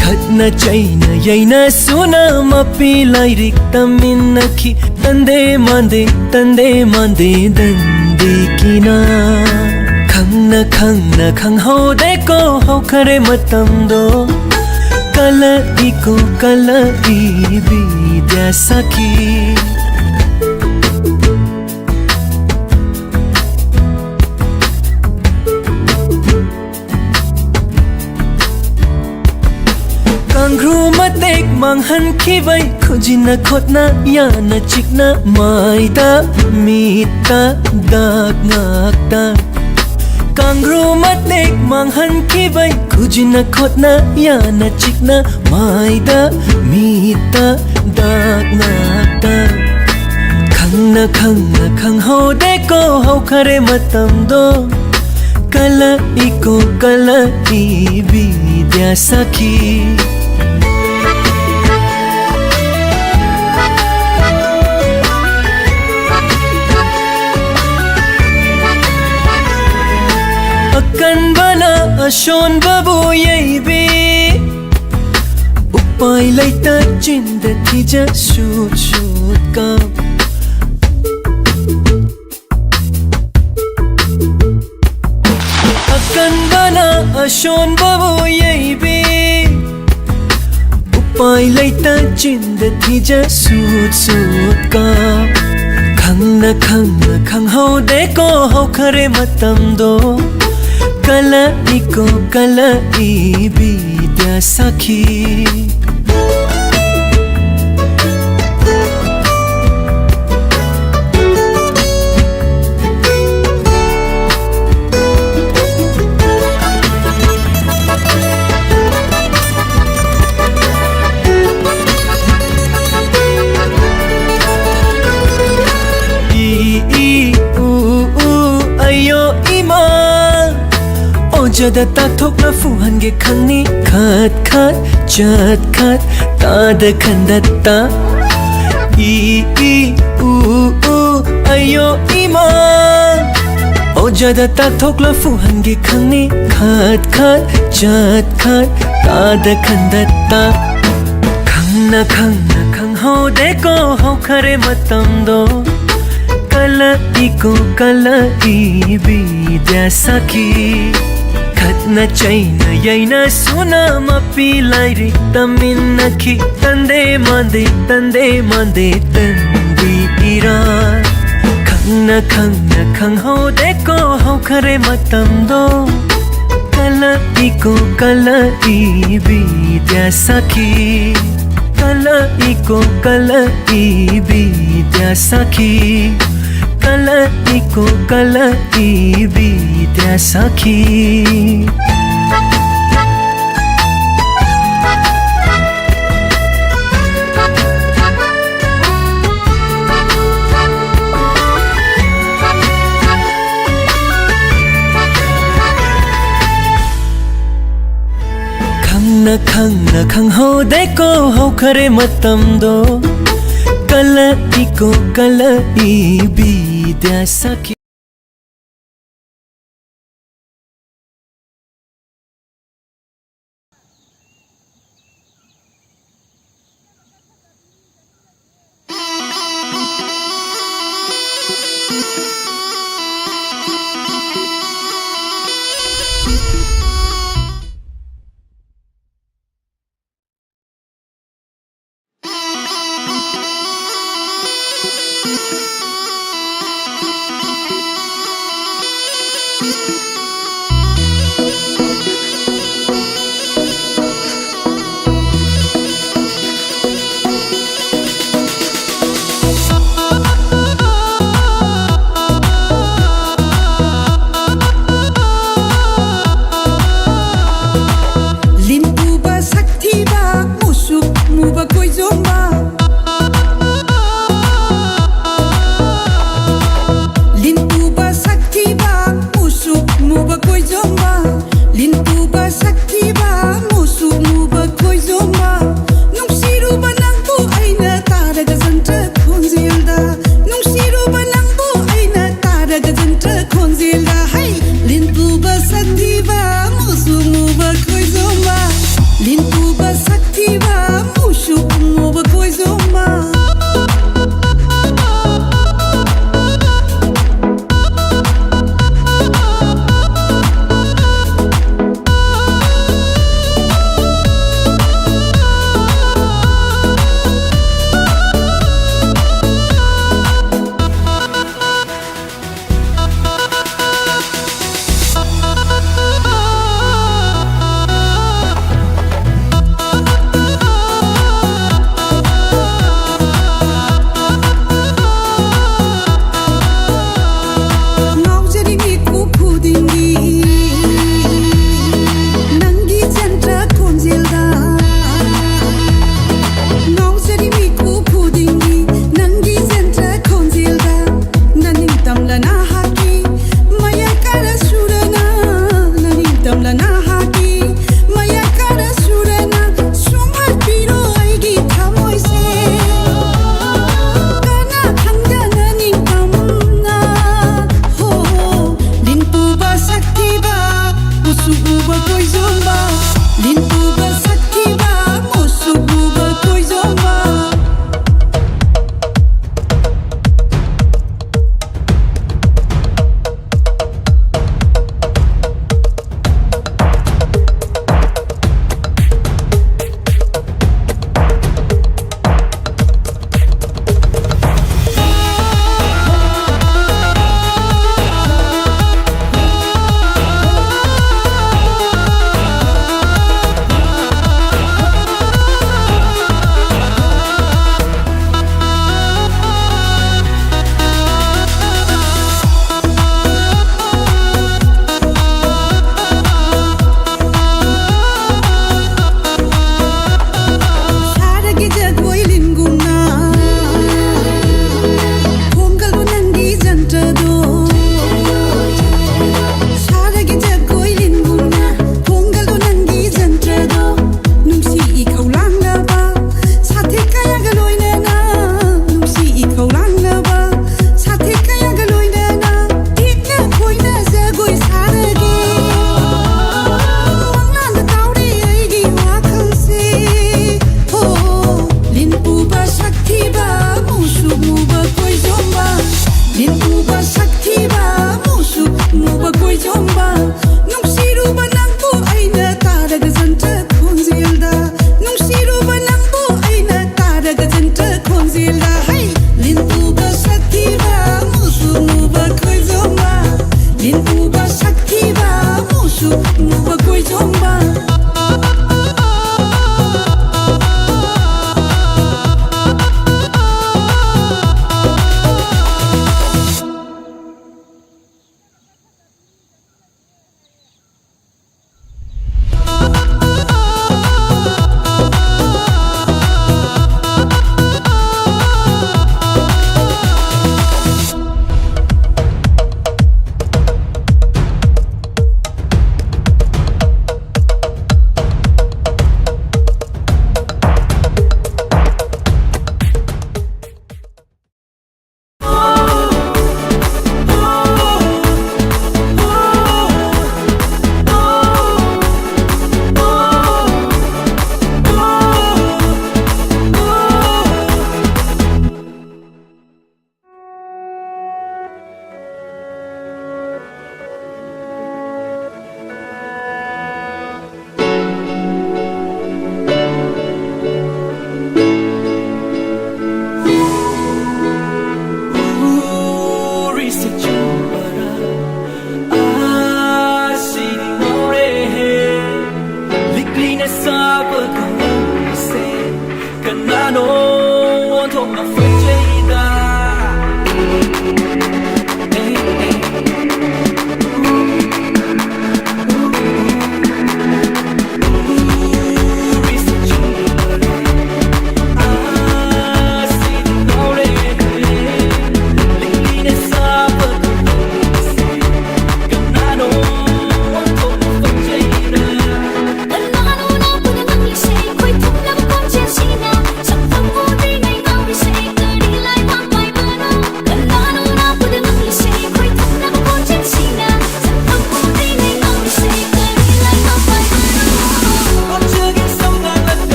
S1: khatna chaina yaina suna mapi lairik tamin nakhi tande mande dande kina khang ho de ko ho khare matamdo kala i bidya sakhi ꯃꯥꯡꯍꯟꯈꯤꯕꯩ ꯈꯨꯖꯤꯟꯅ ꯈꯣꯠꯅ ꯌꯥꯅ ꯆꯤꯛꯅ ꯃꯥꯏꯗ ꯃꯤꯠꯇ ꯗꯥꯛ ꯉꯥꯛꯇ ꯀꯥꯡꯒ꯭ꯔꯨ ꯃꯇꯦꯛ ꯃꯥꯡꯍꯟꯈꯤꯕꯩ ꯈꯨꯖꯤꯟꯅ ꯈꯣꯠꯅ ꯌꯥꯅ ꯆꯤꯛꯅ ꯃꯥꯏꯗ ꯃꯤꯠꯇ ꯗꯥꯛ ꯉꯥꯛꯇ ꯈꯪꯅ ꯈꯪꯅ ꯈꯪꯍꯧꯗꯦꯀꯣ ꯍꯧꯈꯔꯦ ꯃꯇꯝꯗꯣ ꯀꯜꯂꯛꯏꯀꯣ ꯀꯜꯂꯛꯏ ꯕꯤꯗ꯭ꯌꯥ ꯁꯈꯤ ꯑꯀꯟꯕꯅ ꯑꯁꯣꯟꯕꯕꯨ ꯌꯩꯕꯤ ꯎꯄꯥꯏ ꯂꯩꯇ ꯆꯤꯟꯗ ꯊꯤꯖ ꯁꯨꯠ ꯁꯨꯠ ꯀꯥꯞ ꯑꯀꯟꯕꯅ ꯑꯁꯣꯟꯕꯕꯨ ꯌꯩꯕꯤ ꯎꯄꯥꯏ ꯂꯩꯇ ꯆꯤꯟꯗ ꯊꯤꯖ ꯁꯨꯠ ꯁꯨꯠ ꯀꯥꯞ ꯈꯪꯅ ꯈꯪꯅ ꯈꯪꯍꯧꯗꯦꯀꯣ ꯍꯧꯈꯔꯦ ꯃꯇꯝꯗꯣ ꯀꯜꯂꯛꯏꯀꯣ ꯀꯜꯂꯛꯏ ꯕꯤꯗ꯭ꯌꯥ ꯁꯈꯤ ꯖꯗ ꯇꯥꯊꯣꯛꯅ ꯐꯨꯍꯟꯒꯦ ꯈꯪꯅꯤ ꯈꯠ ꯈꯠ ꯆꯠ ꯈꯠ ꯇꯥꯗ ꯈꯟꯗꯠꯇ ꯏ ꯎ ꯑꯌꯣ ꯏꯃꯥ ꯑꯣꯖꯥꯗ ꯇꯥꯊꯣꯛꯂ ꯐꯨꯍꯟꯒꯦ ꯈꯪꯅꯤ ꯈꯠ ꯈꯠ ꯆꯠ ꯈꯠ ꯇꯥꯗ ꯈꯟꯗꯠꯇ ꯈꯪꯅ ꯈꯪꯅ ꯈꯪꯍꯧꯗꯦꯀꯣ ꯍꯧꯈꯔꯦ ꯃꯇꯝꯗꯣ ꯀꯜꯂꯛꯏꯀꯣ ꯀꯜꯂꯛꯏ ꯕꯤꯗ꯭ꯌꯥ ꯁꯈꯤ ꯈꯠꯅ ꯆꯩꯅ ꯌꯩꯅ ꯁꯨꯅ ꯃꯄꯤ ꯂꯥꯏꯔꯤꯛ ꯇꯝꯃꯤꯟꯅꯈꯤ ꯇꯟꯗꯦ ꯃꯥꯟꯗꯦ ꯇꯟꯕꯤ ꯏꯔꯥꯟ ꯈꯪꯅ ꯈꯪꯅ ꯈꯪꯍꯧꯗꯦꯀꯣ ꯍꯧꯈꯔꯦ ꯃꯇꯝꯗꯣ ꯀꯜꯂꯛꯏꯀꯣ ꯀꯜꯂꯛꯏ ꯕꯤꯗ꯭ꯌꯥ ꯁꯈꯤ ꯀꯜꯂꯛꯏꯀꯣ ꯀꯜꯂꯛꯏ ꯕꯤꯗ꯭ꯌా ꯁꯈꯤ ꯀꯜꯂꯛꯏꯀꯣ ꯀꯜꯂꯛꯏ ꯕꯤꯗ꯭ꯌꯥ ꯁꯈꯤ ꯈꯪꯅ ꯈꯪꯅ ꯈꯪꯍꯧꯗꯦꯀꯣ ꯍꯧꯈꯔꯦ ꯃꯇꯝꯗꯣ ꯀꯜꯂꯛꯏꯀꯣ ꯀꯜꯂꯛꯏ ꯕꯤꯗ꯭ꯌꯥ ꯁꯈꯤ
S10: Lintuba saktiba musuk Uba Sakiba Musu Uba Koizomba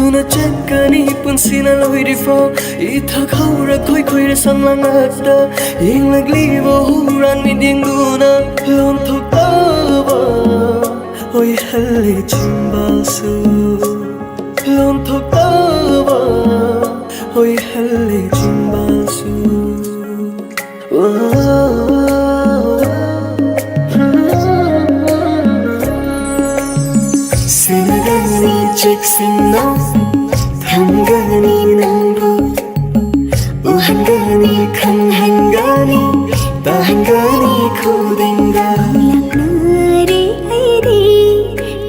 S1: Puduna checkani punsina loirifo Ithak haura koi koi re samlang akta Ying laglibo huran midinguna Lom thok taba Oi halle chimbalsu Lom thok taba Oi halle chimbalsu Sinagani checksino Thangani nambu Uhangani khanghangani Tahangani kudinga
S2: Laknari airi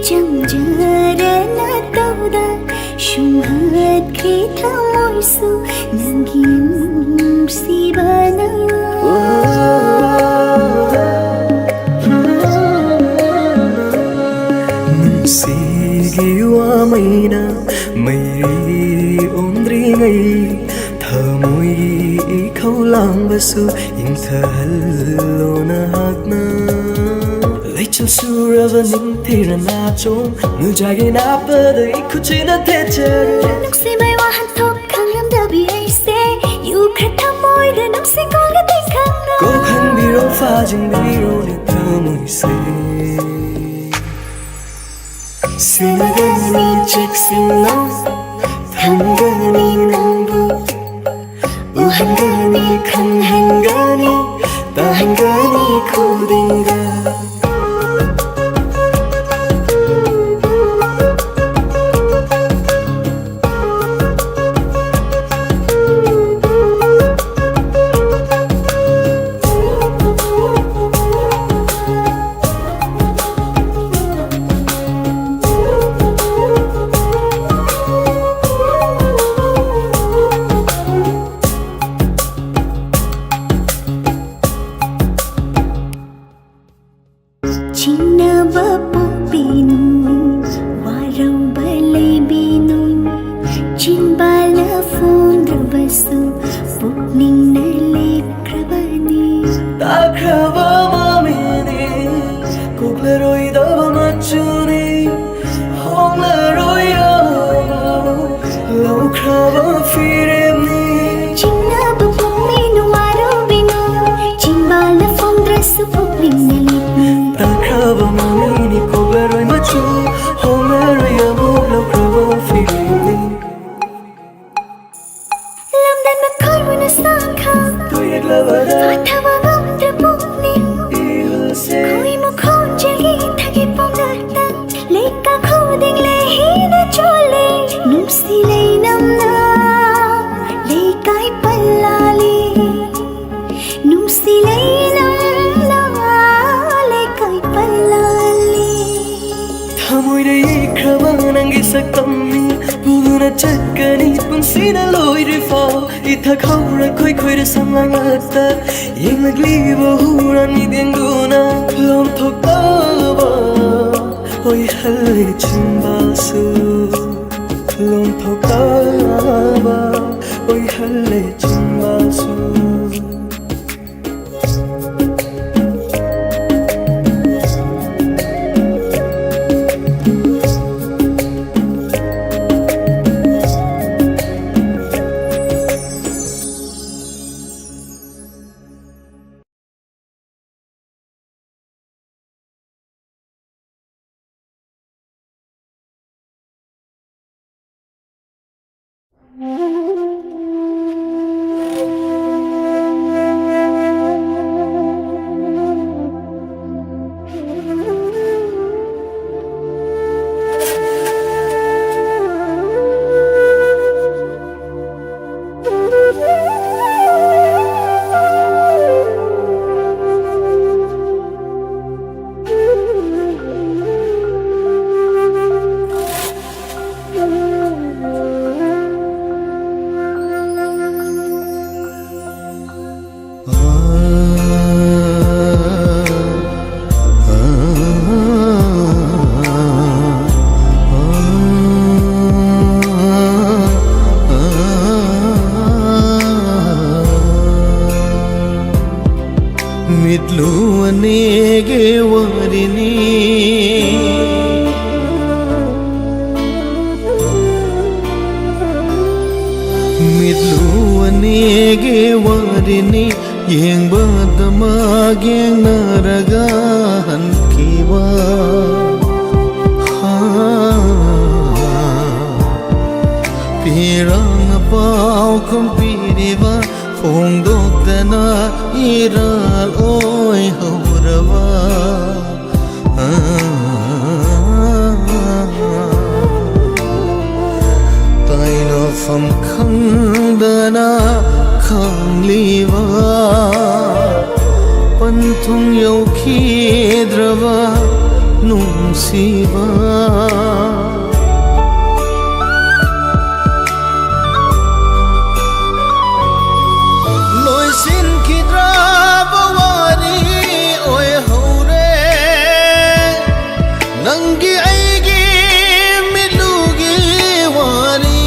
S2: Jamjara na tauda Shumhat ki thamoisu Nangin sibana
S1: Sigiwa maina Mairi ondringai Thamoi ikhau lambasu Intha hallona hakna Leichal surava nintira na chong Nujagi na pada ikuchina techere
S2: Nuksi mai wahan thok khangam dabi aise Yu khatha moi ra nuksi konga dekhanga
S1: Ko khan biro fa jing biro ni thamoi se Sinagani checksino Thangani nambu Uhangani khanghangani Tahangani kudinga
S2: China bapu binu Warau balai binu Chin bala fondra basu Pukning na lekrabani
S1: Takrava mamini Kukleroi dava machuni Hongleroi ava Laukrava firemni
S2: China bapu binu Warau binu Chin bala fondra su pukning na lekrabani
S1: Takrava mamini Kukleroi machu Hongleroi ava Laukrava firemni
S2: Lamdan makhoi wana sangha
S1: Tuyak lavada
S2: Fathawa ngamdra pukning
S1: Ihulse
S2: Koi mo khonjagi thagi pongata Leka khoding lehi na chole Nusi lei namna Lekai pallali Nusi lei namna Lekai pallali
S1: Thamoi re ikrava nangi saktamni Puduna checkani punsina loirifo Ithak haura koi koi re samlang akta Ying laglibo huran midinguna Lom thok taba Oi halle chimbalsu Lom thok taba Oi halle chimbalsu
S4: ಮಿದ್ಲುವನೇಗೆ ವರಿನಿ
S1: ಮಿದ್ಲುವನೆಗೆ ವಾರಿನಿ ಯೆಂಬದಮಾಗ್ ಯೆಂಗ್ನರಗ ಹನ್ಕಿವ ಪಿರಂಗ ಪಾವ್ ಕಂಪಿರಿವ ಫೋಂಗ್ದೋಕ್ದನ ಇರಾಲ್ ಓಯ್ ಹೌರವ ताइनफम खंगदना खंगलीवा पंथुंग यौखीद्रवा नुंसीवा लोइसिन खिद्रावा वारी ओय हौरे नंगी आईगी मिलूगी वारी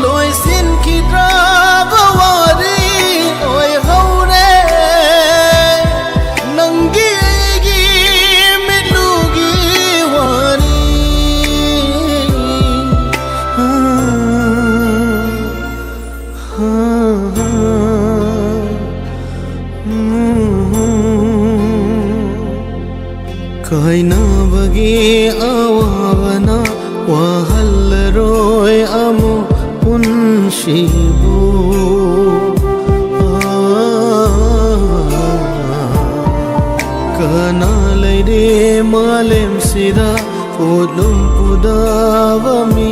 S1: लोइसिन खिद्रावा वारी ओय हौरे नंगी आईगी मिलूगी वारी kainabagi awawana wahalroy amo punshibu kanalaide malem sida pudlum pudavami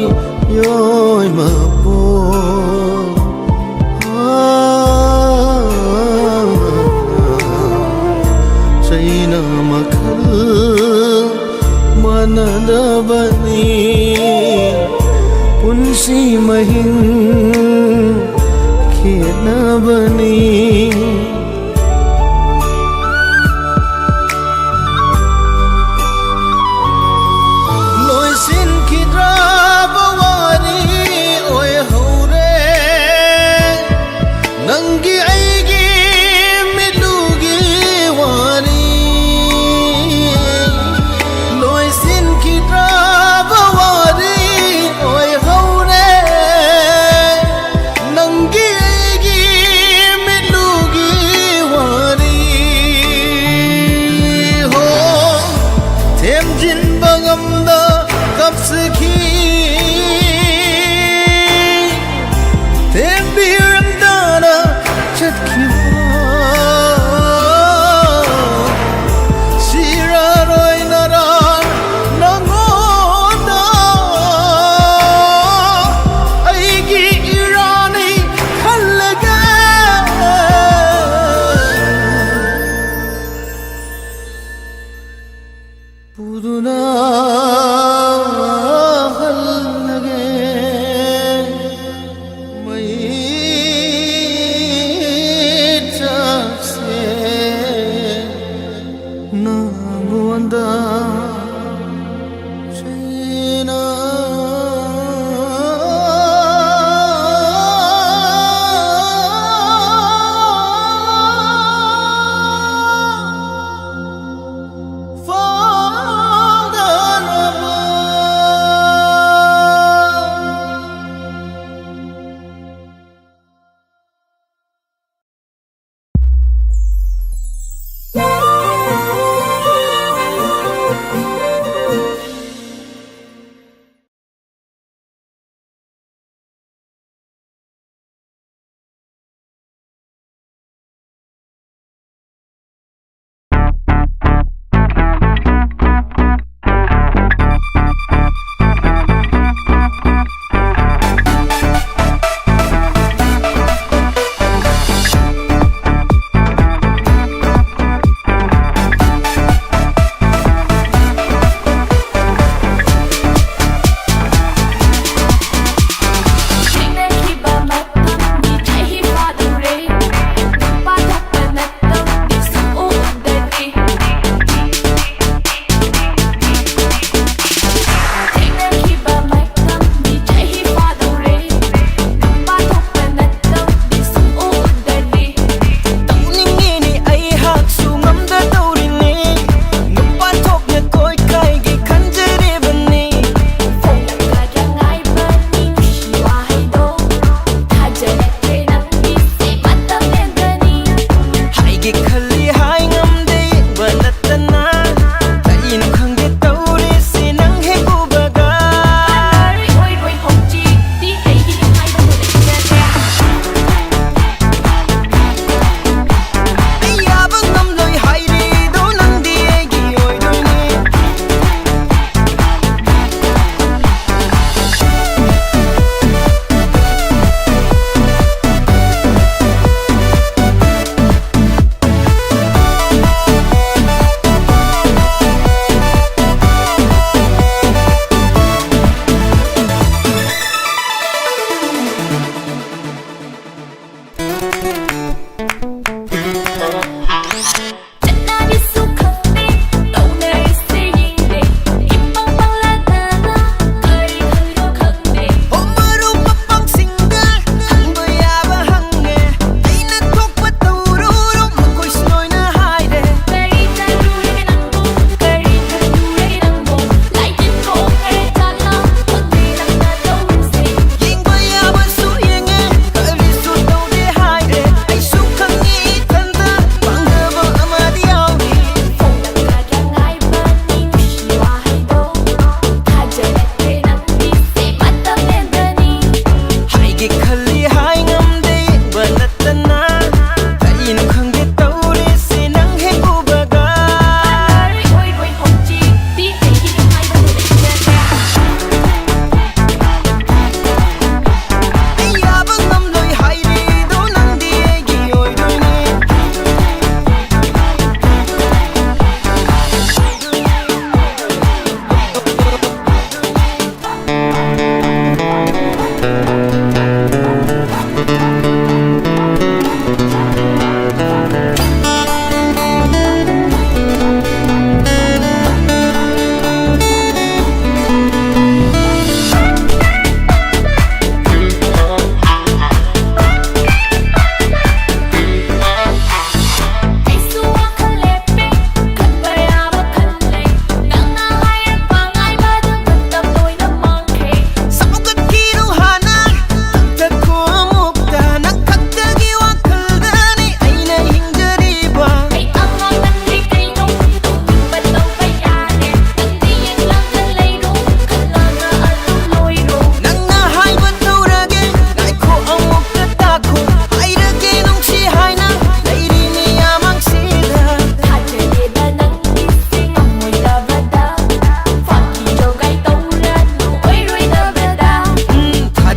S1: yoy mapo China makhal manadabani punsi mahing khenabani loisin khidraba wari oy hore nangi aigi milugi wari loisin khidraba wari oy hore nangi aigi milugi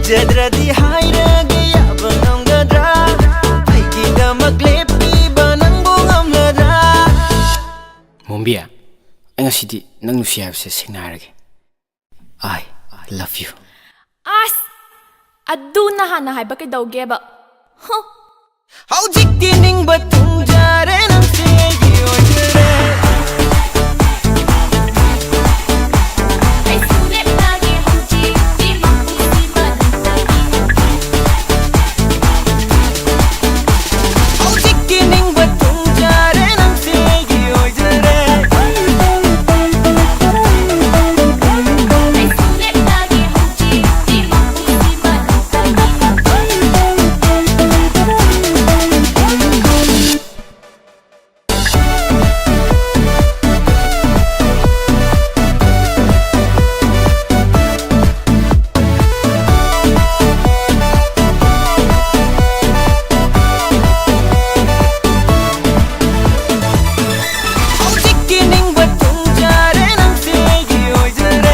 S1: ꯂꯩꯖꯗ꯭ꯔꯗꯤ ꯍꯥꯏꯔꯒꯦ ꯌꯥꯕ ꯉꯝꯒꯗ꯭ꯔꯥ ꯑꯩꯒꯤꯗꯃꯛ ꯂꯦꯞꯄꯤꯕ ꯅꯪꯕꯨ ꯉꯝꯒꯗ꯭ꯔꯥ
S8: ꯃꯣꯝꯕꯤ ꯑꯩ ꯉꯁꯤꯗꯤ ꯅꯪ ꯅꯨꯡꯁꯤ ꯍꯥꯏꯕꯁꯦ ꯁꯦꯡꯅ ꯍꯥꯏꯔꯒꯦ I love you
S9: ꯑꯁ ꯑꯗꯨꯅ ꯍꯥꯟꯅ ꯍꯥꯏꯕ ꯀꯩꯗꯧꯒꯦꯕ
S1: ꯍꯧꯖꯤꯛꯇꯤ ꯅꯤꯡꯕ ꯊꯨꯡꯖꯔꯦ ꯅꯪꯁꯦ ꯑꯩꯒꯤ ꯑꯣꯏꯖꯔꯦ ꯍꯧꯖꯤꯛꯇꯤ ꯅꯤꯡꯕ ꯊꯨꯡꯖꯔꯦ ꯅꯪꯁꯦ ꯑꯩꯒꯤ ꯑꯣꯏꯖꯔꯦ ꯍꯧꯖꯤꯛꯇꯤ ꯅꯤꯡꯕ ꯊꯨꯡꯖꯔꯦ ꯅꯪꯁꯦ ꯑꯩꯒꯤ ꯑꯣꯏꯖꯔꯦ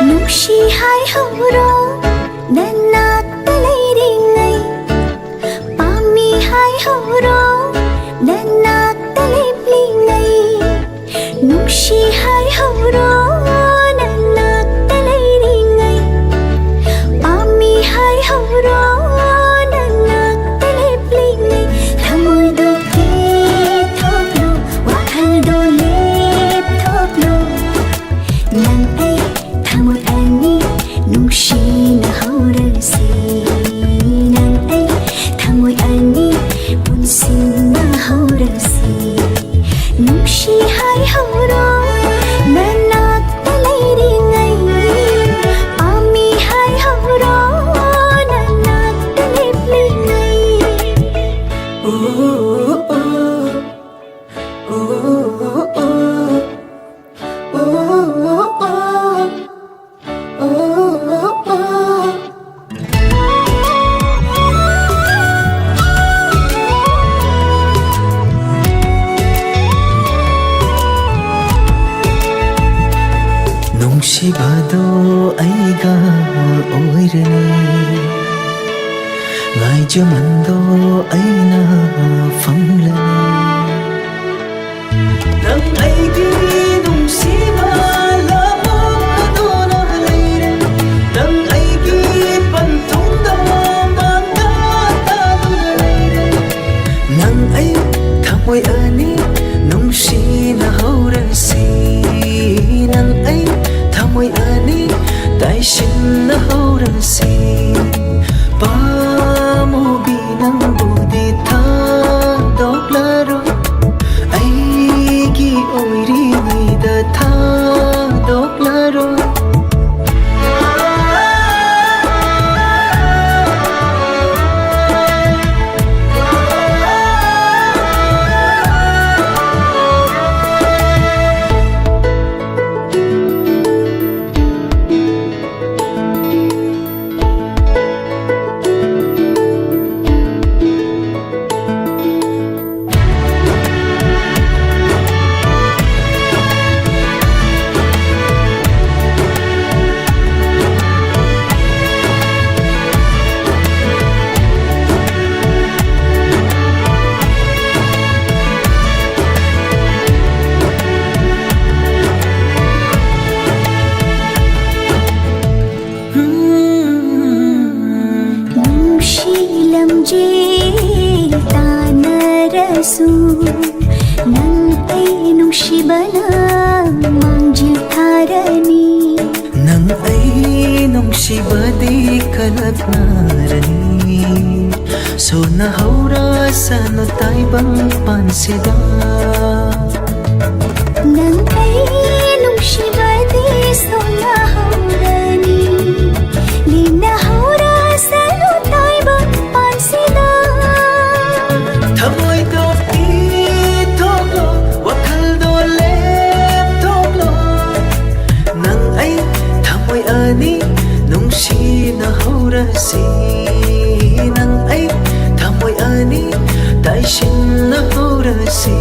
S2: ꯅꯨꯡꯁꯤ ꯍꯥꯏꯍꯧꯔꯣ ꯅꯅꯥꯛꯇ ꯂꯩꯔꯤꯉꯩ ꯄꯥꯝꯃꯤ ꯍꯥꯏꯍꯧꯔꯣ ꯅꯅꯥꯛꯇ ꯂꯦꯞꯂꯤꯉꯩ ꯅꯨꯡꯁꯤ ꯍꯥꯏꯍꯧꯔꯣ ꯅꯅꯥꯛꯇ ꯂꯩꯔꯤꯉꯩ ꯄꯥꯝꯃꯤ ꯍꯥꯏꯍꯧꯔꯣ ꯅꯅꯥꯛꯇ ꯂꯦꯞꯂꯤꯉꯩ ꯊꯃꯣꯏꯗꯣ ꯄꯦꯊꯣꯛꯂꯣ ꯋꯥꯈꯜꯗꯣ ꯂꯦꯞꯊꯣꯛꯂꯣ ꯅꯪ ꯑꯩ ꯊꯃꯣꯏ ꯑꯅꯤ ꯅꯨꯡꯁꯤꯅ ꯍꯧꯔꯁꯤ ꯅꯪ ꯑꯩ ꯊꯃꯣꯏ ꯑꯅꯤ ꯄꯨꯟꯁꯤꯟꯅ ꯍꯧꯔꯁꯤ ꯅꯨꯡꯁꯤ ꯍꯥꯏꯍꯧꯔꯣ ꯅꯅꯥꯛꯇ ꯂꯩꯔꯤꯉꯩ ꯄꯥꯝꯃꯤ ꯍꯥꯏꯍꯧꯔꯣ ꯅꯅꯥꯛꯇ ꯂꯦꯞꯂꯤꯉꯩ
S1: ꯅꯨꯡꯁꯤꯕꯗꯣ ꯑꯩꯒ ꯑꯣꯏꯔꯅꯤ ꯉꯥꯏꯖꯃꯟꯗꯣ ꯑꯩꯅ ꯐꯪꯂꯅꯤ ꯅꯪ ꯑꯩꯒꯤ ꯅꯨꯡꯁꯤꯕ ꯂꯥꯞꯄꯗꯨꯅ ꯂꯩꯔꯦ ꯅꯪ ꯑꯩꯒꯤ ꯄꯟꯊꯨꯡꯗ ꯃꯥꯡꯗ ꯇꯥꯗꯨꯅ ꯂꯩꯔꯦ ꯅꯪ ꯑꯩ ꯊꯃꯣꯏ ꯑꯅꯤ ꯅꯨꯡꯁꯤꯅ ꯍꯧꯔꯁꯤ ꯅꯪ ꯑꯩ ꯊꯃꯣꯏ ꯑꯅꯤ ꯇꯥꯏꯁꯤꯟꯅ ꯍꯧꯔꯁꯤ ꯄꯥꯝꯃꯨꯕꯤ ꯅꯪꯕꯨꯗꯤ ꯊꯥꯗꯣꯛꯂꯔꯣꯏ ꯑꯩꯒꯤ ꯑꯣꯏꯔꯤꯉꯩꯗ ꯊꯥꯗꯣꯛꯂꯔꯣꯏ
S2: ꯍꯧꯔꯁꯨ ꯅꯪ ꯑꯩ ꯅꯨꯡꯁꯤꯕꯅ ꯃꯥꯡꯖꯤꯜ ꯊꯥꯔꯅꯤ
S1: ꯅꯪ ꯑꯩ ꯅꯨꯡꯁꯤꯕꯗꯤ ꯀꯜꯂꯛꯅꯔꯅꯤ ꯁꯣꯟꯅ ꯍꯧꯔꯁꯅꯨ ꯇꯥꯏꯕꯪ ꯄꯥꯟꯁꯤꯗ
S2: ꯅꯪ ꯑꯩ ꯅꯨꯡꯁꯤꯕꯗꯤ ꯁꯣꯟꯅ ꯍꯧꯔꯅꯤ ꯂꯦꯝꯅ ꯍꯧꯔꯁꯅꯨ ꯇꯥꯏꯕꯪ ꯄꯥꯟꯁꯤꯗ
S1: ꯊꯃꯣꯏꯗꯣ ꯏꯊꯣꯛꯂꯣ ꯋꯥꯈꯜꯗꯣ ꯂꯦꯞꯊꯣꯛꯂꯣ ꯅꯪ ꯑꯩ ꯊꯃꯣꯏ ꯑꯅꯤ ꯅꯨꯡꯁꯤꯅ ꯍꯧꯔꯁꯤ ꯅꯪ ꯑꯩ ꯊꯃꯣꯏ ꯑꯅꯤ ꯇꯥꯏꯁꯤꯟꯅ ꯍꯧꯔꯁꯤ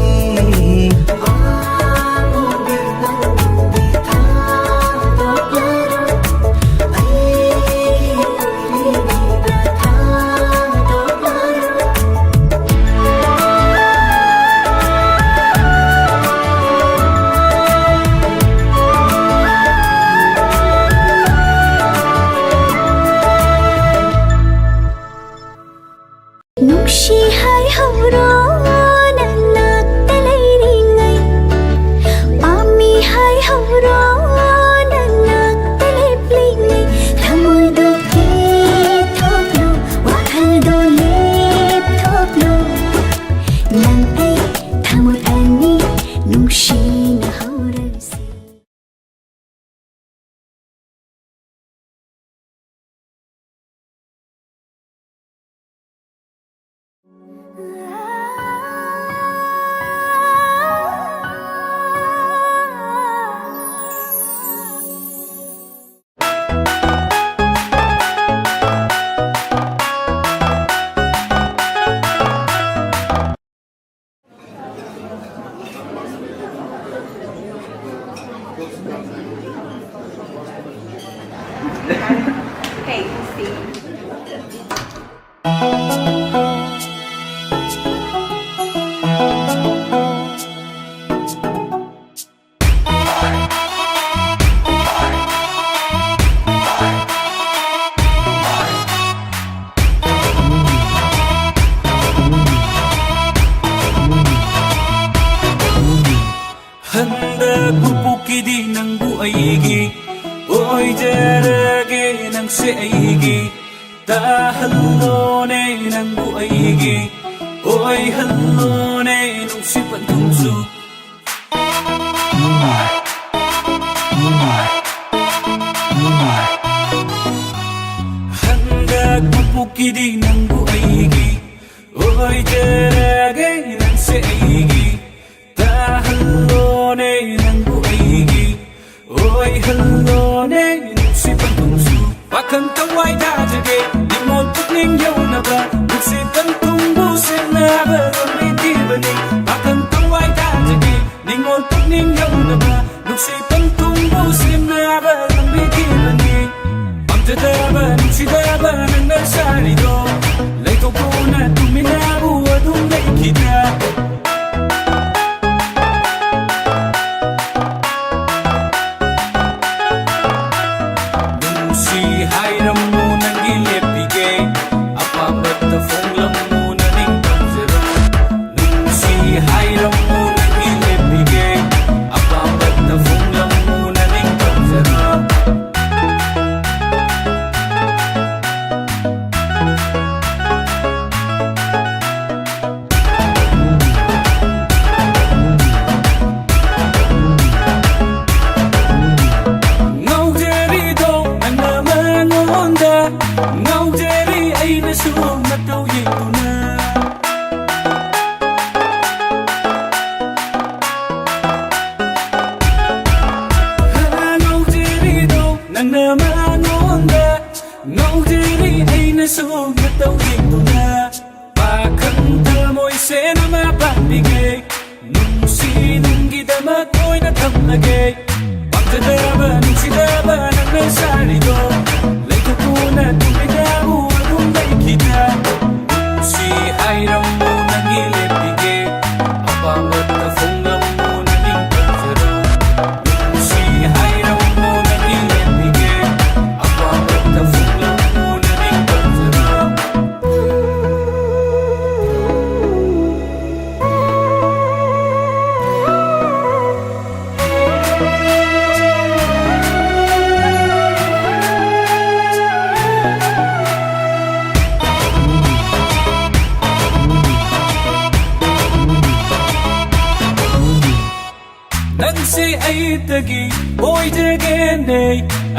S2: ꯅꯨꯡꯁꯤ ꯍꯥꯏꯍꯧꯔꯣ ꯅꯅꯥꯛꯇ ꯂꯩꯔꯤꯉꯩ ꯄꯥꯝꯃꯤ ꯍꯥꯏꯍꯧꯔꯣ ꯅꯅꯥꯛꯇ ꯂꯦꯞꯂꯤꯉꯩ ꯊꯃꯣꯏꯗꯣ ꯀꯦꯊꯣꯛꯂꯣ ꯋꯥꯈꯜꯗꯣ ꯂꯦꯞꯊꯣꯛꯂꯣ ꯅꯪ ꯑꯩ ꯊꯃꯣꯏ ꯑꯅꯤ ꯅꯨꯡꯁꯤꯅ ꯍꯧꯔꯁꯤ
S3: ꯍꯟꯗꯛꯄꯨꯛꯀꯤꯗꯤ ꯅꯪꯕꯨ ꯑꯩꯒꯤ ꯑꯣꯏꯖꯔꯒꯦ ꯅꯪꯁꯦ ꯑꯩꯒꯤ ꯇꯥꯍꯜꯂꯣꯅꯦ ꯅꯪꯕꯨ ꯑꯩꯒꯤ ꯑꯣꯏꯍꯜꯂꯣꯅꯦ ꯅꯨꯡꯁꯤ ꯄꯟꯊꯨꯡꯁꯨ ꯍꯟꯗꯛꯄꯨꯛꯀꯤꯗꯤ ꯅꯪꯕꯨ ꯑꯩꯒꯤ ꯑꯣꯏꯖꯔꯒꯦ ꯅꯪꯁꯦ ꯑꯩꯒꯤ ꯇꯥꯍꯜꯂꯣꯅꯦ ꯅꯪꯕꯨ ꯑꯩꯒꯤ ꯑꯣꯏꯍꯜꯂꯣꯅꯦ ꯅꯨꯡꯁꯤ ꯄꯟꯊꯨꯡꯁꯨ ꯋꯥꯈꯜ ꯊꯋꯥꯏ ꯇꯥꯖꯒꯦ ꯅꯤꯡꯉꯣꯜ ꯄꯨꯛꯅꯤꯡ ꯌꯧꯅꯕ ꯅꯨꯡꯁꯤ ꯄꯟꯊꯨꯡꯕꯨ ꯁꯦꯟꯅꯕ ꯂꯣꯏꯕꯤꯕꯅꯤ ꯋꯥꯈꯜ ꯊꯋꯥꯏ ꯇꯥꯖꯒꯦ ꯅꯤꯡꯉꯣꯜ ꯄꯨꯛꯅꯤꯡ ꯌꯧꯅꯕ ꯅꯨꯡꯁꯤ ꯄꯟꯊꯨꯡꯕꯨ ꯁꯦꯟꯅꯕ ꯂꯣꯏꯕꯤꯕꯅꯤ ꯄꯥꯝꯖꯗꯕ ꯅꯨꯡꯁꯤꯗꯕ ꯅꯪꯅ ꯁꯥꯔꯤꯗꯣ ꯂꯩꯊꯣꯛꯄꯨꯅ ꯇꯨꯃꯤꯟꯅꯕꯨ ꯑꯗꯨꯝ ꯂꯩꯈꯤꯗ ꯍꯥꯏꯔꯝꯃꯨ ꯅꯪꯒꯤ ꯂꯦꯞꯄꯤꯒꯦ ꯑꯄꯥꯝꯕꯇ ꯐꯣꯡꯂꯝꯃꯨ ꯅꯅꯤꯡ ꯇꯝꯖꯔꯣ ꯅꯨꯡꯁꯤ ꯍꯥꯏꯔꯝꯃꯨ ꯅꯪꯒꯤ ꯂꯦꯞꯄꯤꯒꯦ ꯑꯄꯥꯝꯕꯇ ꯐꯣꯡꯂꯝꯃꯨ ꯅꯅꯤꯡ ꯇꯝꯖꯔꯣ ꯉꯥꯎꯖꯔꯤ ꯑꯩꯅꯁꯨ ꯃꯇꯧ ꯌꯦꯡꯗꯨꯅ ꯉꯥꯎꯖꯔꯤꯗꯣ ꯅꯪꯅ ꯃꯉꯣꯟꯗ ꯉꯥꯎꯖꯔꯤ ꯑꯩꯅꯁꯨ ꯃꯇꯧ ꯌꯦꯡꯗꯨꯅ ꯄꯥꯈꯪ ꯊꯃꯣꯏ ꯁꯦꯟ ꯑꯃ ꯄꯥꯟꯕꯤꯒꯦ ꯅꯨꯡꯁꯤ ꯅꯪꯒꯤꯗꯃꯛ ꯑꯣꯏꯅ ꯊꯝꯂꯒꯦ ꯄꯥꯝꯖꯗꯕ ꯅꯨꯡꯁꯤꯗꯕ ꯅꯪꯅ ꯁꯥꯔꯤꯗꯣ ꯂꯩꯊꯣꯛꯄꯨꯅ ꯇꯨꯃꯤꯟꯅꯕꯨ ꯑꯗꯨꯝ ꯂꯩꯈꯤꯗ ꯅꯨꯡꯁꯤ ꯍꯥꯏꯔꯝꯃꯨ ꯅꯪꯒꯤ ꯂꯦꯞꯄꯤꯒꯦ ꯑꯄꯥꯝꯕꯇ ꯐꯣꯡꯂꯝꯃꯨ ꯅꯅꯤꯡ ꯇꯝꯖꯔꯣ ꯅꯨꯡꯁꯤ ꯍꯥꯏꯔꯝꯃꯨ ꯅꯪꯒꯤ ꯂꯦꯞꯄꯤꯒꯦ ꯑꯄꯥꯝꯕꯇ ꯐꯣꯡꯂꯝꯃꯨ ꯅꯅꯤꯡ ꯇꯝꯖꯔꯣ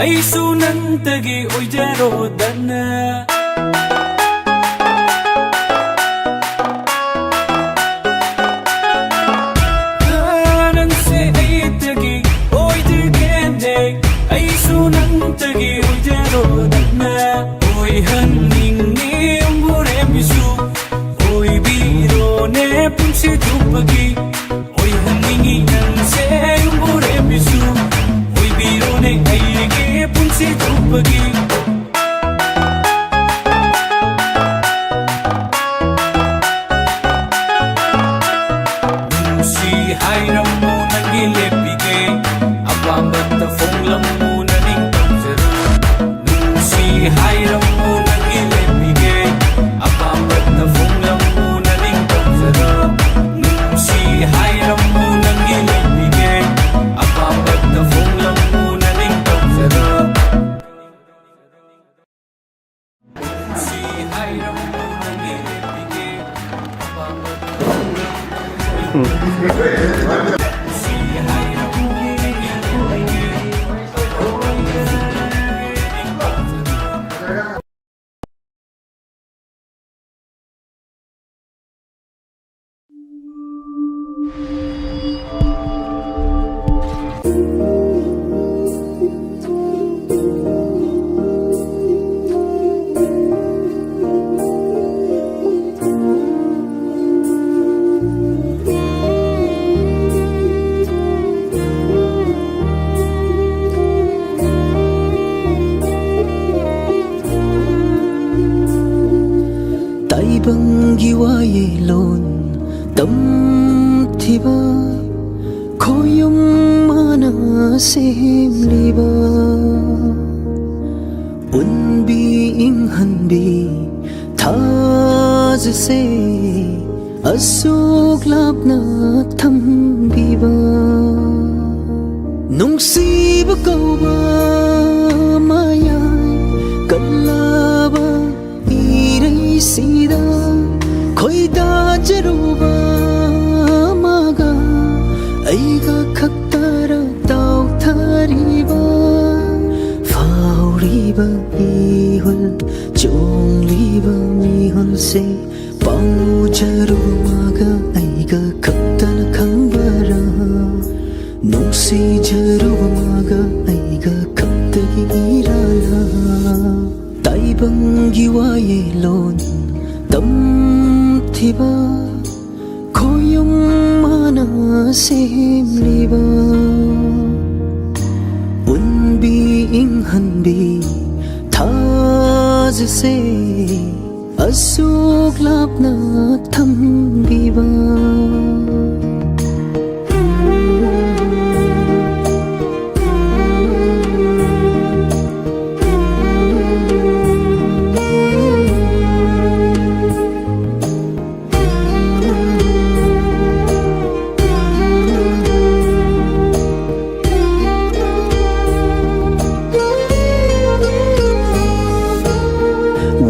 S3: ꯑꯩꯁꯨ ꯅꯪꯇꯒꯤ ꯑꯣꯏꯖꯔꯣꯗꯅ ꯅꯪꯁꯦ ꯑꯩꯇꯒꯤ ꯑꯣꯏꯖꯒꯦꯅꯦ ꯑꯩꯁꯨ ꯅꯪꯇꯒꯤ ꯑꯣꯏꯖꯔꯣꯗꯅ ꯑꯣꯏꯍꯟꯅꯤꯡꯉꯤ ꯎꯝꯕꯨꯔꯦꯝꯕꯤꯁꯨ ꯑꯣꯏꯕꯤꯔꯣꯅꯦ ꯄꯨꯟꯁꯤ ꯆꯨꯞꯄꯒꯤ ꯑꯣꯏꯍꯟꯅꯤꯡꯉꯤ ꯅꯪꯁꯦ ꯎꯝꯕꯨꯔꯦꯝꯕꯤꯁꯨ ꯑꯣꯏꯕꯤꯔꯣꯅꯦ ꯑꯩꯒꯤ ꯄꯨꯟꯁꯤ ꯆꯨꯞꯄꯒꯤ ꯅꯨꯡꯁꯤ ꯍꯥꯏꯔꯝꯃꯨ ꯅꯪꯒꯤ ꯂꯦꯞꯄꯤꯒꯦ ꯑꯄꯥꯝꯕꯇ ꯐꯣꯡꯂꯝꯃꯨ ꯅꯅꯤꯡ ꯇꯧꯖꯔꯣ ꯅꯨꯡꯁꯤ ꯍꯥꯏꯔꯝꯃꯨ ꯅꯪꯒꯤ ꯂꯦꯞꯄꯤꯒꯦ ꯑꯄꯥꯝꯕꯇ ꯐꯣꯡꯂꯝꯃꯨꯅꯅꯤꯡ ꯇꯧꯖꯔꯣ ꯅꯨꯡꯁꯤ ꯍꯥꯏꯔꯝꯃꯨ ꯅꯪꯒꯤ ꯂꯦꯞꯄꯤꯒꯦ ꯑꯄꯥꯝꯕꯇ ꯐꯣꯡꯂꯝꯃꯨ ꯅꯅꯤꯡ ꯇꯧꯖꯔꯣ ꯅꯨꯡꯁꯤ ꯍꯥꯏꯔꯝꯃꯨ ꯅꯪꯒꯤ ꯂꯦꯞꯄꯤꯒꯦ ꯑꯄꯥꯝꯕꯇ
S1: ताइबंगी वायेलोन तमथिबा खोयुम माना सेमलिबा उनबी इंहनबी थाजसे असुक लापना थम्बिबा नुंसीब कौबा माया कल्लाबा सीधा खोइदा जरूबा मागा ऐगा खक्तारा ताव थारीबा फाउरीबा मिहुल चोंगलीबा मिहुल से पाऊ जरूबा मागा ऐगा खक्ताना खंबरा नुंसी जरूबा मागा ऐगा खक्तगी इराला ताइबंगी वायेलोन तमथिबा खोयुम माना सेमलिबा उनबी इंहनबी थाजसे असुक लापना थम्बिबा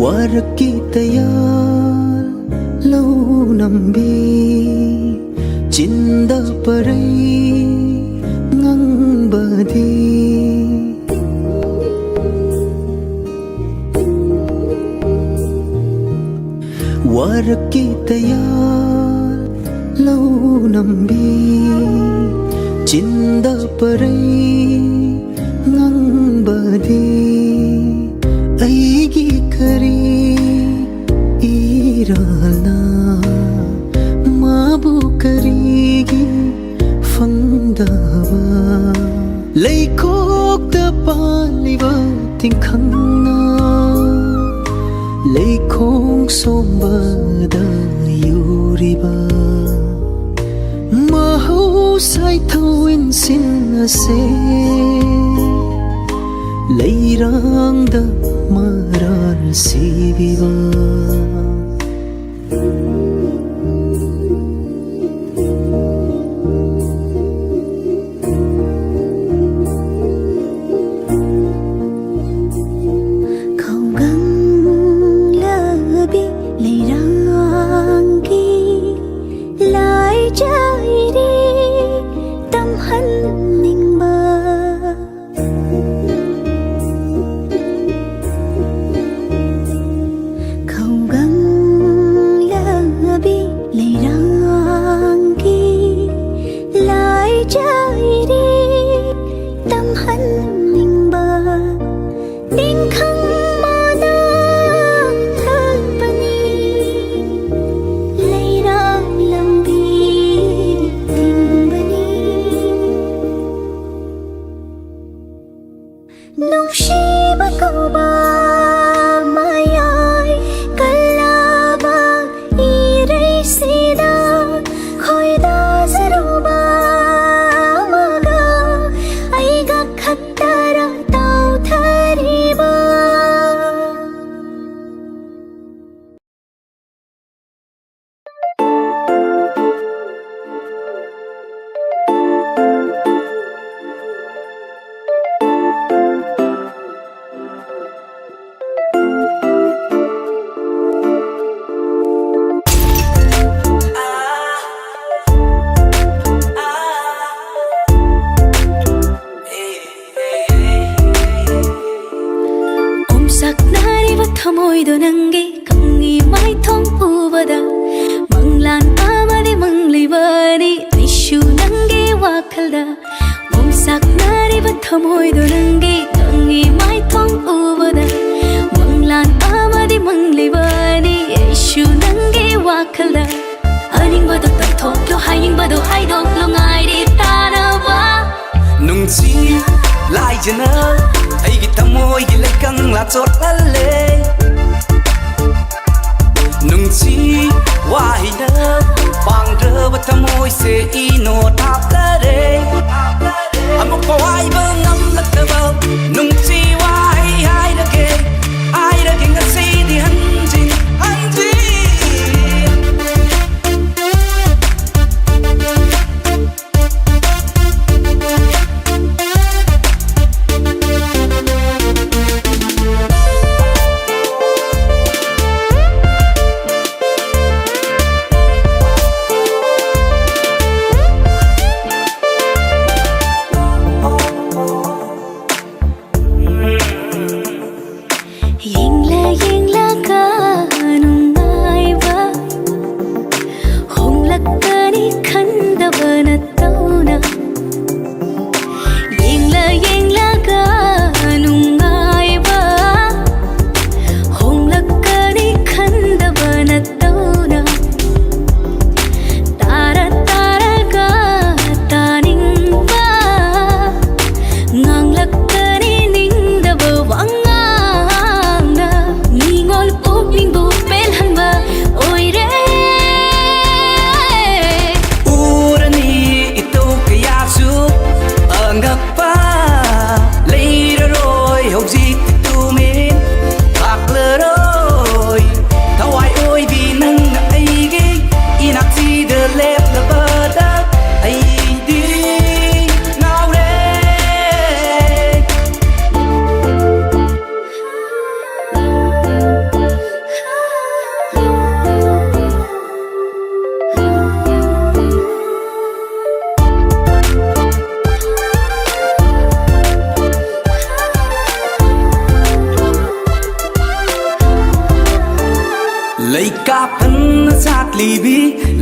S1: वारकी तयार लो नंबी चिंदा परई नंबदी वारकी तयार लो नंबी चिंदा परई नंबदी ऐगी करी इराना माबू करीगी फंदावा लेकोक पालिबा तिंखंगना लेकोंग सोंबदा युरिबा mahau sai thawin sin ase leirang da maral sibiba
S6: ꯅꯨꯡꯁꯤꯕ ꯀꯧꯕ ꯃꯌꯥꯏ ꯀꯜꯂꯕ ꯏꯔꯩꯁꯤꯗ ꯈꯣꯏꯗꯥꯖꯔꯨꯕ ꯑꯃꯒ ꯑꯩꯒ ꯈꯛꯇꯔ ꯇꯥꯎꯊꯔꯤꯕ 옴싹날이와 터모이도 난게 강이 마이통 우버다 망란 아마리 망리버니 아이슈 난게 와칼다 옴싹날이와 터모이도 난게 강이 마이통 우버다 망란 아마리 망리버니 아이슈 난게 와칼다 아닝바도 떡톡도 하잉바도 하이독로 나이리 따라와
S3: nungchi lai jana ai gi tamoi gi lekang la chot lalle nungchi wai na bang re ba tamoi se I no thap la re amok pa wai ba ngam la ka ba nungchi wai ai da ke ngasi di hanjin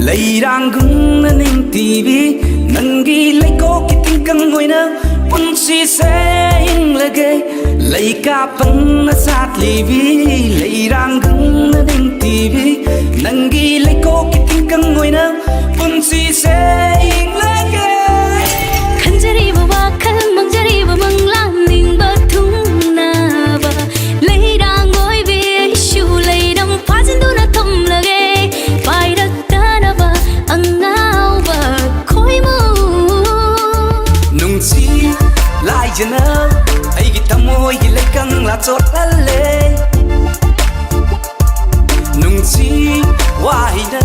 S3: leirang gung na ning TV nangi leiko kiting kang hoina punsi se ing lage leika pang na sat livi leirang gung na ning TV nangi leiko kiting kang hoina punsi se ing lage
S6: kanjari ba wakal mangjari ba manglan ning ba thung na ba leirang oi be shu leiram phajin du na thom lage
S3: lai jana ai gi tamoi gi lekang la chot lalle nungchi wai na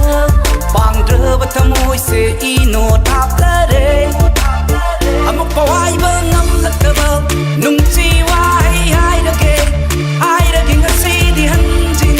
S3: bang re ba tamoi se I no thap la re amok pa wai ba ngam la ka ba nungchi wai ai da ke ngasi di hanjin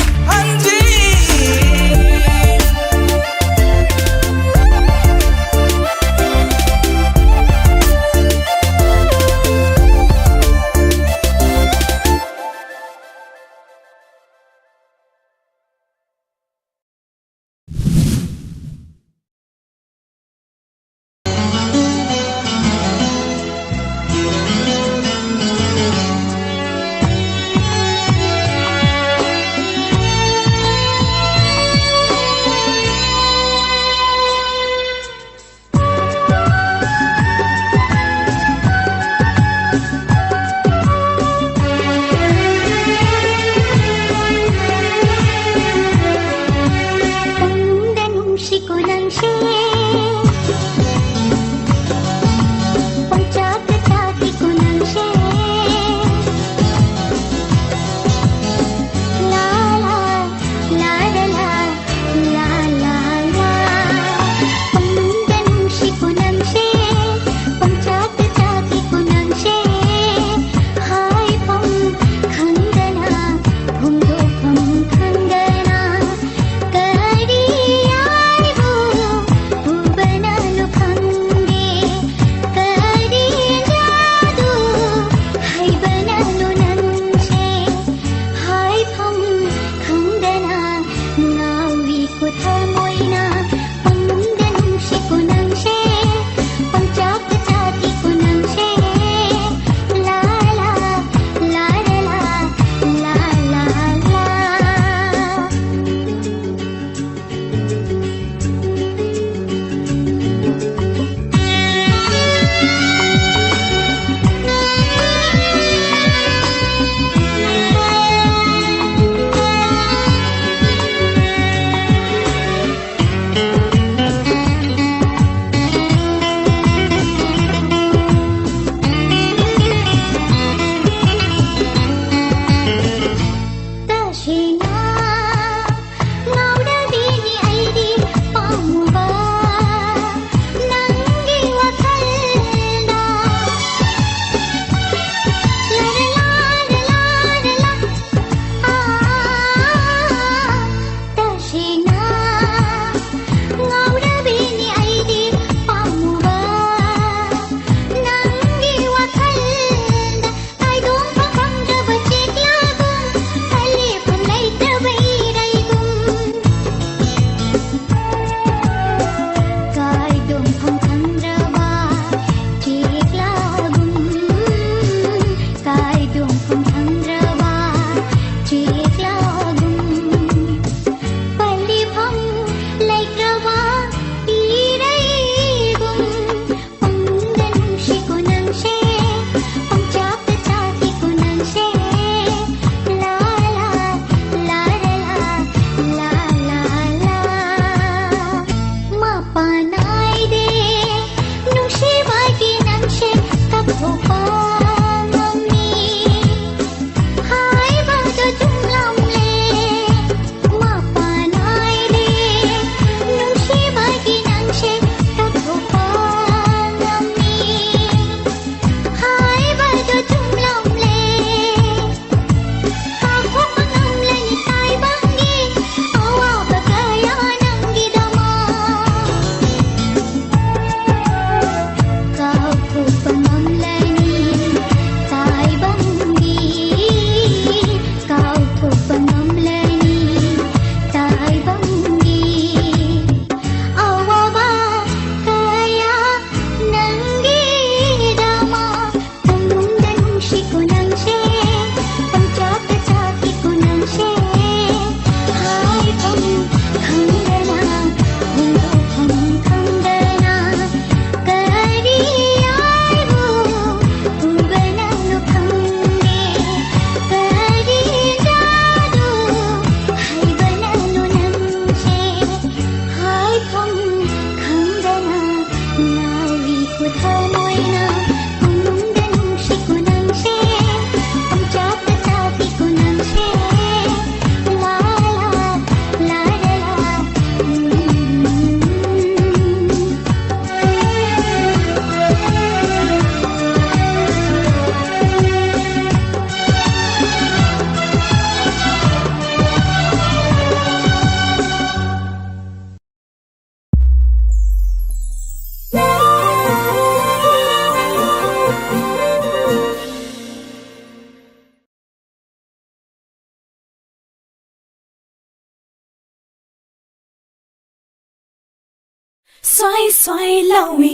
S6: xoay xoay lâu mi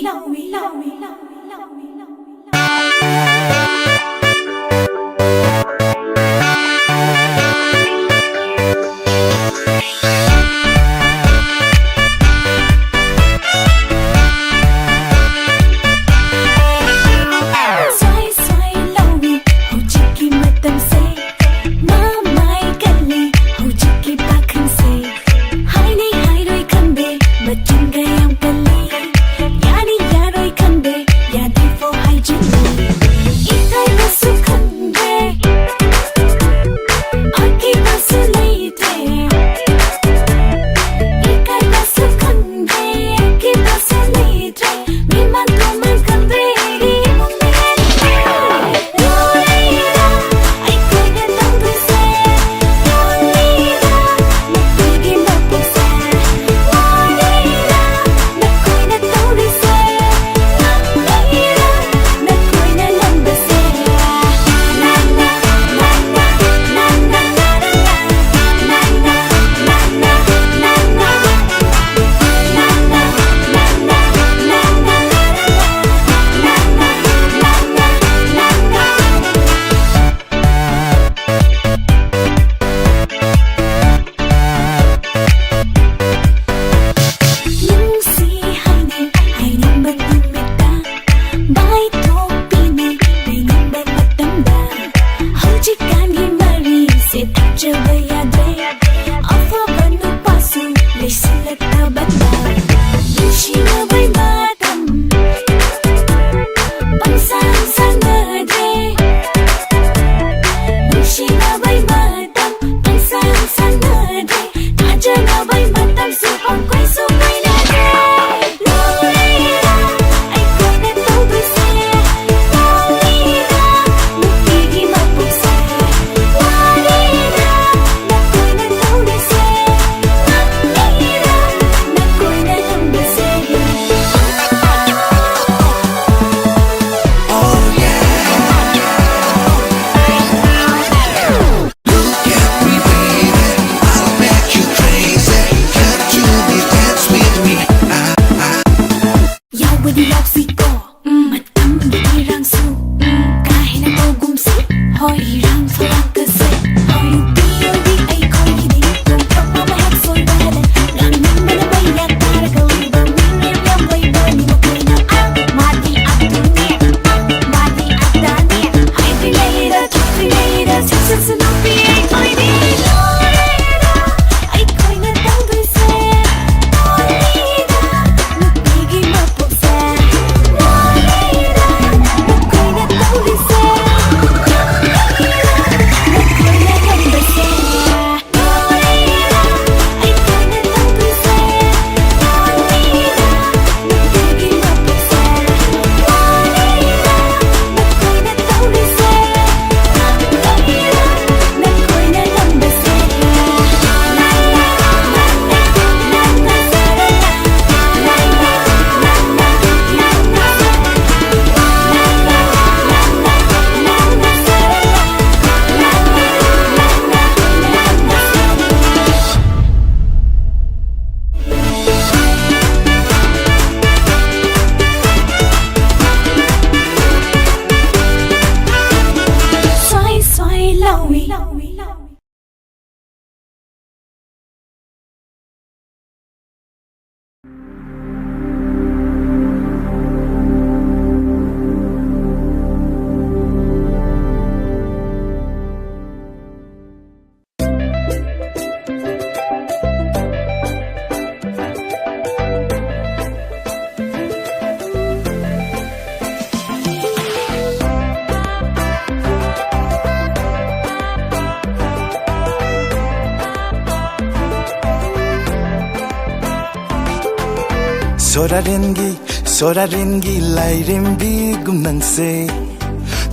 S1: Sorarengi lairimbi gumnangse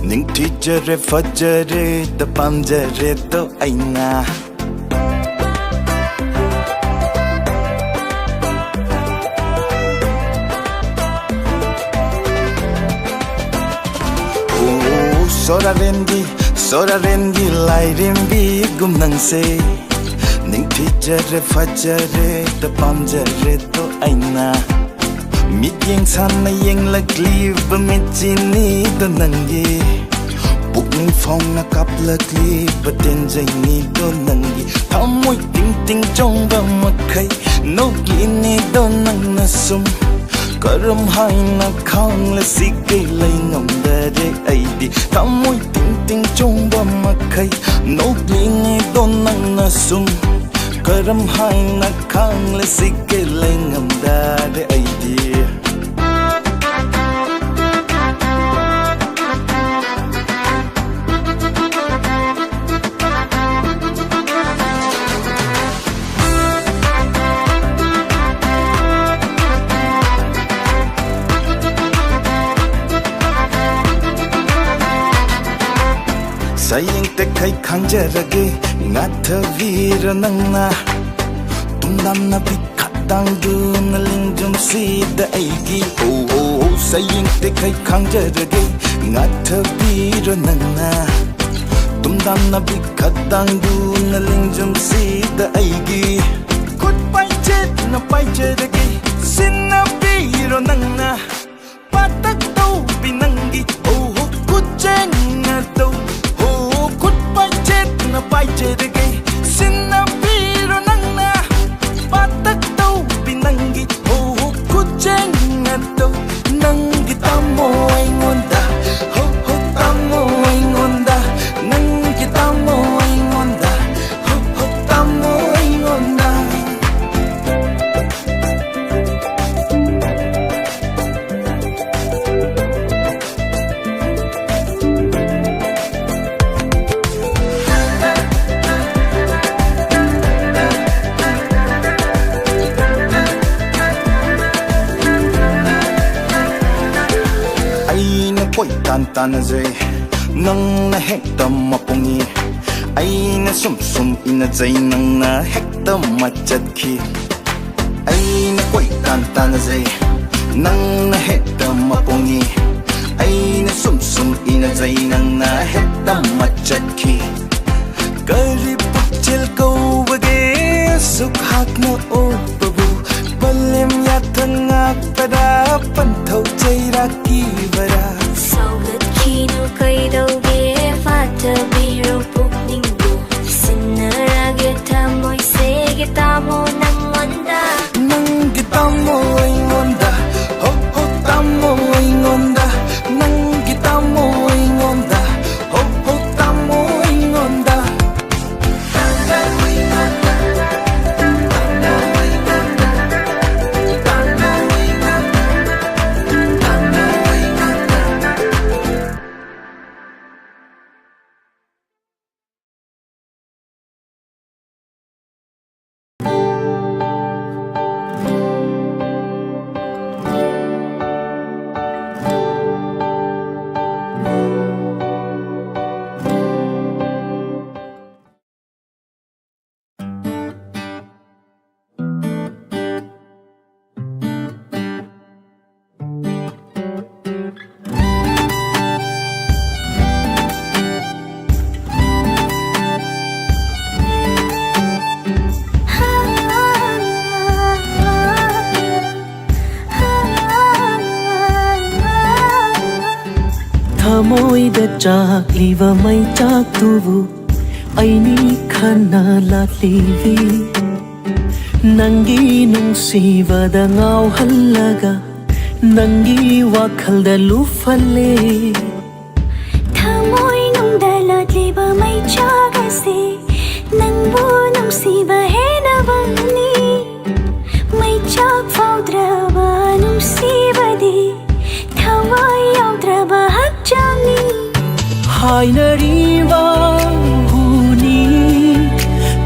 S1: Ningtijare fajare da pamjare to aina Sorarengi lairimbi gumnangse Ningtijare fajare da pamjare to aina 미행 산나 잉락리 버미지니 도낭기 북닝 퐁나 갑락리 버텐쟁니 도낭기 타모이 띵띵 정바 마카이 노기니 도낭나숨 Karam hai na khang la sikay lay ngam dare ay di Tamoy ting ting chong ba makay Nogli ni don nang nasum Karam hai na khang la sikay lay ngam dare ay di Sayang te kay kanjarage ngathavira nangna tumdam na bikatang dun lingjum sida aigi oh oh sayang te kay kanjarage ngathavira nangna tumdam na bikatang dun lingjum sida aigi goodbye jet na pai jerage sinabiro nangna patak to binangi oh kucheng na to na pai jerege sinabiro nangna patak tau binangi oh kucheng ato nangi tamo ay ngonda ho ho tamo ay ngonda nangi tamo ay ngonda ho ho tamo ay ngonda Koy tan tan zay nang na hekta mapungi ay na sum sum ina zay nang na hekta machat ki ay na koy tan tan zay nang na hekta mapungi ay na sum sum ina zay nang na hekta machat ki kari pukchil ko bage sukhak na o babu balim yatangak pada panthau chaira ki bara
S2: Saugat kino kay dauge fata biro pukninggo Sinarage tamoy sige tamo nang wanda
S1: Nang gitamo ay ngonda ho ho tamo ay ngonda Nang gitamo ay ngonda ho ho tamo ay ngonda
S11: Thamoida chakliva mai chaktuvu aini khana latlivi nangi nungsivada ngauhallaga nangi wakhalda lufalle
S2: Thamoy nungda latliba may chagase Nangbu nungsiba henavani May chag faudraba nungsiba di Thawai yaudraba hakjani
S11: hainariva huni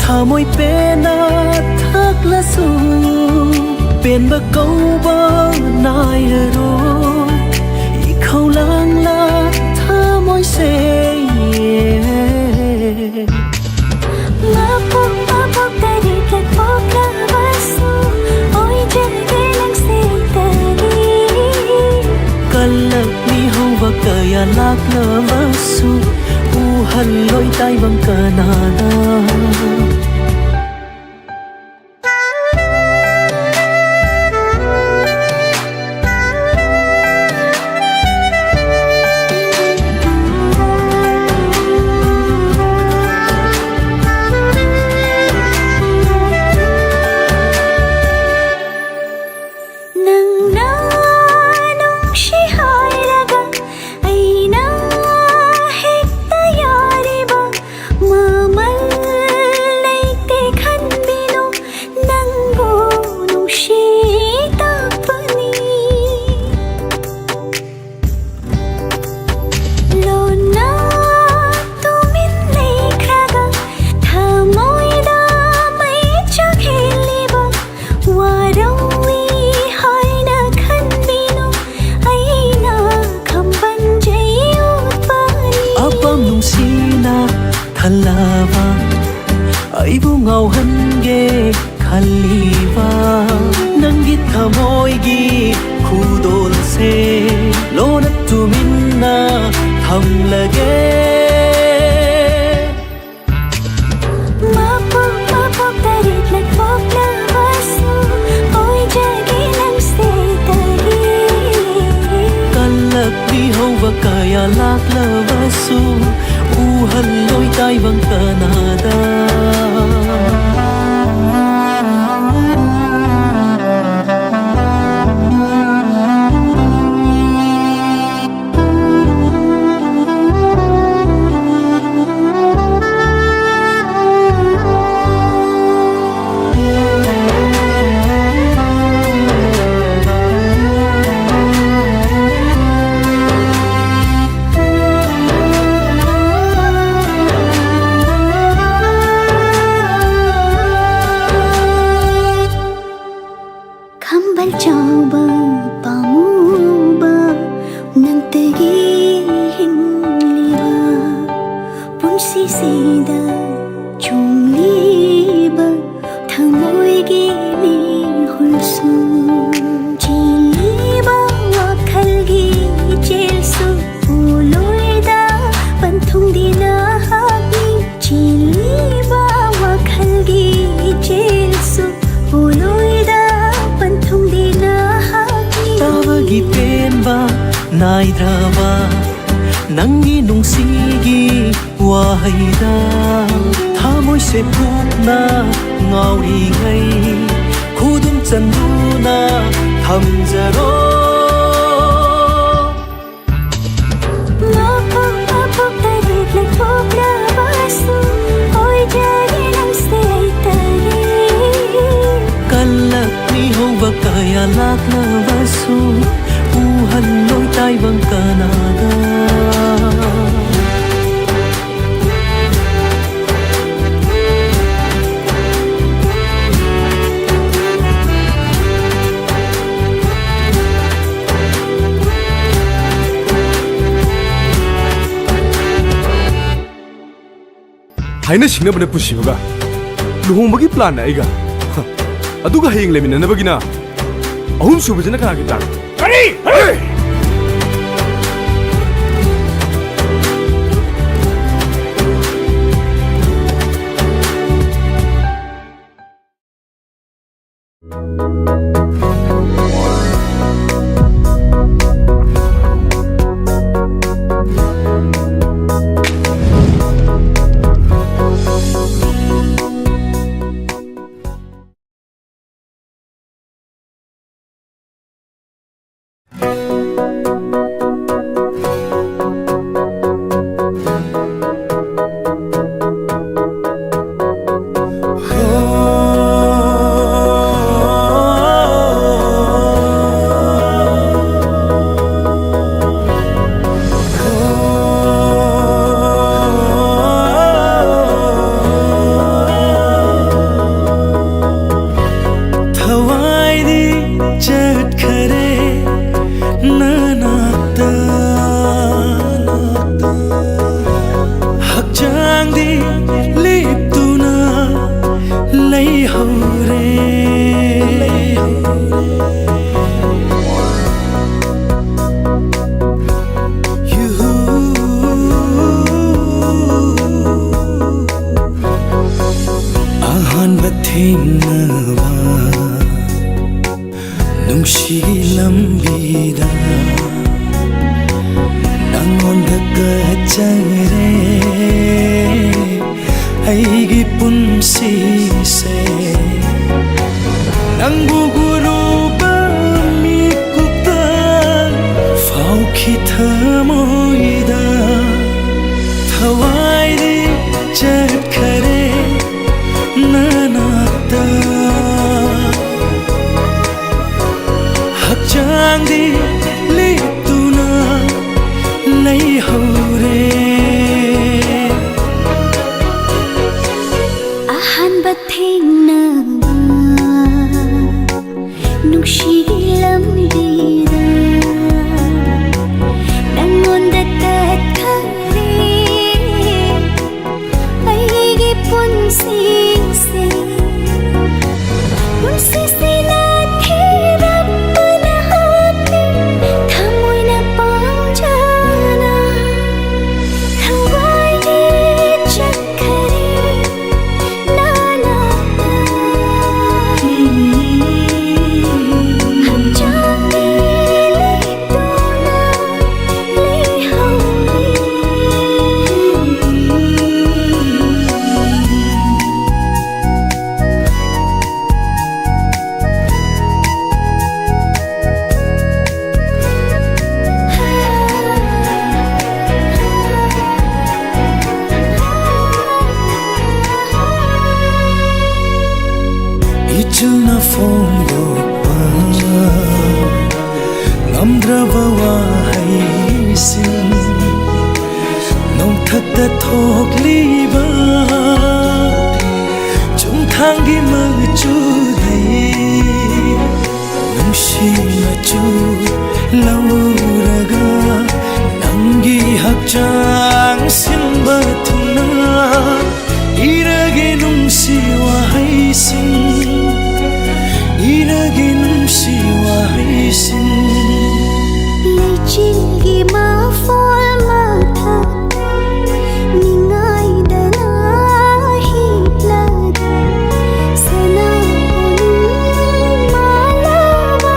S11: thamoi pena thaklasu penba kauba nairo ikhaulang la thamoi se
S2: Mapok mapok dari tlakpok labasu Oy jage lang sitani
S11: kalak ni hawa kaya laklavasu uhalloi taibang kanana ꯈꯜꯂꯕ ꯑꯩꯕꯨ ꯉꯥꯎꯍꯟꯒꯦ ꯈꯜꯂꯤꯕ ꯅꯪꯒꯤ ꯊꯃꯣꯏꯒꯤ ꯈꯨꯗꯣꯜꯁꯦ ꯂꯣꯟꯅ ꯇꯨꯃꯤꯟꯅ ꯊꯝꯂꯒꯦ ꯍꯧꯕ ꯀꯌꯥ ꯂꯥꯛꯂꯕꯁꯨ ꯎꯍꯜꯂꯣꯏ ꯇꯥꯏꯕꯪ ꯀꯅꯥꯗ 나이드라바 낭기 농시기 와하이다 타모이세 푹나 나우리가이 고둠 짠누나 탐자로 kalakni hova kaya laklabasu uhalloy taibang kanada
S12: haina singnabane pusibaga luhongbagi plan na aiga aduga hayeng leminanabagina ahum subajana kana kita kari
S11: ꯅꯪꯒꯤ ꯃꯆꯨꯗꯩ ꯅꯨꯡꯁꯤ ꯃꯆꯨ ꯂꯧꯔꯒ ꯅꯪꯒꯤ ꯍꯛꯆꯥꯡ ꯁꯤꯟꯕ ꯊꯨꯡꯅ ꯏꯔꯒꯦ ꯅꯨꯡꯁꯤ ꯋꯥꯍꯩꯁꯤꯡ 이르게 눈시 와이신
S6: leichilgi mafol matha ningai dana hitlad sana malava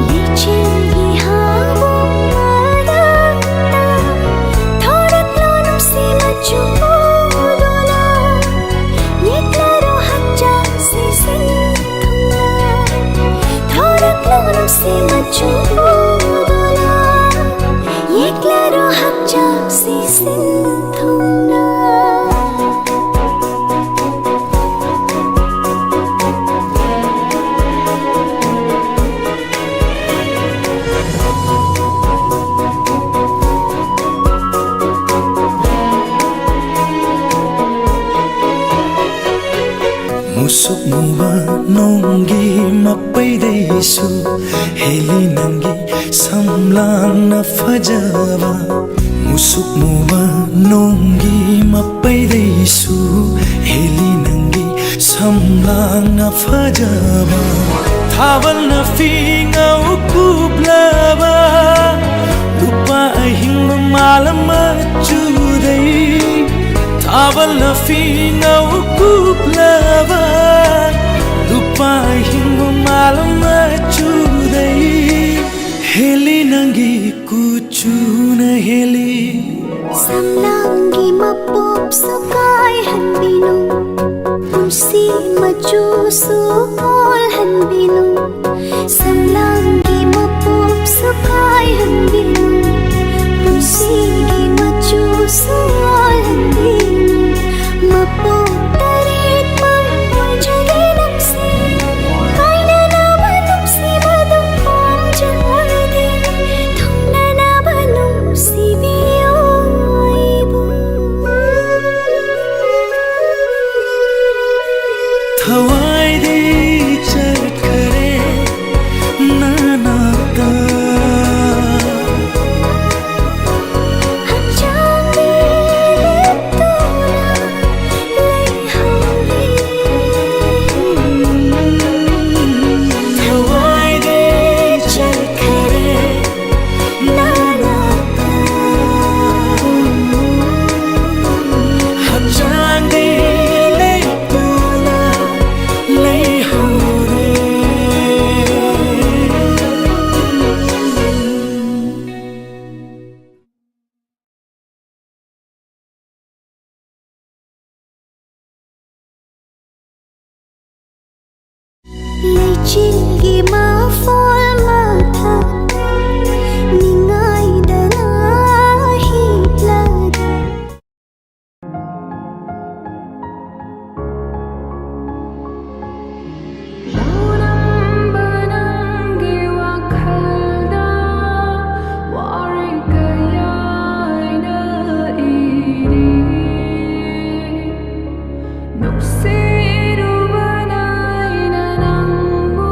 S6: leichilgi habu marakta thodak lonum si machu dola yeklaro hacha si sin से मचू दोला ये क्लारो हच्चा से सिंथुना
S11: musuk muba nongi mapai deisu heli nangi samlang na fajava musuk muba nongi mapai deisu heli nangi samlang na fajava thawal na finga ukuplava lupa ahing malama chudai thawal na finga ukuplava lupa ahing malama chudai heli nangi kuchuna heli
S6: samlangi mapop sukai hanbinu pulsi machu sukol hanbinu samlangi mapop sukai hanbinu pulsi machu sukol hanbinu mapop tarit mam jagi namsi kaina na banum si badum pom jade thumna na banum si biyoibu
S11: thawai de chart kare nanata
S6: hachang
S11: thawai de chart kare hachang de le tuna le hore
S6: leichilgi mafol matha ningai dana hitlad
S2: Nuksiru banai na nangmu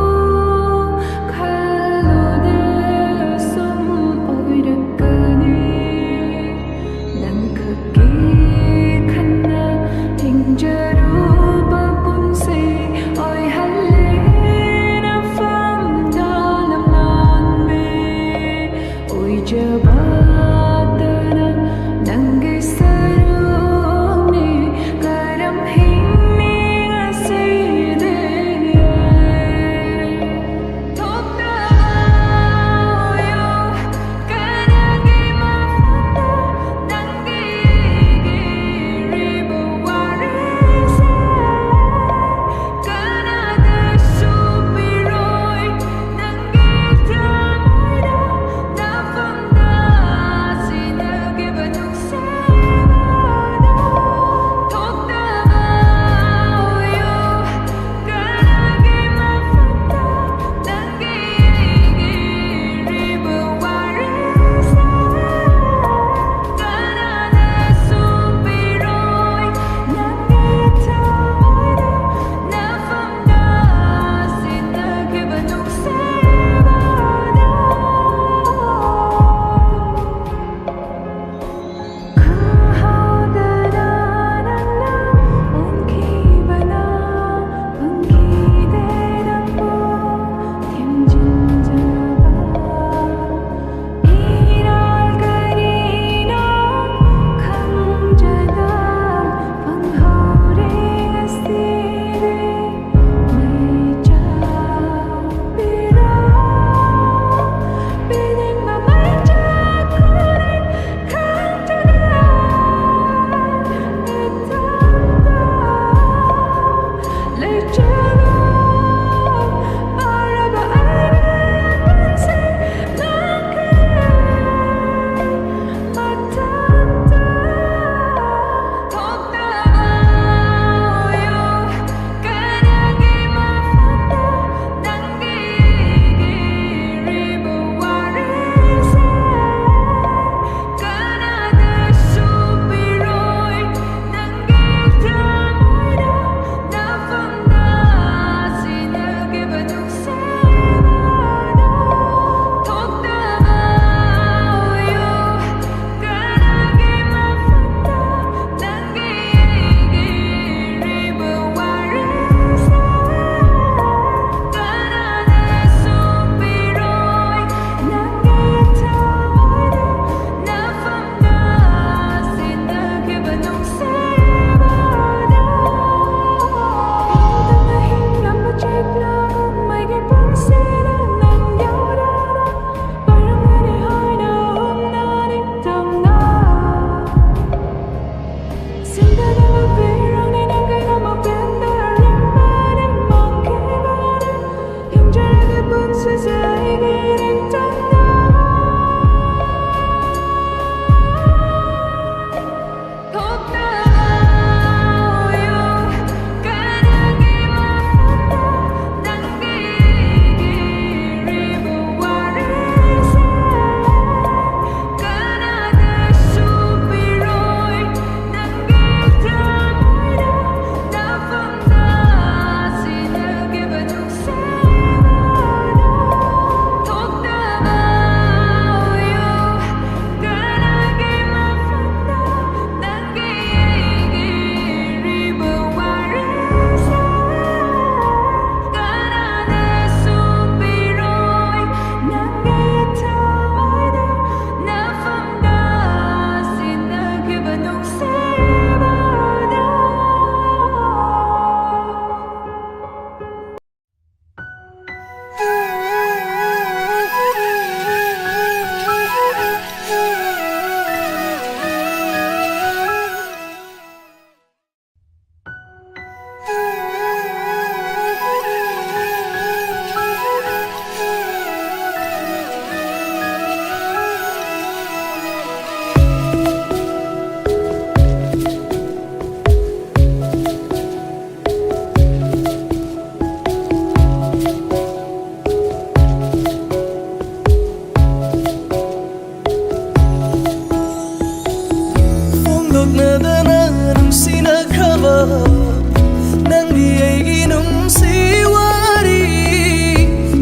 S1: ꯅꯪꯗꯤ ꯑꯩꯒꯤ ꯅꯨꯡꯁꯤꯋꯥꯔꯤ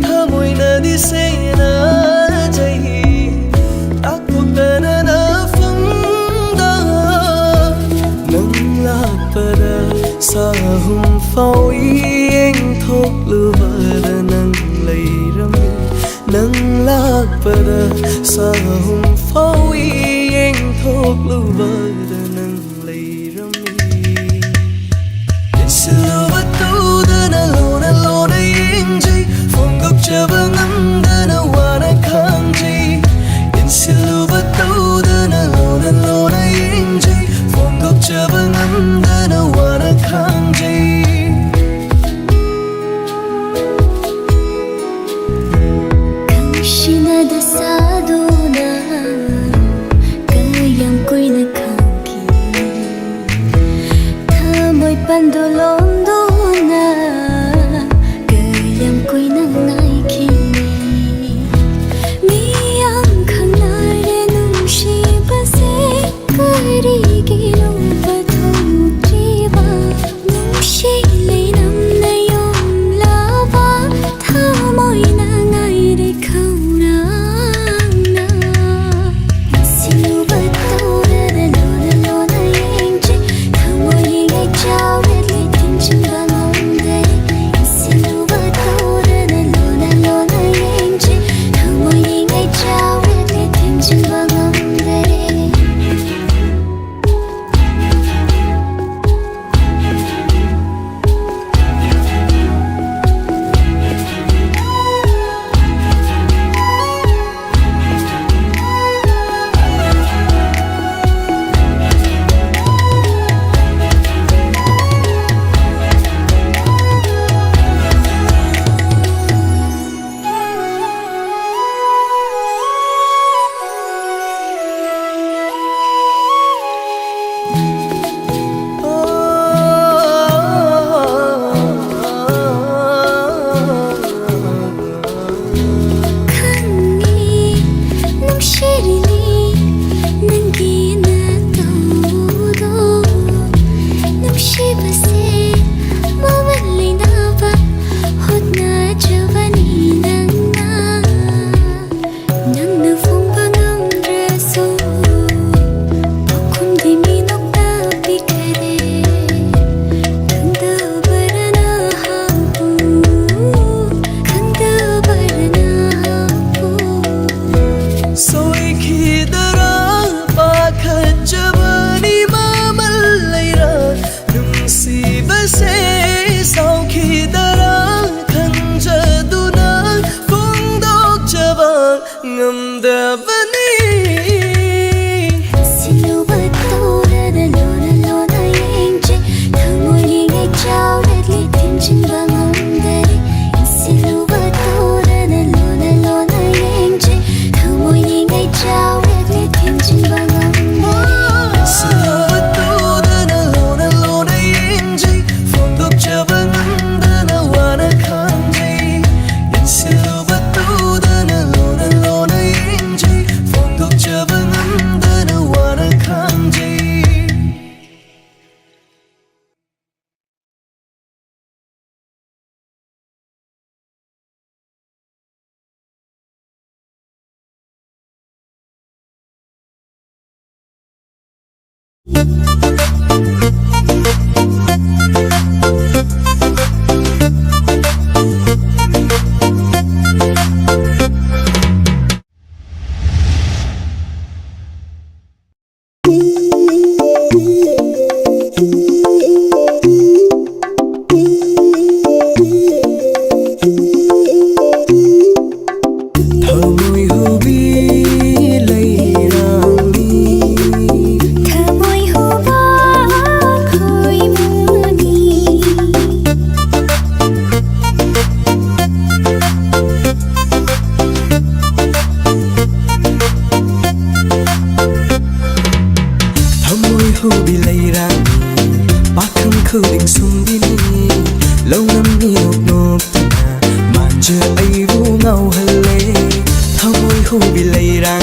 S1: ꯊꯃꯣꯏꯅꯗꯤ ꯁꯦꯟꯅꯖꯩ ꯇꯥꯛꯊꯣꯛꯇꯅ ꯅꯐꯝꯗ ꯅꯪ ꯂꯥꯛꯄꯗ ꯁꯥꯍꯨꯝ ꯐꯥꯎ ꯌꯦꯡꯊꯣꯛꯂꯨꯕꯗ ꯅꯪ ꯂꯩꯔꯝꯃꯤ ꯅꯪ ꯂꯥꯛꯄꯗ ꯁꯥꯍꯨꯝ ꯐꯥꯎ ꯌꯦꯡꯊꯣꯛꯂꯨꯕꯗ ꯅꯪ ꯂꯩꯔꯝꯃꯤ ꯌꯦꯡꯁꯤꯜꯂꯨꯕ ꯇꯧꯗꯅ ꯂꯣꯟꯅ ꯂꯣꯟꯅ ꯌꯦꯡꯖꯩ ꯐꯣꯡꯗꯣꯛꯆꯕ ꯉꯝꯗꯅ ꯋꯥꯅ ꯈꯥꯡꯖꯩ ꯌꯦꯡꯁꯤꯜꯂꯨꯕ ꯇꯧꯗꯅ ꯂꯣꯟꯅ ꯂꯣꯟꯅ ꯌꯦꯡꯖꯩ ꯐꯣꯡꯗꯣꯛꯆꯕ ꯉꯝꯗꯅ ꯋꯥꯅ ꯈꯥꯡꯖꯩ
S2: ꯈꯪꯁꯤꯟꯅꯗ ꯁꯥꯗꯨꯅ ꯀꯌꯥꯝ ꯀꯨꯏꯅ ꯈꯪꯈꯤ ꯊꯃꯣꯏ ꯄꯟꯗꯨ ꯂꯣꯝꯗꯨꯅ ꯀꯌꯥꯝ ꯀꯨꯏꯅ ꯉꯥꯏꯈꯤꯅꯤ ꯃꯤꯌꯥꯝ ꯈꯪꯅꯔꯦ ꯅꯨꯡꯁꯤꯕꯁꯦ ꯀꯔꯤꯒꯤꯅꯣ ꯄꯊꯣꯛꯇ꯭ꯔꯤꯕ ꯅꯨꯡꯁꯤ ꯂꯩꯅꯝꯅ ꯌꯣꯝꯂꯕ ꯊꯃꯣꯏꯅ ꯉꯥꯏꯔꯦ ꯈꯧꯔꯥꯡꯅ ꯌꯦꯡꯁꯤꯜꯂꯨꯕ ꯇꯧꯗꯅ ꯂꯣꯟꯅ ꯂꯣꯟꯅ ꯌꯦꯡꯖꯩ ꯊꯃꯣꯏꯒꯤ ꯆꯥꯎꯔꯦ ꯊꯤꯡꯖꯤꯟꯕ ꯉꯝꯗꯦ ꯌꯦꯡꯁꯤꯜꯂꯨꯕ ꯇꯧꯗꯅ ꯂꯣꯟꯅ ꯂꯣꯟꯅ ꯌꯦꯡꯖꯩ ꯊꯃꯣꯏꯒꯤ ꯆꯥꯎꯔꯦ ꯊꯤꯡꯖꯤꯟꯕ ꯉꯝꯗꯦ ꯈꯪꯉꯤ ꯅꯨꯡꯁꯤꯔꯤꯅꯤ ꯅꯪꯒꯤ ꯅꯇꯧꯗꯣ ꯅꯨꯡꯁꯤꯕꯁꯦ ꯃꯃꯜ ꯂꯩꯅꯕ ꯍꯣꯠꯅꯖꯕꯅꯤ ꯅꯪꯅ ꯐꯣꯡꯕ ꯉꯝꯗ꯭ꯔꯁꯨ ꯄꯥꯎꯈꯨꯝꯗꯤ ꯃꯤꯅꯣꯛꯅ ꯄꯤꯈꯔꯦ ꯈꯪꯗꯕꯔꯅ ꯍꯥꯞꯄꯨ ꯈꯪꯗꯕꯔꯅ ꯍꯥꯞꯄꯨ
S1: ꯁꯣꯏꯈꯤꯗꯔꯥ ꯄꯥꯈꯠꯆꯕꯅꯤ ꯃꯃꯜ ꯂꯩꯔ ꯅꯨꯡꯁꯤꯕꯁꯦ ꯁꯥꯎꯈꯤꯗꯔꯥ ꯈꯟꯖꯗꯨꯅ ꯐꯣꯡꯗꯣꯛꯆꯕ ꯉꯝꯗꯕꯅꯤ
S2: ꯌꯦꯡꯁꯤꯜꯂꯨꯕ ꯇꯧꯗꯅ ꯂꯣꯟꯅ ꯂꯣꯟꯅ ꯌꯦꯡꯖꯩ ꯊꯃꯣꯏꯒꯤ ꯆꯥꯎꯔꯦ ꯊꯤꯡꯖꯤꯟꯕ ꯉꯝꯗꯦ ꯌꯦꯡꯁꯤꯜꯂꯨꯕ ꯇꯧꯗꯅ ꯂꯣꯟꯅ ꯂꯣꯟꯅ ꯌꯦꯡꯖꯩ ꯊꯃꯣꯏꯒꯤ ꯆꯥꯎꯔꯦ ꯊꯤꯡꯖꯤꯟꯕ ꯉꯝꯗꯦ
S1: ꯌꯦꯡꯁꯤꯜꯂꯨꯕ ꯇꯧꯗꯅ ꯂꯣꯟꯅ ꯂꯣꯟꯅ ꯌꯦꯡꯖꯩ ꯐꯣꯡꯗꯣꯛꯆꯕ ꯉꯝꯗꯅ ꯋꯥꯅ ꯈꯥꯡꯖꯩ ꯌꯦꯡꯁꯤꯜꯂꯨꯕ ꯇꯧꯗꯅ ꯂꯣꯟꯅ ꯂꯣꯟꯅ ꯌꯦꯡꯖꯩ ꯐꯣꯡꯗꯣꯛꯆꯕ ꯉꯝꯗꯅ ꯋꯥꯅ ꯈꯥꯡꯖꯩ ꯊꯃꯣꯏ ꯍꯨꯕꯤ ꯂꯩꯔꯥꯡꯅꯤ
S2: ꯊꯃꯣꯏ ꯍꯨꯕ ꯈꯣꯏꯃꯨꯅꯤ
S1: ꯊꯃꯣꯏ ꯍꯨꯕꯤ ꯂꯩꯔꯥꯡꯅꯤ ꯄꯥꯈꯪ ꯈꯨꯗꯤꯡ ꯁꯨꯝꯕꯤꯅꯤ ꯂꯧꯅꯝ ꯅꯣꯛ ꯅꯣꯛꯇꯨꯅ ꯃꯥꯟꯖ ꯑꯩꯕꯨ ꯉꯥꯎꯍꯜꯂꯦ ꯊꯃꯣꯏ ꯍꯨꯕꯤ ꯂꯩꯔꯥꯡ